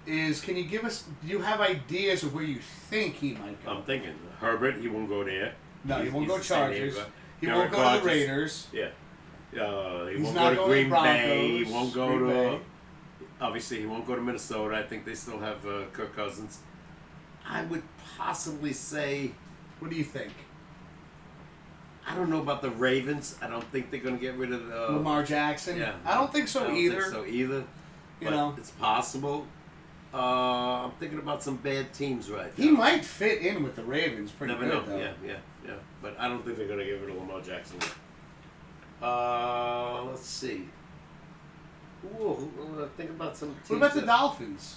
do you have ideas of where you think he might go? I'm thinking Herbert, he won't go there. No, he won't go Chargers. He won't go to the Raiders. Yeah. He won't not go to going Green to Broncos. Bay. He won't go Green to... Bay. Obviously, he won't go to Minnesota. I think they still have Kirk Cousins. I would possibly say... What do you think? I don't know about the Ravens. I don't think they're going to get rid of... Lamar Jackson? Yeah. I don't think so either. But it's possible. I'm thinking about some bad teams right now. He might fit in with the Ravens pretty Never good, know. though. Yeah. But I don't think they're going to get rid of Lamar Jackson. Let's see. Ooh, think about some teams. What about the Dolphins?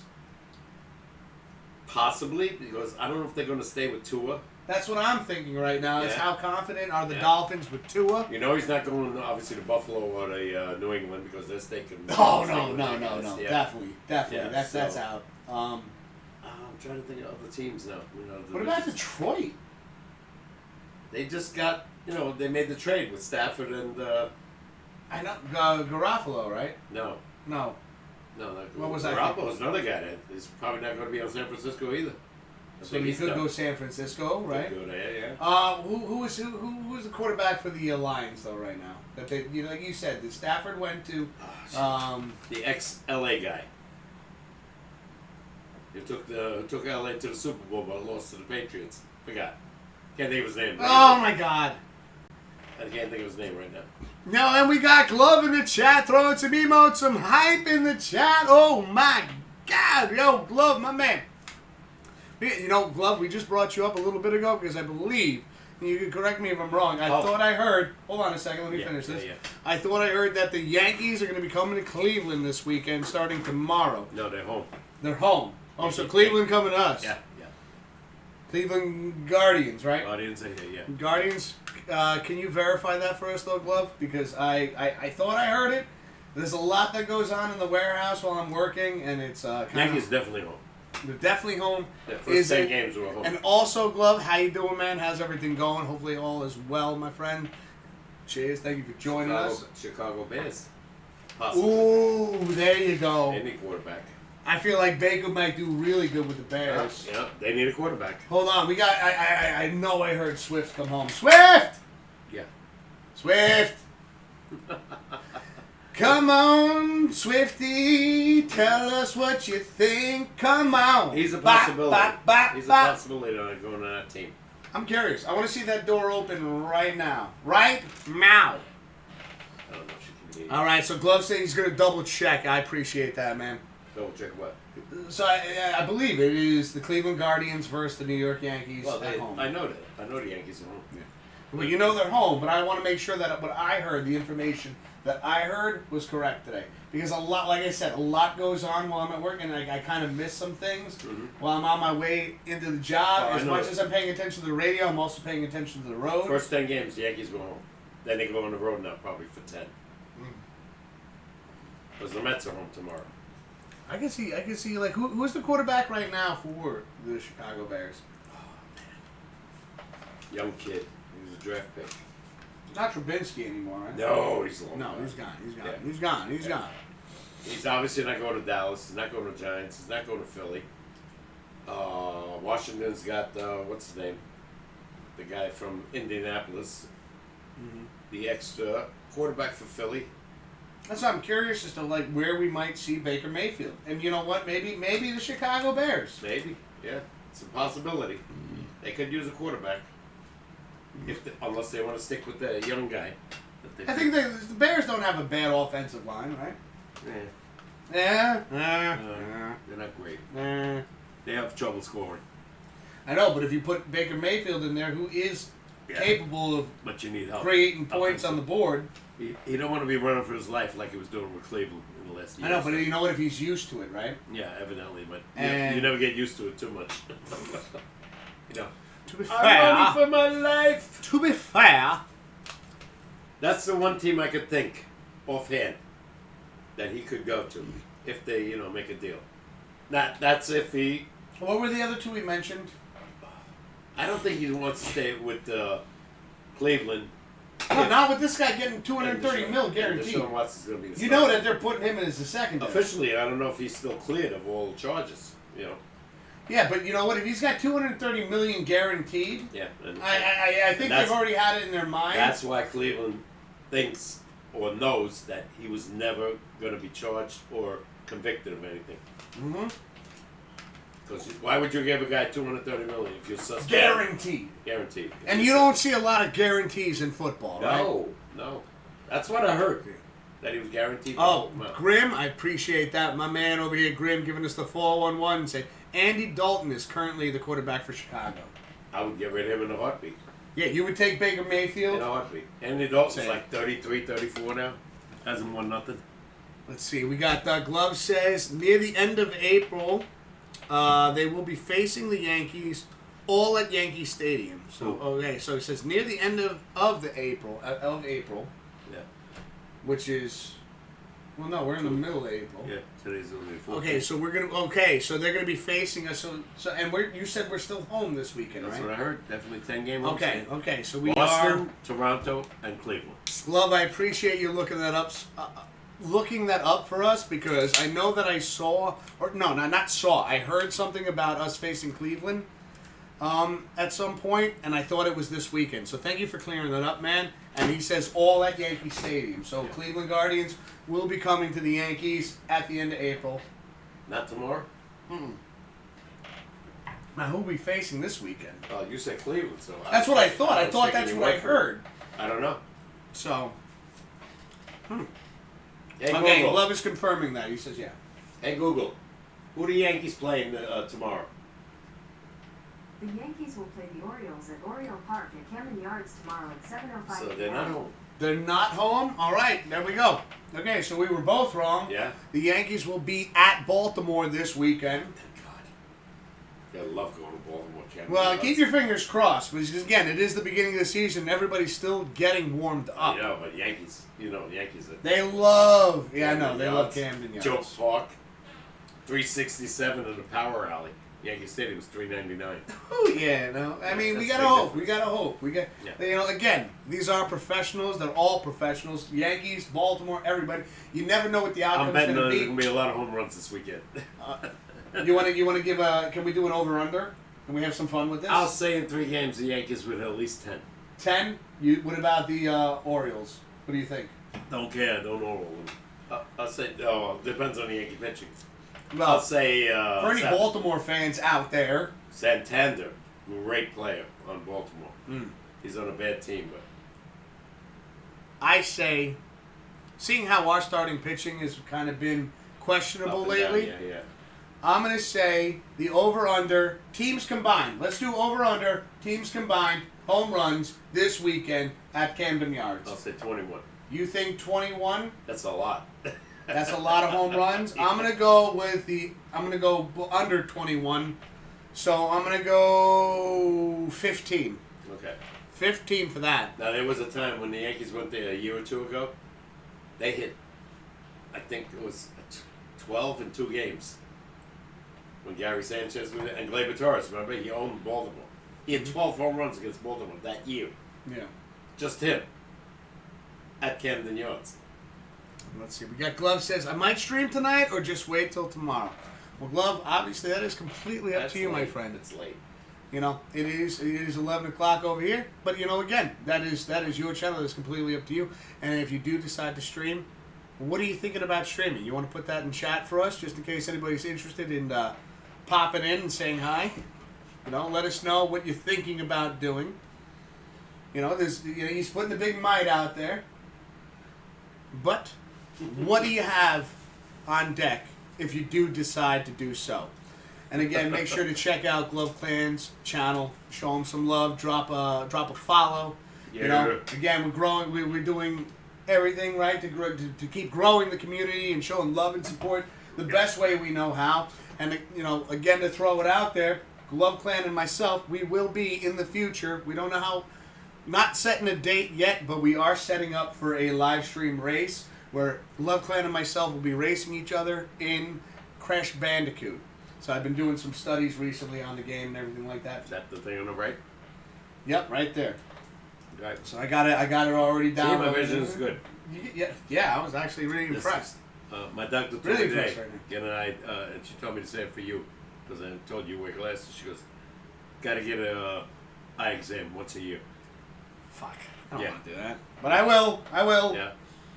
Possibly, because I don't know if they're going to stay with Tua. That's what I'm thinking right now, is how confident are the Dolphins with Tua? He's not going, obviously, to Buffalo or to New England because they're staking. No. Yeah. Definitely. Yeah, That's out. trying to think of other teams now. What about Detroit? They just got, they made the trade with Stafford and. I know Garofalo, right? No. No. What was that? Garoppolo's another guy that is probably not going to be on San Francisco either. So he could go San Francisco, right? Could go there, yeah. Who is the quarterback for the Lions though right now? That they, like you said, the Stafford went to the ex-LA guy. He took LA to the Super Bowl but lost to the Patriots. Forgot. Can't think of his name. Oh my God. I can't think of his name right now. No, and we got Glove in the chat, throwing some emotes, some hype in the chat. Oh my God, yo, Glove, my man. Glove, we just brought you up a little bit ago because I believe, and you can correct me if I'm wrong, I thought I heard, hold on a second, let me finish this. Yeah. I thought I heard that the Yankees are going to be coming to Cleveland this weekend starting tomorrow. No, they're home. They're home. Oh, so Cleveland coming to us. Yeah. Cleveland Guardians, right? Guardians, yeah. Guardians, can you verify that for us, though, Glove? Because I thought I heard it. There's a lot that goes on in the warehouse while I'm working, and it's Yankees definitely home. They're definitely home. Their first 10 games were home. And also, Glove, how you doing, man? How's everything going? Hopefully all is well, my friend. Cheers. Thank you for joining us. Chicago Bears. Possibly. Ooh, there you go. Any quarterback. I feel like Baker might do really good with the Bears. Yeah, they need a quarterback. Hold on, we got. I know I heard Swift come home. Swift. Yeah. Swift. Come on, Swifty, tell us what you think. Come on. He's a possibility. He's a possibility of going on that team. I'm curious. I want to see that door open right now. Right now. I don't know if she can hear you. All right, so Glove said he's going to double check. I appreciate that, man. Double check what? So I believe it is the Cleveland Guardians versus the New York Yankees at home. I know that. I know the Yankees are home. Yeah. Well, you know they're home, but I want to make sure that what I heard, the information that I heard, was correct today. Because a lot, like I said, a lot goes on while I'm at work, and I kind of miss some things while I'm on my way into the job. As much as I'm paying attention to the radio, I'm also paying attention to the road. First 10 games, the Yankees go home. Then they go on the road now, probably for 10. Because the Mets are home tomorrow. I can see. Like who's the quarterback right now for the Chicago Bears? Young kid. He was a draft pick. Not Trubinsky anymore, right? No, he's long. No, he's gone. Yeah. He's gone. He's obviously not going to Dallas. He's not going to Giants. He's not going to Philly. Washington's got what's his name? The guy from Indianapolis. The ex quarterback for Philly. That's why I'm curious as to like where we might see Baker Mayfield. And you know what? Maybe the Chicago Bears. Maybe, yeah, it's a possibility. They could use a quarterback, unless they want to stick with the young guy. I think the Bears don't have a bad offensive line, right? Yeah. Yeah. They're not great. They have trouble scoring. I know, but if you put Baker Mayfield in there, who is capable of but you need help. Creating points on the board. He don't want to be running for his life like he was doing with Cleveland in the last year. I know, but you know what? If he's used to it, right? Yeah, evidently, but you never get used to it too much. To be fair, I'm running for my life. To be fair, that's the one team I could think offhand that he could go to if they, make a deal. That's if he. What were the other two we mentioned? I don't think he wants to stay with Cleveland. No, not with this guy getting $230 million guaranteed. Deshaun Watson's going to be the You know that they're putting him in as the second. Officially, I don't know if he's still cleared of all charges. Yeah, but you know what? If he's got $230 million guaranteed, I think they've already had it in their mind. That's why Cleveland thinks or knows that he was never going to be charged or convicted of anything. Because why would you give a guy $230 million if you're suspect? Guaranteed. And you don't see a lot of guarantees in football, right? No. That's what I heard. That he was guaranteed. Oh, Grim, I appreciate that. My man over here, Grim, giving us the 411 and saying Andy Dalton is currently the quarterback for Chicago. I would get rid of him in a heartbeat. Yeah, you would take Baker Mayfield? In a heartbeat. Andy Dalton's like 33, 34 now. Hasn't won nothing. Let's see. We got Glove says near the end of April, they will be facing the Yankees all at Yankee Stadium. So he says near the end of April. Yeah. Which is Well, no, we're in the middle of April. Yeah, today's only the 14th. Okay, so they're gonna be facing us. And you said we're still home this weekend, That's right? what I heard. Definitely 10-game. Okay. So we Boston, Toronto, and Cleveland. Love, I appreciate you looking that up. Looking that up for us because I know that I saw, or no, not saw. I heard something about us facing Cleveland at some point, and I thought it was this weekend. So thank you for clearing that up, man. And he says all at Yankee Stadium. So Cleveland Guardians will be coming to the Yankees at the end of April. Not tomorrow? Now, who are we facing this weekend? Oh, you said Cleveland, so... That's what I thought. I was thought thinking that's you what I went for- heard. I don't know. So, Hey, okay, Google. Love is confirming that. He says, yeah. Hey, Google. Who the Yankees playing tomorrow? The Yankees will play the Orioles at Oriole Park at Camden Yards tomorrow at 7:05 So they're not home. They're not home? All right, there we go. Okay, so we were both wrong. Yeah. The Yankees will be at Baltimore this weekend. Thank God. I love going to Baltimore. Well, keep your fingers crossed, because again, it is the beginning of the season. Everybody's still getting warmed up. I know, but Yankees, Yankees. They love, I know, they love Camden Camden Yards. Joe Park, 367 in the power alley. Yankee Stadium's 399. Oh yeah, no. I mean, we That's gotta a big hope. difference. We gotta hope. Yeah. Again, these are professionals. They're all professionals. Yankees, Baltimore, everybody. You never know what the I'm outcome's betting gonna there's be. gonna be a lot of home runs this weekend. You want to give a? Can we do an over under? Can we have some fun with this? I'll say in 3 games the Yankees with at least 10. 10. What about the Orioles? What do you think? Don't care. Don't know them. I'll say. Depends on the Yankee pitching. Well, I'll say. for any Baltimore fans out there, Santander, great player on Baltimore. He's on a bad team, but I say, seeing how our starting pitching has kind of been questionable up and down, lately, yeah. I'm going to say the over-under, teams combined. Let's do over-under, teams combined, home runs this weekend at Camden Yards. I'll say 21. You think 21? That's a lot. That's a lot of home runs. I'm going to go under 21. So I'm going to go 15. Okay. 15 for that. Now, there was a time when the Yankees went there a year or two ago. They hit, I think it was 12 in 2 games. When Gary Sanchez was there, and Gleyber Torres, remember? He owned Baltimore. He had 12 home runs against Baltimore that year. Yeah. Just him. At Camden Yards. Let's see. We got Glove says, I might stream tonight or just wait till tomorrow. Well, Glove, obviously that is completely up That's to you, my late. friend. It's late. You know, it is 11 o'clock over here. But, again, that is your channel. It's completely up to you. And if you do decide to stream, what are you thinking about streaming? You want to put that in chat for us, just in case anybody's interested in popping in and saying hi? Let us know what you're thinking about doing. He's putting the big might out there. But what do you have on deck if you do decide to do so? And again, make sure to check out Glove Clan's channel. Show them some love. Drop a follow. Yeah. Again, we're growing. We're doing everything right to keep growing the community and showing love and support the best way we know how. And again, to throw it out there, Glove Clan and myself, we will be in the future. We don't know how. Not setting a date yet, but we are setting up for a live stream race where Glove Clan and myself will be racing each other in Crash Bandicoot. So I've been doing some studies recently on the game and everything like that. Is that the thing on the right? Yep, right there. Right. So I got it already See, down. my vision is good. Yeah, I was actually really impressed. My doctor told Really me today, impressed right and she told me to say it for you, because I told you wear glasses. She goes, got to get a eye exam once a year. Fuck. I don't Yeah. want to do that. But I will. Yeah,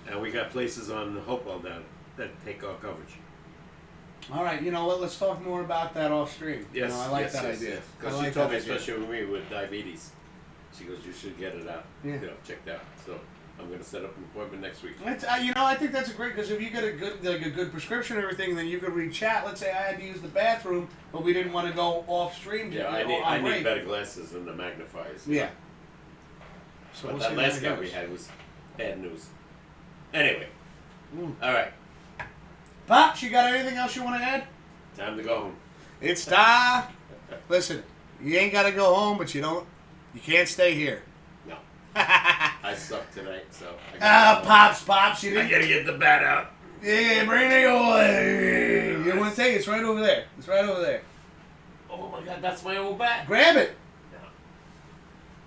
and we got places on Hopewell down that take our coverage. All right, you know what? Let's talk more about that off stream. Yes, I like that idea. Because I she like told me, that idea. especially with me with diabetes, she goes, you should get it out. Yeah. Checked out. So I'm going to set up an appointment next week. I think that's a great, because if you get a good prescription and everything, then you could read chat. Let's say I had to use the bathroom, but we didn't want to go off stream. Yeah, I need better glasses than the magnifiers. Yeah. So But we'll that see last how it guy goes. we had was bad news. Anyway, all right, Pops, you got anything else you want to add? time to go home. It's time. Listen, you ain't got to go home, but you can't stay here. No, I suck tonight, so I Pops, you I didn't. gotta get the bat out. Yeah, bring it away. You want to take it? It's right over there. It's right over there. Oh my God, that's my old bat. Grab it. No.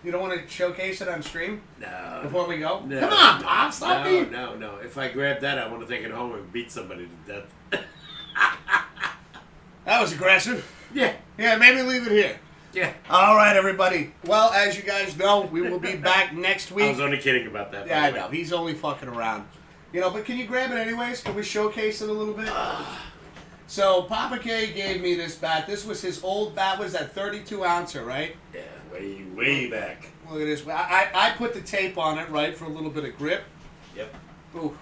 You don't want to showcase it on stream No. before we go? No, Come on, no, Pop. Stop no, me. No. If I grab that, I want to take it home and beat somebody to death. That was aggressive. Yeah. Yeah, maybe leave it here. Yeah. All right, everybody. Well, as you guys know, we will be back next I week. was only kidding about that. Yeah, I know. He's only fucking around. You know, but can you grab it anyways? Can we showcase it a little bit? So, Papa K gave me this bat. This was his old bat. Was that 32 ouncer, right? Yeah, way back. Look at this. I put the tape on it, right, for a little bit of grip. Yep. Ooh.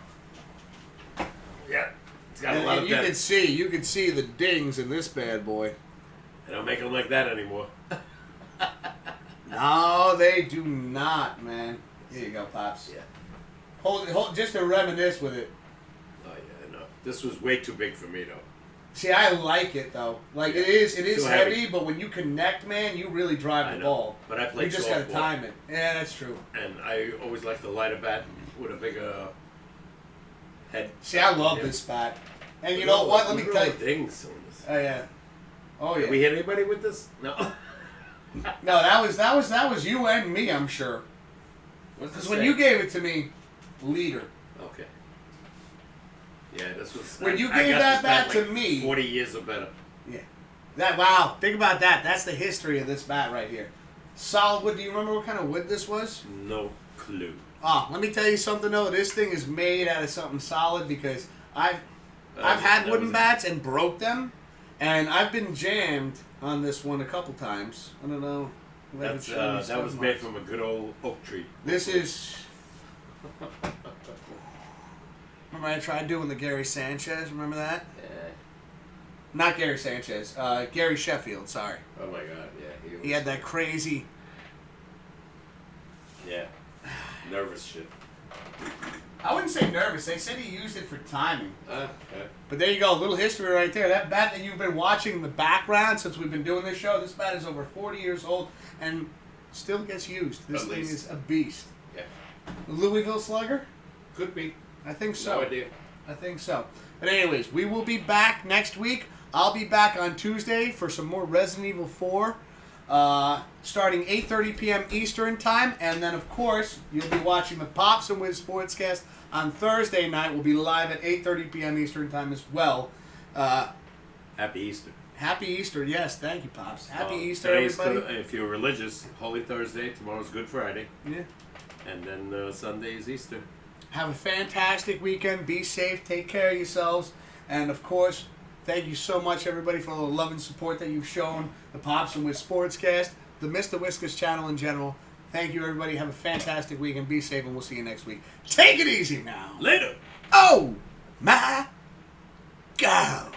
Yeah. It's got a lot of you depth. can see the dings in this bad boy. I don't make them like that anymore. No, they do not, man. Here you go, Pops. Yeah. Hold, just to reminisce with it. Oh yeah, I know. This was way too big for me though. See, I like it though. Like it is Too heavy, heavy. but when you connect, man, you really drive I the know. ball. But I played You just gotta softball. time it. Yeah, that's true. And I always liked the lighter bat with a bigger head. See, I love Yeah. this bat. And you know what? Let me Look at tell all you. the dings on this. Oh yeah. Oh yeah. Did we hit anybody with this? No. No, that was you and me, I'm sure. What's Because this when say? you gave it to me, leader. Okay. Yeah, this was. When you I gave got that this bat bat to like me- 40 years or better. Yeah. Wow. Think about that. That's the history of this bat right here. Solid wood. Do you remember what kind of wood this was? No clue. Oh, let me tell you something though. This thing is made out of something solid because I've had That wooden was it. bats and broke them, and I've been jammed on this one a couple times. I don't know. if I could That's show you that some was of made mine. from a good old oak tree. This is. Remember I tried doing the Gary Sanchez? Remember that? Yeah. Not Gary Sanchez. Gary Sheffield. Sorry. Oh my God. Yeah. He had that crazy. Yeah. Nervous shit. I wouldn't say nervous. They said he used it for timing. Okay. But there you go, a little history right there. That bat that you've been watching in the background since we've been doing this show, this bat is over 40 years old and still gets used. This At thing least. is a beast. Yeah. Louisville Slugger? Could be. I think so. No idea. I think so. But anyways, we will be back next week. I'll be back on Tuesday for some more Resident Evil 4. Starting 8:30 p.m. Eastern time, and then of course you'll be watching the Pops and Wiz Sportscast on Thursday night. We'll be live at 8:30 p.m. Eastern time as well. Happy Easter. Happy Easter, yes, thank you, Pops. Happy Easter, Today's everybody. if you're religious, Holy Thursday. Tomorrow's Good Friday, Yeah. and then Sunday is Easter. Have a fantastic weekend. Be safe. Take care of yourselves, and of course, thank you so much, everybody, for all the love and support that you've shown the Pops and Wiz Sportscast, the Mr. Whiskers channel in general. Thank you, everybody. Have a fantastic weekend. Be safe, and we'll see you next week. Take it easy now. Later. Oh, my God.